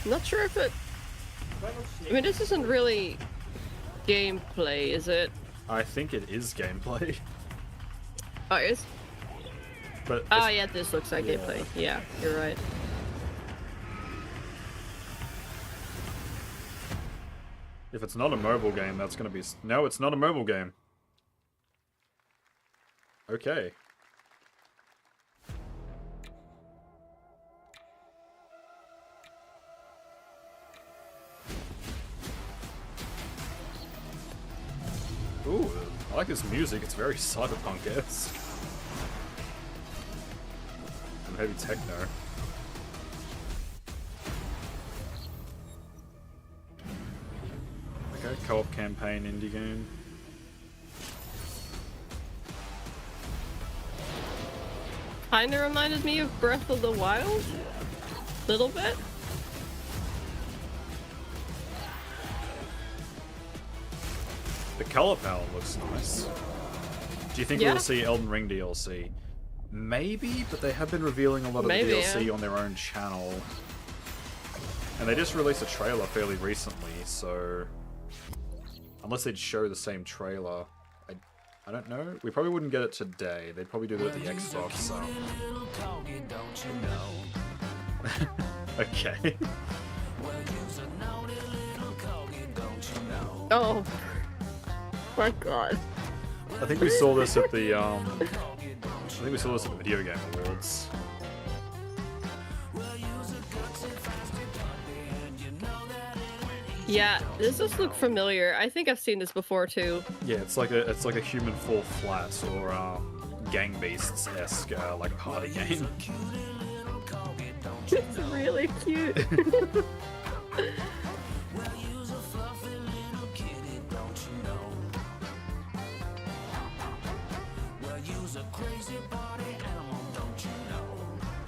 Not sure if it... I mean, this isn't really gameplay, is it? I think it is gameplay. Oh, it is? But oh yeah, this looks like gameplay. Yeah, you're right. If it's not a mobile game, that's gonna be... No, it's not a mobile game. Okay. Ooh, I like this music. It's very cyberpunk-esque. Some heavy techno. Okay, co-op campaign indie game. Kinda reminded me of Breath of the Wild. Little bit. The color palette looks nice. Do you think we'll see Elden Ring DLC? Maybe, but they have been revealing a lot of the DLC on their own channel. And they just released a trailer fairly recently, so... Unless they'd show the same trailer, I don't know. We probably wouldn't get it today. They'd probably do it at the Xbox. Okay. Oh my god. I think we saw this at the I think we saw this at the Video Game Awards. Yeah, this does look familiar. I think I've seen this before too. Yeah, it's like a Human Fall Flat or Gang Beasts-esque like party game. It's really cute.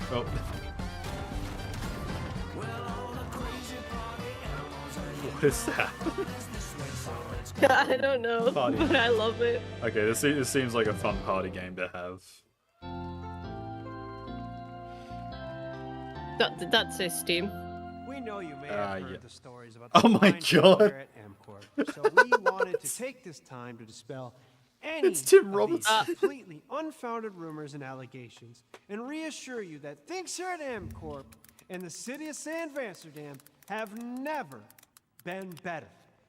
Oh. What is that? I don't know, Party. but I love it. Okay, this seems like a fun party game to have. Did that say Steam? We know you may have heard the stories about Oh the my fine people God. here at MCorp, so we wanted to take this time to dispel any It's Tim of Roberts. these completely unfounded rumors and allegations, and reassure you that things here at MCorp and the city of San Amsterdam have never been better.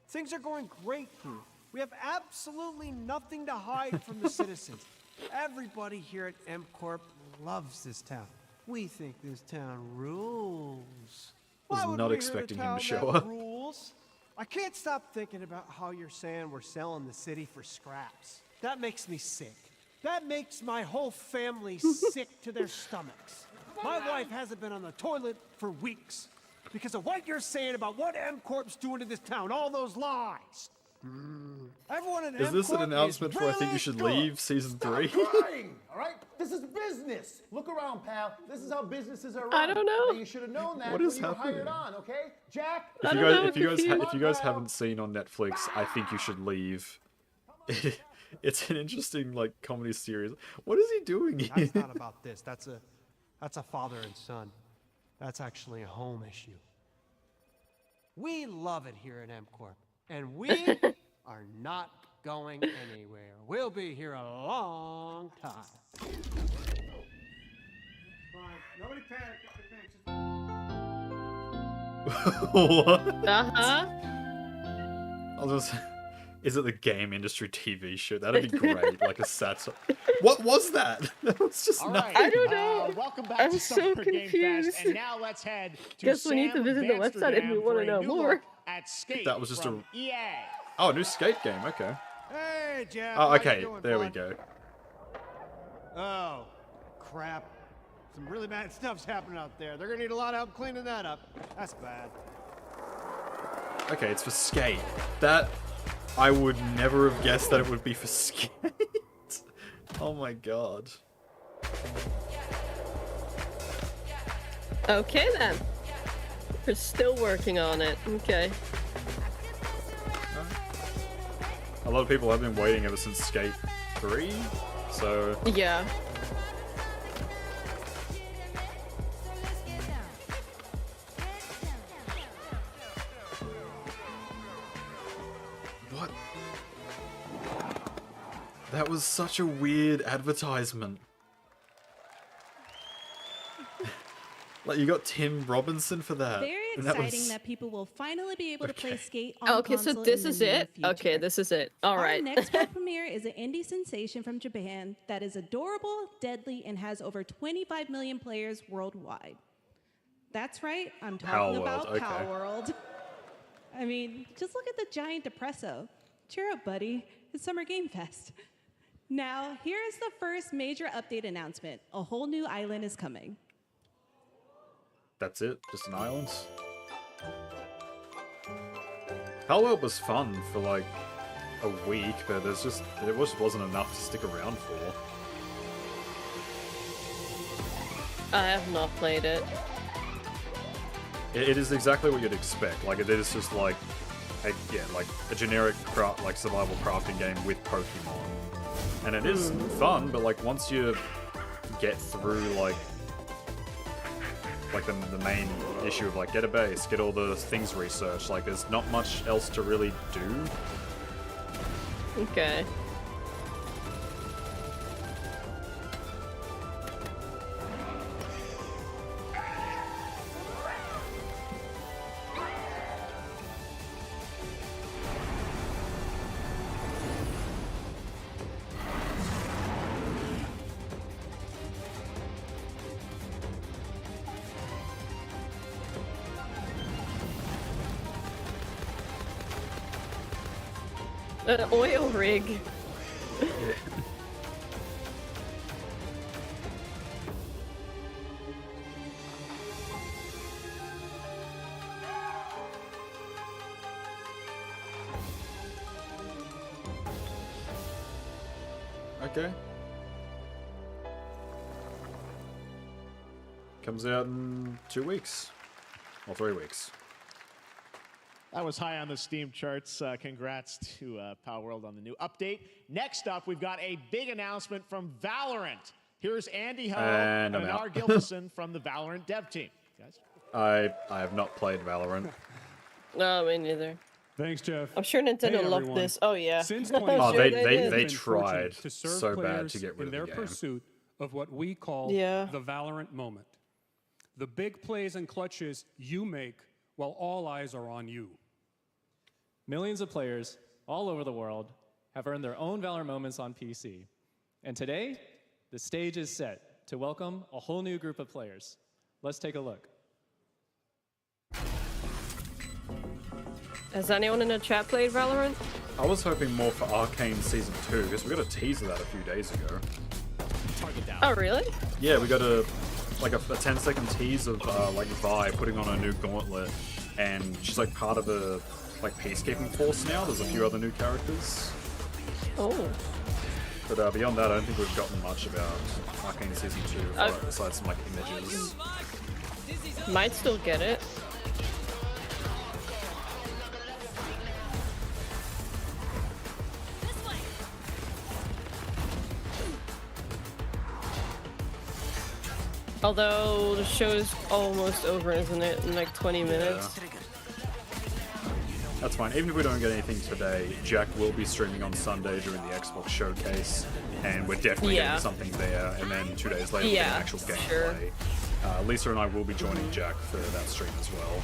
Things are going great here. We have absolutely nothing to hide from the citizens. Everybody here at MCorp loves this town. We think this town rules. Why Was would not we expecting hurt a him to town show that up. rules? I can't stop thinking about how you're saying we're selling the city for scraps. That makes me sick. That makes my whole family sick to their stomachs. My wife hasn't been on the toilet for weeks because of what you're saying about what MCorp's doing to this town, all those lies. Everyone at Is this an MCorp announcement for I think you really should good. leave season 3? Crying, all right? This is business. Look around, pal. This is how businesses are run. I don't know. Now, you should have known that What when is you were happening? hired on, okay? Jack? If you guys haven't seen on Netflix, I think you should leave. It's an interesting like comedy series. What is he doing here? That's not about this. That's a father and son. That's actually a home issue. We love it here at MCorp, and we are not going anywhere. We'll be here a long time. Fine. Nobody panic. What? Uh-huh. I was just, is it the game industry TV show? That'd be great, like a satire. What was that? That was just All nothing. right, I don't know. welcome back I'm to so Summer Game confused. Fest, and now let's head to Guess we need to Sam visit the website if we Amsterdam wanna for a know new more. look at Skate That was just from a- EA. Oh, new skate game. Okay. Hey, Jeff. Oh, how you okay. doing, There we bud? go. Oh, crap. Some really bad stuff's happening out there. They're gonna need a lot of help cleaning that up. That's bad. Okay, it's for skate. That I would never have guessed that it would be for skate. Oh my god. Okay then. We're still working on it. Okay. A lot of people have been waiting ever since Skate 3, so Yeah. That was such a weird advertisement. Like, you got Tim Robinson for that. Very and exciting that people will finally be able to play Skate on Okay, so console this in is the near it? future. Okay, this is it. All right. Our next world premiere is an indie sensation from Japan that is adorable, deadly, and has over 25 million players worldwide. That's right, I'm talking about okay. Power World. I mean, just look at the giant depresso. Cheer up, buddy. It's Summer Game Fest. Now, here is the first major update announcement. A whole new island is coming. That's it? Just an island? Palworld was fun for like a week, but there just wasn't enough to stick around for. I have not played it. It is exactly what you'd expect. Like, it is just like a generic survival crafting game with Pokemon. And it is fun, but like once you get through like the main issue of like get a base, get all the things researched, like there's not much else to really do. Okay. An oil rig. Okay. Comes out in 2 weeks. Or 3 weeks. That was high on the Steam charts. Congrats to Power World on the new update. Next up, we've got a big announcement from Valorant. Here's Andy Ho and Anar Gilfison from the Valorant dev team. Guys? I have not played Valorant. No, me neither. Thanks, Jeff. I'm sure Nintendo loved this. Oh yeah. Since they tried so bad to get rid of their the game. pursuit of what we call Yeah. the Valorant moment. The big plays and clutches you make while all eyes are on you. Millions of players all over the world have earned their own Valorant moments on PC. And today, the stage is set to welcome a whole new group of players. Let's take a look. Has anyone in the chat played Valorant? I was hoping more for Arcane Season 2, because we got a teaser of that a few days ago. Oh, really? Yeah, we got a 10-second tease of like Vi putting on a new gauntlet, and she's like part of the peacekeeping force now. There's a few other new characters. Oh. But beyond that, I don't think we've gotten much about Arcane Season 2, besides some like images. Might still get it. Although the show's almost over, isn't it? In like 20 minutes. That's fine. Even if we don't get anything today, Jack will be streaming on Sunday during the Xbox showcase, and we're definitely getting something there. And then 2 days later, we'll get an actual gameplay. Lisa and I will be joining Jack for that stream as well.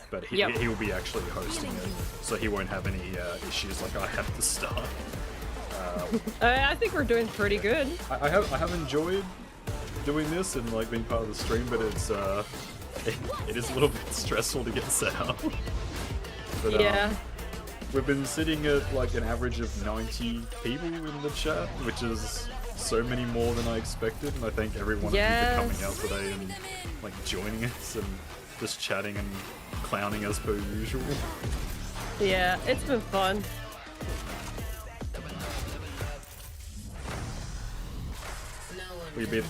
But he will be actually hosting it, so he won't have any issues like I have to start. I think we're doing pretty good. I have enjoyed doing this and like being part of the stream, but it's it is a little bit stressful to get set up. But, yeah. We've been sitting at like an average of 90 people in the chat, which is so many more than I expected, and I thank everyone of you for coming out today and like joining us and just chatting and clowning us per usual. Yeah, it's been fun.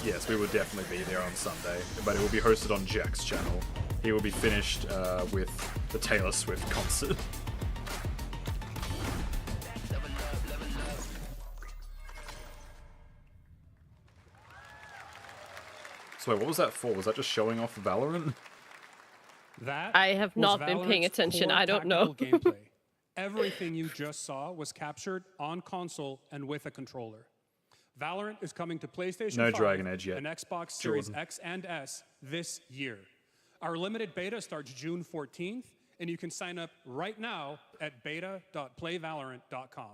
Yes, we will definitely be there on Sunday, but it will be hosted on Jack's channel. He will be finished with the Taylor Swift concert. So wait, what was that for? Was that just showing off Valorant? That I have not been paying Valorant's attention. core I don't know. tactical gameplay. everything you just saw was captured on console and with a controller. Valorant is coming to PlayStation No 5 Dragon Edge yet, and Xbox Series Jordan. X and S this year. Our limited beta starts June 14th, and you can sign up right now at beta.playvalorant.com.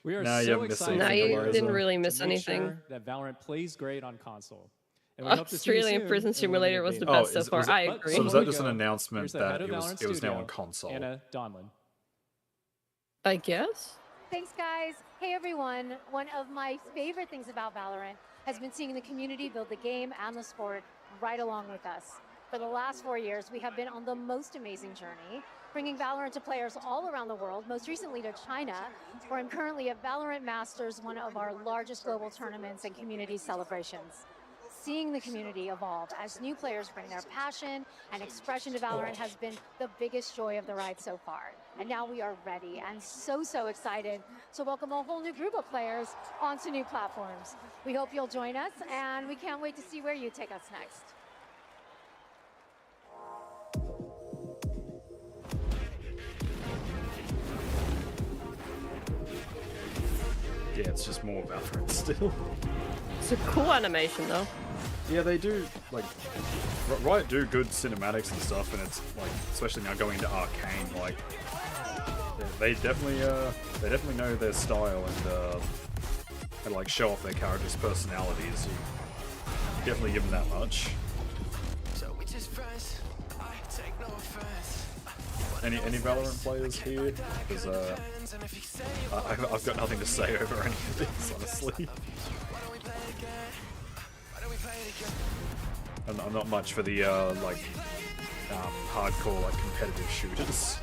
We are No, you so haven't missed excited. anything, No, you didn't to really miss make anything. sure that Valorant plays great on console. And we hope to see you Australian soon Prison in Simulator limited was the beta. best so far. I agree. So was Before that we just an go, announcement here's the that head of it was Valorant now Studio, on console? Anna Donlin. I guess. Thanks, guys. Hey, everyone. One of my favorite things about Valorant has been seeing the community build the game and the sport right along with us. For the last 4 years, we have been on the most amazing journey, bringing Valorant to players all around the world, most recently to China, where I'm currently at Valorant Masters, one of our largest global tournaments and community celebrations. Seeing the community evolve as new players bring their passion and expression to Valorant has been the biggest joy of the ride so far. And now we are ready and so excited to welcome a whole new group of players onto new platforms. We hope you'll join us, and we can't wait to see where you take us next. Yeah, it's just more Valorant still. It's a cool animation though. Yeah, they do, like, Riot do good cinematics and stuff, and it's, like, especially now going into Arcane, like, they definitely know their style and like, show off their characters' personalities. You definitely give them that much. Any Valorant players here? Because, I've got nothing to say over any of this, honestly. I'm not much for the hardcore like competitive shooters.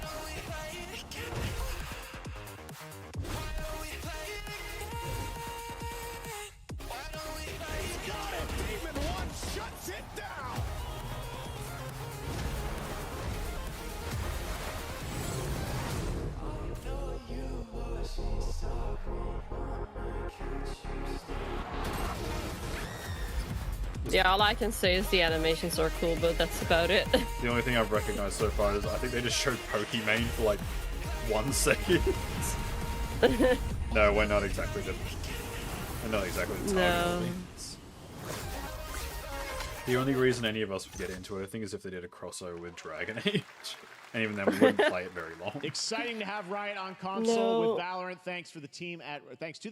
Yeah, all I can say is the animations are cool, but that's about it. The only thing I've recognized so far is I think they just showed Pokimane for like 1 second. No, we're not exactly the target audience. The only reason any of us would get into it, I think, is if they did a crossover with Dragon Age. And even then, we wouldn't play it very long. Exciting to have Riot on console No. with Valorant. Thanks to the team at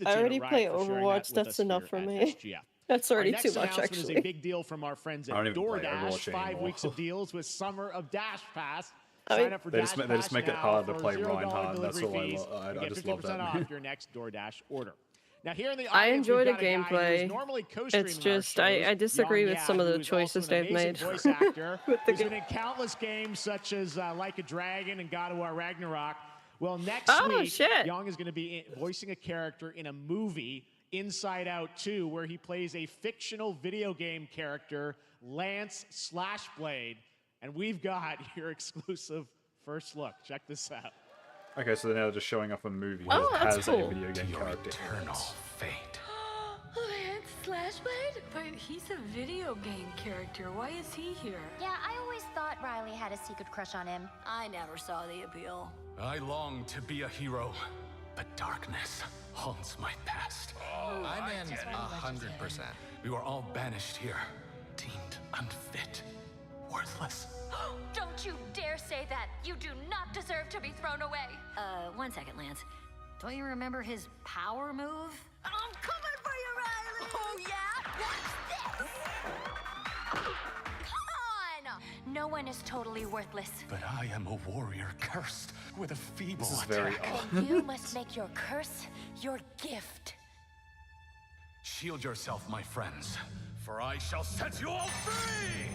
I already Riot play for sharing Overwatch. that with That's us enough here for at me. SGF. That's Our already next too much, announcement is a actually. big deal from our friends I at don't even play DoorDash. Overwatch 5 anymore. weeks of deals with Summer of Dash Pass. I mean- Sign up for They Dash just make it Pass hard to now play for $0 Reinhardt, and that's delivery all I fees. I You get just love 50% that. off your next DoorDash order. Now here in the I audience, enjoy we've the got a guy who is gameplay. normally co-streaming It's our just I shows, disagree Yang with Yan, some of who the is choices also an they've amazing made. voice actor, With the who's been in countless games such as Like a Dragon and God of War Ragnarok. Well, next Oh, week, shit. Yang is going to be voicing a character in a movie, Inside Out 2, where he plays a fictional video game character, Lance Slashblade. And we've got your exclusive first look. Check this out. Okay, so they're now just showing off a movie Oh, that that's has cool. a video game character in it. fate. Lance Slashblade? But he's a video game character. Why is he here? Yeah, I always thought Riley had a secret crush on him. I never saw the appeal. I long to be a hero, but darkness haunts my past. I'm in 100%. We were all banished here, deemed unfit, worthless. Don't you dare say that! You do not deserve to be thrown away! 1 second, Lance. Don't you remember his power move? I'm coming for you, Riley! Oh, yeah? What's this? Come on! No one is totally worthless. But I am a warrior cursed with a feeble This is very attack. odd. You must make your curse your gift. Shield yourself, my friends, for I shall set you all free!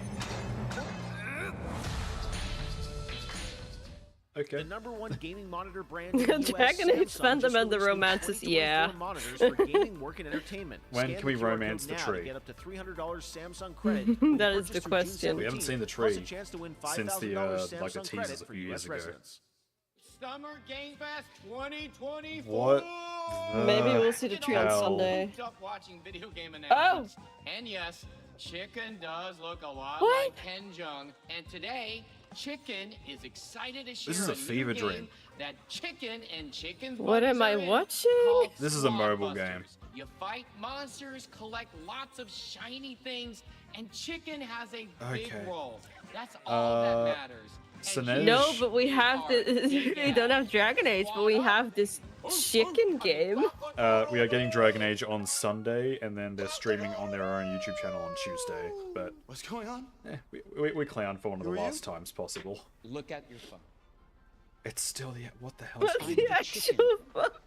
Okay. The #1 gaming monitor brand in the US, Dragon Age Samsung, Phantom just and the released new romances, 2024 yeah. monitors for gaming, work, and entertainment. When Scan can we the QR romance code the now to tree? get up to $300 Samsung credit when you That is purchase the through June question. We haven't 17th, seen the plus a tree chance to win since the $5,000 like the Samsung teasers credit a for few US years ago. residents. Summer Game Fest 2024. What? Maybe we'll see the Get tree on all Sunday. hooked up watching video game Oh! announcements. And yes, Chicken does look a lot What? like Ken Jeong. And today, Chicken is excited to share This is a fever new dream. game that chicken and chicken. What am I watching? This is a mobile game. You fight monsters, collect lots of shiny things, and chicken has a big Okay. role. That's all that matters. Sinead? No, but we have the we don't have Dragon Age, but we have this chicken game. We are getting Dragon Age on Sunday, and then they're streaming on their own YouTube channel on Tuesday. But what's going on? We clown for one of the last times possible. Look at your phone. It's still the what the hell? What the actual fuck?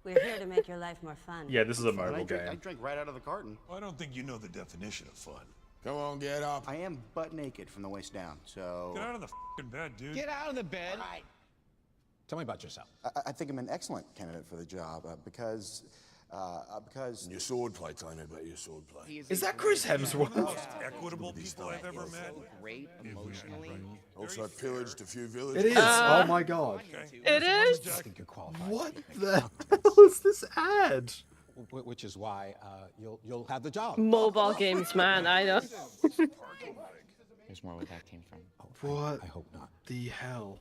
We're here to make your life more fun. Yeah, this is a mobile I game. drank right out of the carton. I don't think you know the definition of fun. Come on, get up. I am butt naked from the waist down, so... Get out of the f***ing bed, dude. Get out of the bed. Tell me about yourself. I think I'm an excellent candidate for the job because... Your swordplay, tell me about your swordplay. Is that Chris Hemsworth? Most equitable people I've ever met. Great emotionally. Also, I've pillaged a few villages. It is. Oh my god. It is. I think you're qualified. What the hell is this ad? Which is why you'll have the job. Mobile games, man. I know. There's more where that came from. What? I hope not. The hell?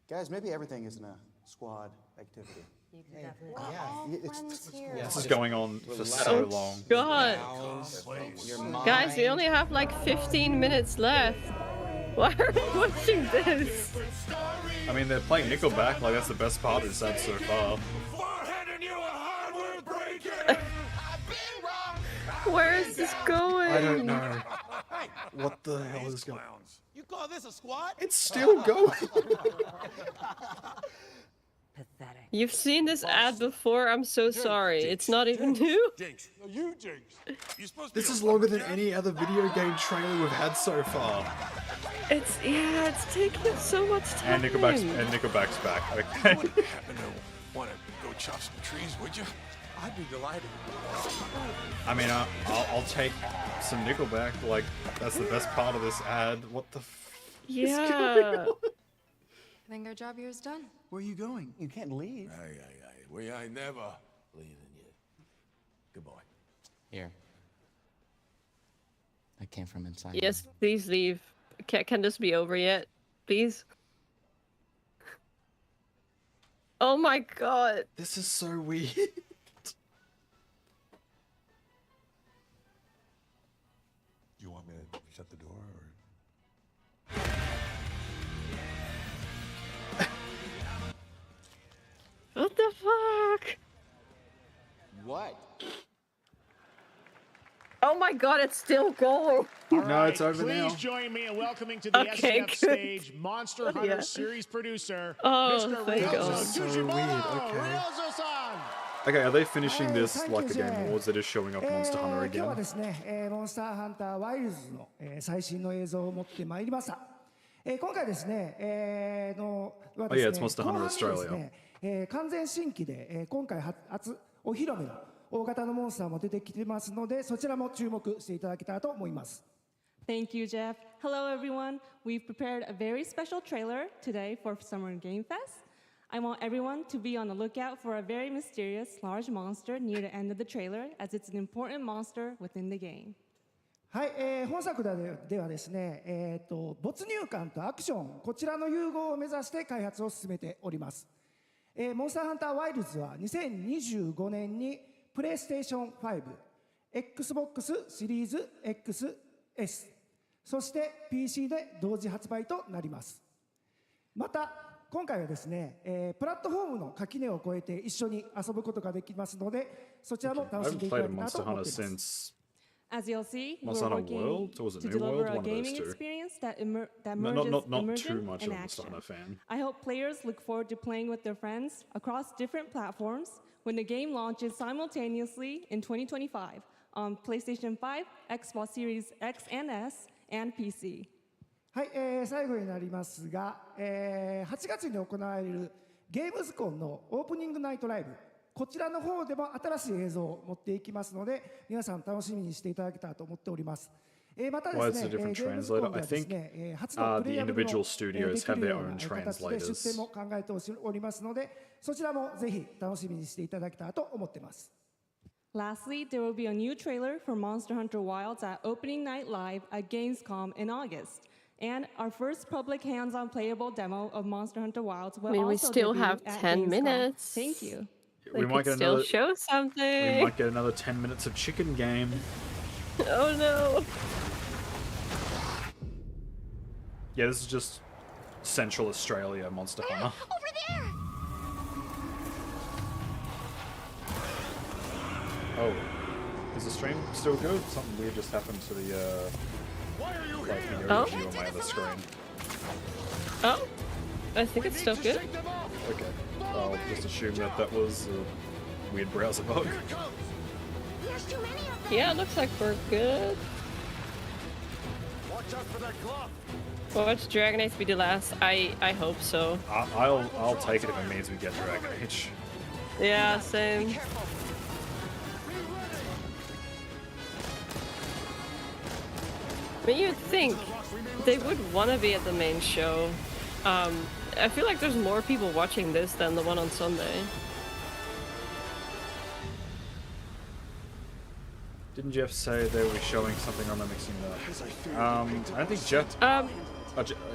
Guys, maybe everything isn't a squad activity. You can definitely. This is going on for so long. God. Guys, we only have like 15 minutes left. Why are we watching this? I mean, they're playing Nickelback, like that's the best part of this ad so far. Where is this going? I don't know. What the hell is going on? You call this a squad? It's still going. Pathetic. You've seen this ad before. I'm so sorry. It's not even new. Jinx. No, you Jinx. You're supposed to This be is a longer fucking than any other video game trailer we've had so far. It's taking so much time. And Nickelback's back. Okay. happen to want to go chop some trees, would you? I'd be delighted. I mean, I'll take some Nickelback. Like that's the best part of this ad. What the? Yeah. I think our job here is done. Where are you going? You can't leave. We ain't never leaving you. Goodbye. Here. I came from inside. Yes, please leave. Can this be over yet? Please? Oh my god. This is so weird. You want me to shut the door, or? What the fuck? What? Oh my god, it's still going. No, it's over Please now. join me in welcoming to the Okay, SCF good. stage Monster Hunter Yeah. series producer, Oh, Mr. thank Ryozo God. So Tujimoto. weird, okay. Ryozo-san! Okay, are they finishing this thank like you, the Game Jay. Awards? They're just showing off Monster Hunter 今日は again. ですね、モンスターハンターワイルズの、最新の映像を持ってまいりました。今回ですね、は Oh です yeah, ね it's Monster 後 Hunter 半にです Australia. ね、完全新規で、今回初お披露目の大型のモンスターも出てきてますので、そちらも注目していただけたらと思います。Thank you, Jeff. Hello, everyone. We've prepared a very special trailer today for Summer Game Fest. I want everyone to be on the lookout for a very mysterious large monster near the end of the trailer, as it's an important monster within the game. はい、本作ではですね、没入感とアクション、こちらの融合を目指して開発を進めております。モンスターハンターワイルズは2025年にプレイステーション5、Xbox シリーズ XS、そして PC で同時発売となります。また今回はですね、プラットフォームの垣根を越えて一緒に遊ぶことができますので、そちらも I 楽しんで haven't いた played だ a けたらと Monster 思って Hunter います。 since As you'll see, Monster we're Hunter working World, or was it to New deliver World? a One of those gaming two. experience that that No, merges not immersion too much and of a Monster action. Hunter fan. I hope players look forward to playing with their friends across different platforms when the game launches simultaneously in 2025 on PlayStation 5, Xbox Series X and S, and PC. はい、最後になりますが、8月に行われるゲームズコンのオープニングナイトライブ、こちらの方でも新しい映像を持っていきますので、皆さん楽しみにしていただけたらと思っております。またですね、ゲームズコンではですね、初のプレイヤブルのできるような形で出展も考えておりますので、そちらもぜひ楽しみにしていただけたらと思っています。Lastly, there will be a new trailer for Monster Hunter Wilds at Opening Night Live at Gamescom in August. And our first public hands-on playable demo of Monster Hunter Wilds will I mean, we also still debut have at 10 Gamescom. minutes. Thank you. We might get still show something. We might get another 10 minutes of chicken game. Oh no. Yeah, this is just Central Australia Monster Hunter. Over there! Oh, is the stream still good? Something weird just happened to the like video Oh? review on my other screen. Oh, I think it's still good. Okay, I'll just assume that that was a weird browser bug. Yeah, it looks like we're good. Watch out for that glove. Watch Dragon Age be the last. I hope so. I'll take it if it means we get Dragon Age. Yeah, same. I mean, you'd think they would want to be at the main show. I feel like there's more people watching this than the one on Sunday. Didn't Jeff say they were showing something on the mixing that? I don't think Jeff.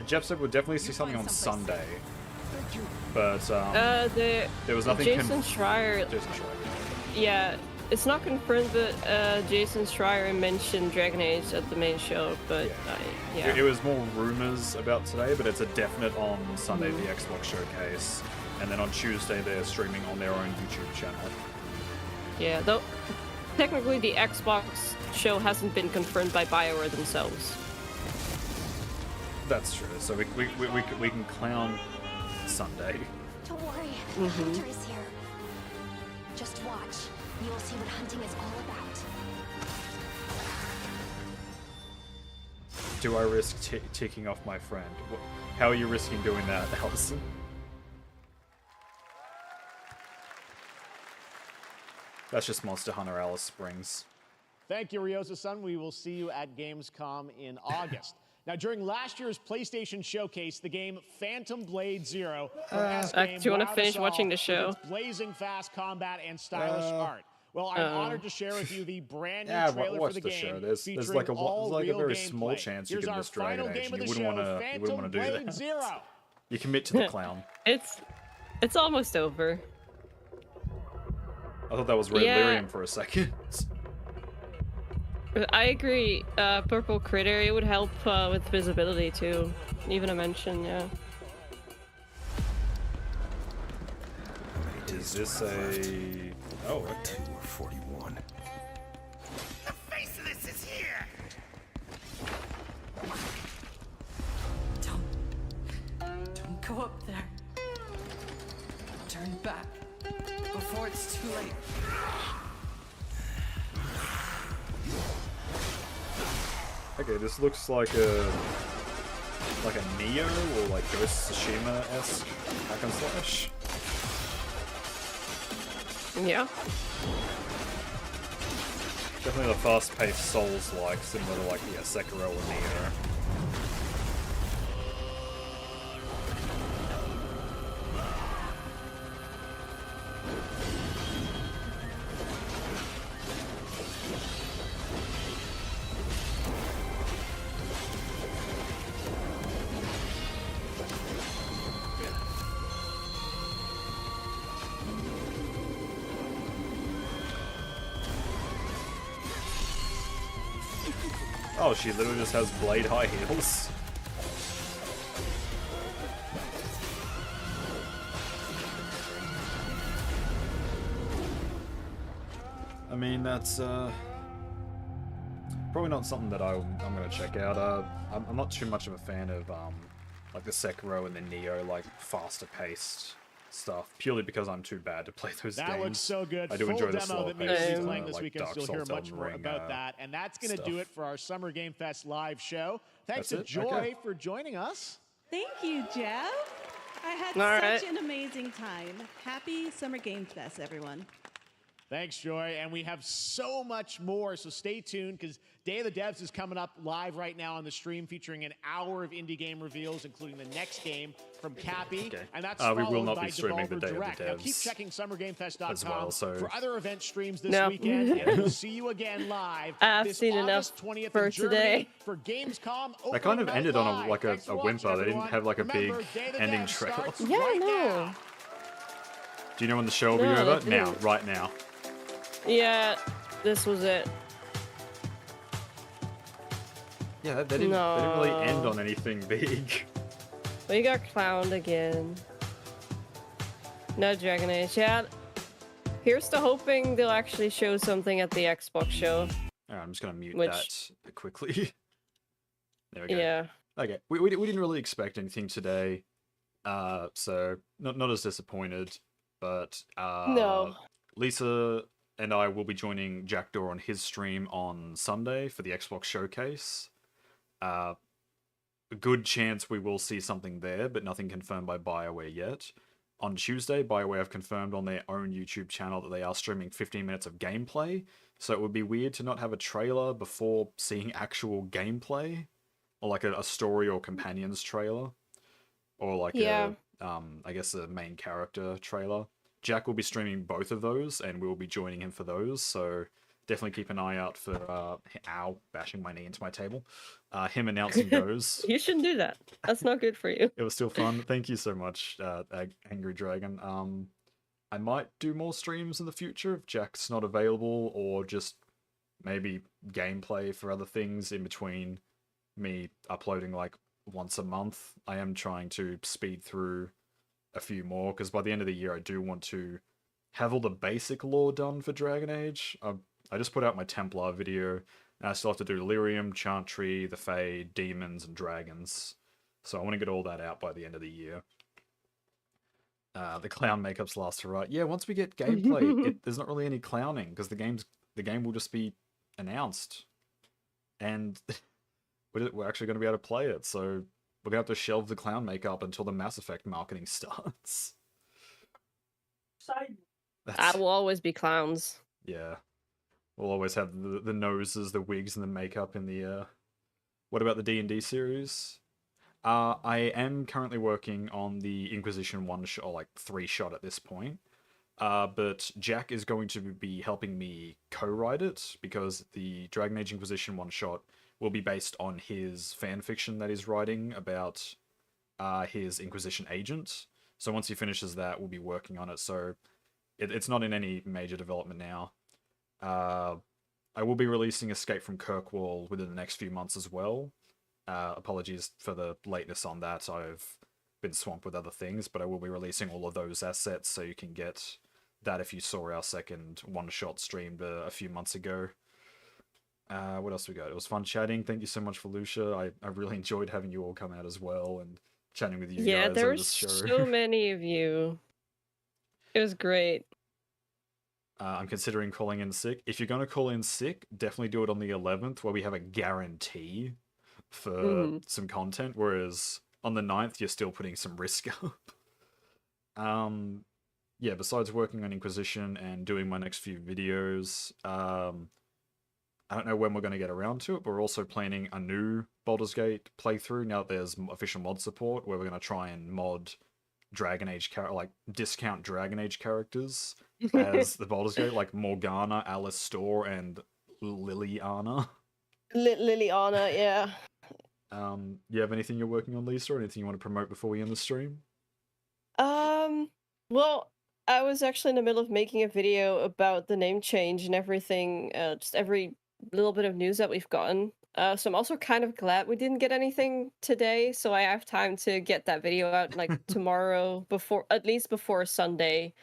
Jeff said we'll definitely see something on Sunday. But there was nothing. Jason Schreier. Jason Schreier. Yeah, it's not confirmed, but Jason Schreier mentioned Dragon Age at the main show. But yeah, It was more rumors about today, but it's a definite on Sunday, the Xbox showcase, and then on Tuesday they're streaming on their own YouTube channel. Yeah, though technically the Xbox show hasn't been confirmed by BioWare themselves. That's true. So we can clown Sunday. Don't worry, Hunter is here. Just watch. You'll see what hunting is all about. Do I risk ticking off my friend? How are you risking doing that, Allison? That's just Monster Hunter Alice Springs. Thank you, Ryosa-san. We will see you at Gamescom in August. Now, during last year's PlayStation Showcase, the game Phantom Blade Zero from S-Game do you want to wowed finish us watching all the show? with its blazing fast combat and stylish art. Well, I'm honored to share with you the brand new trailer watch for the the game. show. There's like a very small chance you could miss Dragon Age, and you wouldn't want to do that. Zero. You commit to the clown. It's almost over. I thought that was Red Lyrium for a second. I agree. Purple Critter, it would help with visibility too. Even a mention, yeah. Is this a... Oh, okay. 41. The face of this is here! Don't go up there. Turn back before it's too late. Okay, this looks like a Neo or like Ghost of Tsushima-esque hack and slash. Yeah. Definitely the fast-paced Souls-like, similar to like Sekiro or Neo. Oh, she literally just has blade high heels. I mean, that's probably not something that I'm gonna check out. I'm not too much of a fan of like the Sekiro and the Neo like faster paced stuff, purely because I'm too bad to play those games. That looks so good. I do Full enjoy the demo slow that Mika pace, is playing this like weekend, Dark so you'll hear Souls, much Elden more Ring, about that. And that's going to do stuff. it for our Summer Game Fest live show. Thanks That's to it? Joy Okay. for joining us. Thank you, Jeff. I had All such right. an amazing time. Happy Summer Game Fest, everyone. Thanks, Joy. And we have so much more, so stay tuned because Day of the Devs is coming up live right now on the stream, featuring an hour of indie game reveals, including the next game from Cappy. Okay. And that's We will followed not by be streaming the Devolver Day of the Direct. Now Devs keep checking SummerGameFest.com as well, so- for other event streams this No. weekend. And we'll see you again live I've this seen enough August 20th for in Germany today. for Gamescom. They kind of Opening ended night on live. a like Thanks a for watching, whimper. They didn't everyone. have like a big Remember, Day of the ending Devs trailer. starts Yeah, right no. now. Do you know when the show will be No, over? they Now, didn't. right now. Yeah, this was it. Yeah, they didn't really end on anything big. We got clowned again. No Dragon Age. Yeah. Here's to hoping they'll actually show something at the Xbox show. Alright, I'm just gonna mute Which- that quickly. There we go. Yeah. Okay, we didn't really expect anything today, so not as disappointed, but No. Lisa and I will be joining Jackdaw on his stream on Sunday for the Xbox Showcase. A good chance we will see something there, but nothing confirmed by BioWare yet. On Tuesday, BioWare have confirmed on their own YouTube channel that they are streaming 15 minutes of gameplay, so it would be weird to not have a trailer before seeing actual gameplay, or like a story or companions trailer, or like I guess a main character trailer. Jack will be streaming both of those, and we'll be joining him for those, so definitely keep an eye out for, ow, bashing my knee into my table, him announcing those. You shouldn't do that. That's not good for you. It was still fun. Thank you so much, Angry Dragon. I might do more streams in the future if Jack's not available, or just maybe gameplay for other things in between me uploading like once a month. I am trying to speed through a few more, because by the end of the year I do want to have all the basic lore done for Dragon Age. I just put out my Templar video, and I still have to do Lyrium, Chantry, the Fae, Demons, and Dragons. So I want to get all that out by the end of the year. The clown makeup's last to right. Yeah, once we get gameplay, there's not really any clowning, because the game will just be announced. And we're actually going to be able to play it, so we're going to have to shelve the clown makeup until the Mass Effect marketing starts. I will always be clowns. Yeah. We'll always have the noses, the wigs, and the makeup in the, What about the D&D series? I am currently working on the Inquisition 1-shot, or like 3-shot at this point. But Jack is going to be helping me co-write it, because the Dragon Age Inquisition 1-shot will be based on his fanfiction that he's writing about his Inquisition agent. So once he finishes that, we'll be working on it, so it's not in any major development now. I will be releasing Escape from Kirkwall within the next few months as well. Apologies for the lateness on that. I've been swamped with other things, but I will be releasing all of those assets, so you can get that if you saw our second one-shot streamed a few months ago. What else we got? It was fun chatting. Thank you so much for Lucia. I really enjoyed having you all come out as well and chatting with you Yeah, guys there on were this show. so many of you. It was great. I'm considering calling in sick. If you're going to call in sick, definitely do it on the 11th, where we have a guarantee for some content, whereas on the 9th, you're still putting some risk up. Yeah, besides working on Inquisition and doing my next few videos, I don't know when we're going to get around to it, but we're also planning a new Baldur's Gate playthrough now that there's official mod support, where we're going to try and mod Dragon Age discount Dragon Age characters as the Baldur's Gate, like Morgana, Alice Storr, and Liliana. Liliana, yeah. You have anything you're working on, Lisa, or anything you want to promote before we end the stream? Well, I was actually in the middle of making a video about the name change and everything, just every little bit of news that we've gotten. So I'm also kind of glad we didn't get anything today, so I have time to get that video out like tomorrow, at least before Sunday,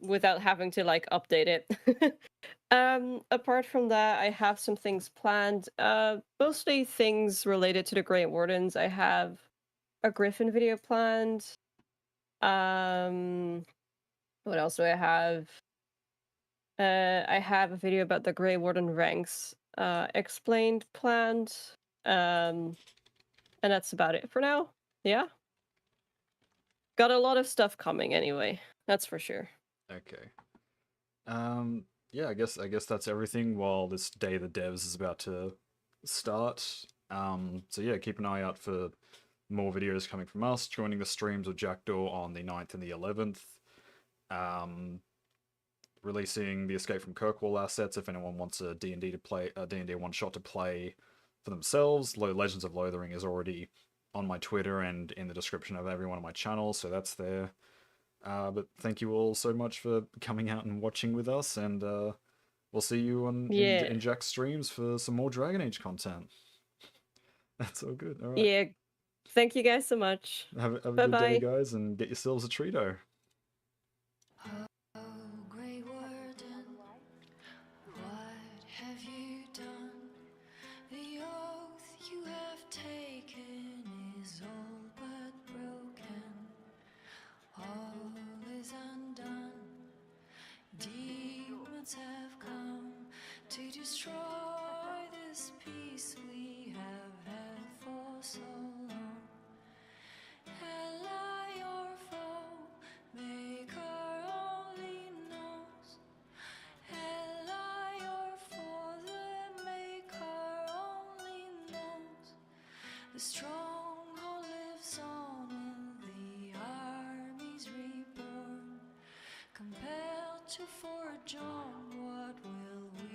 without having to like update it. Apart from that, I have some things planned, mostly things related to the Grey Wardens. I have a Griffin video planned. What else do I have? I have a video about the Grey Warden ranks explained planned. And that's about it for now. Yeah. Got a lot of stuff coming anyway. That's for sure. Okay. Yeah, I guess that's everything while this Day of the Devs is about to start. So yeah, keep an eye out for more videos coming from us, joining the streams of Jackdaw on the 9th and the 11th. Releasing the Escape from Kirkwall assets if anyone wants a D&D to play, a D&D one-shot to play for themselves. Legends of Lothering is already on my Twitter and in the description of every one of my channels, so that's there. But thank you all so much for coming out and watching with us, and we'll see you on in Jack's streams for some more Dragon Age content. That's all good. All right. Yeah. Thank you guys so much. Have a Bye-bye. good day, guys, and get yourselves a Treato. Grey Warden, what have you done? The oath you have taken is all but broken. All is undone. Demons have come to destroy this peace we have had for so long. Ally or foe, Maker only knows. Ally or foe, the Maker only knows. The stronghold lives on and the army's reborn. Compelled to forge on, what will we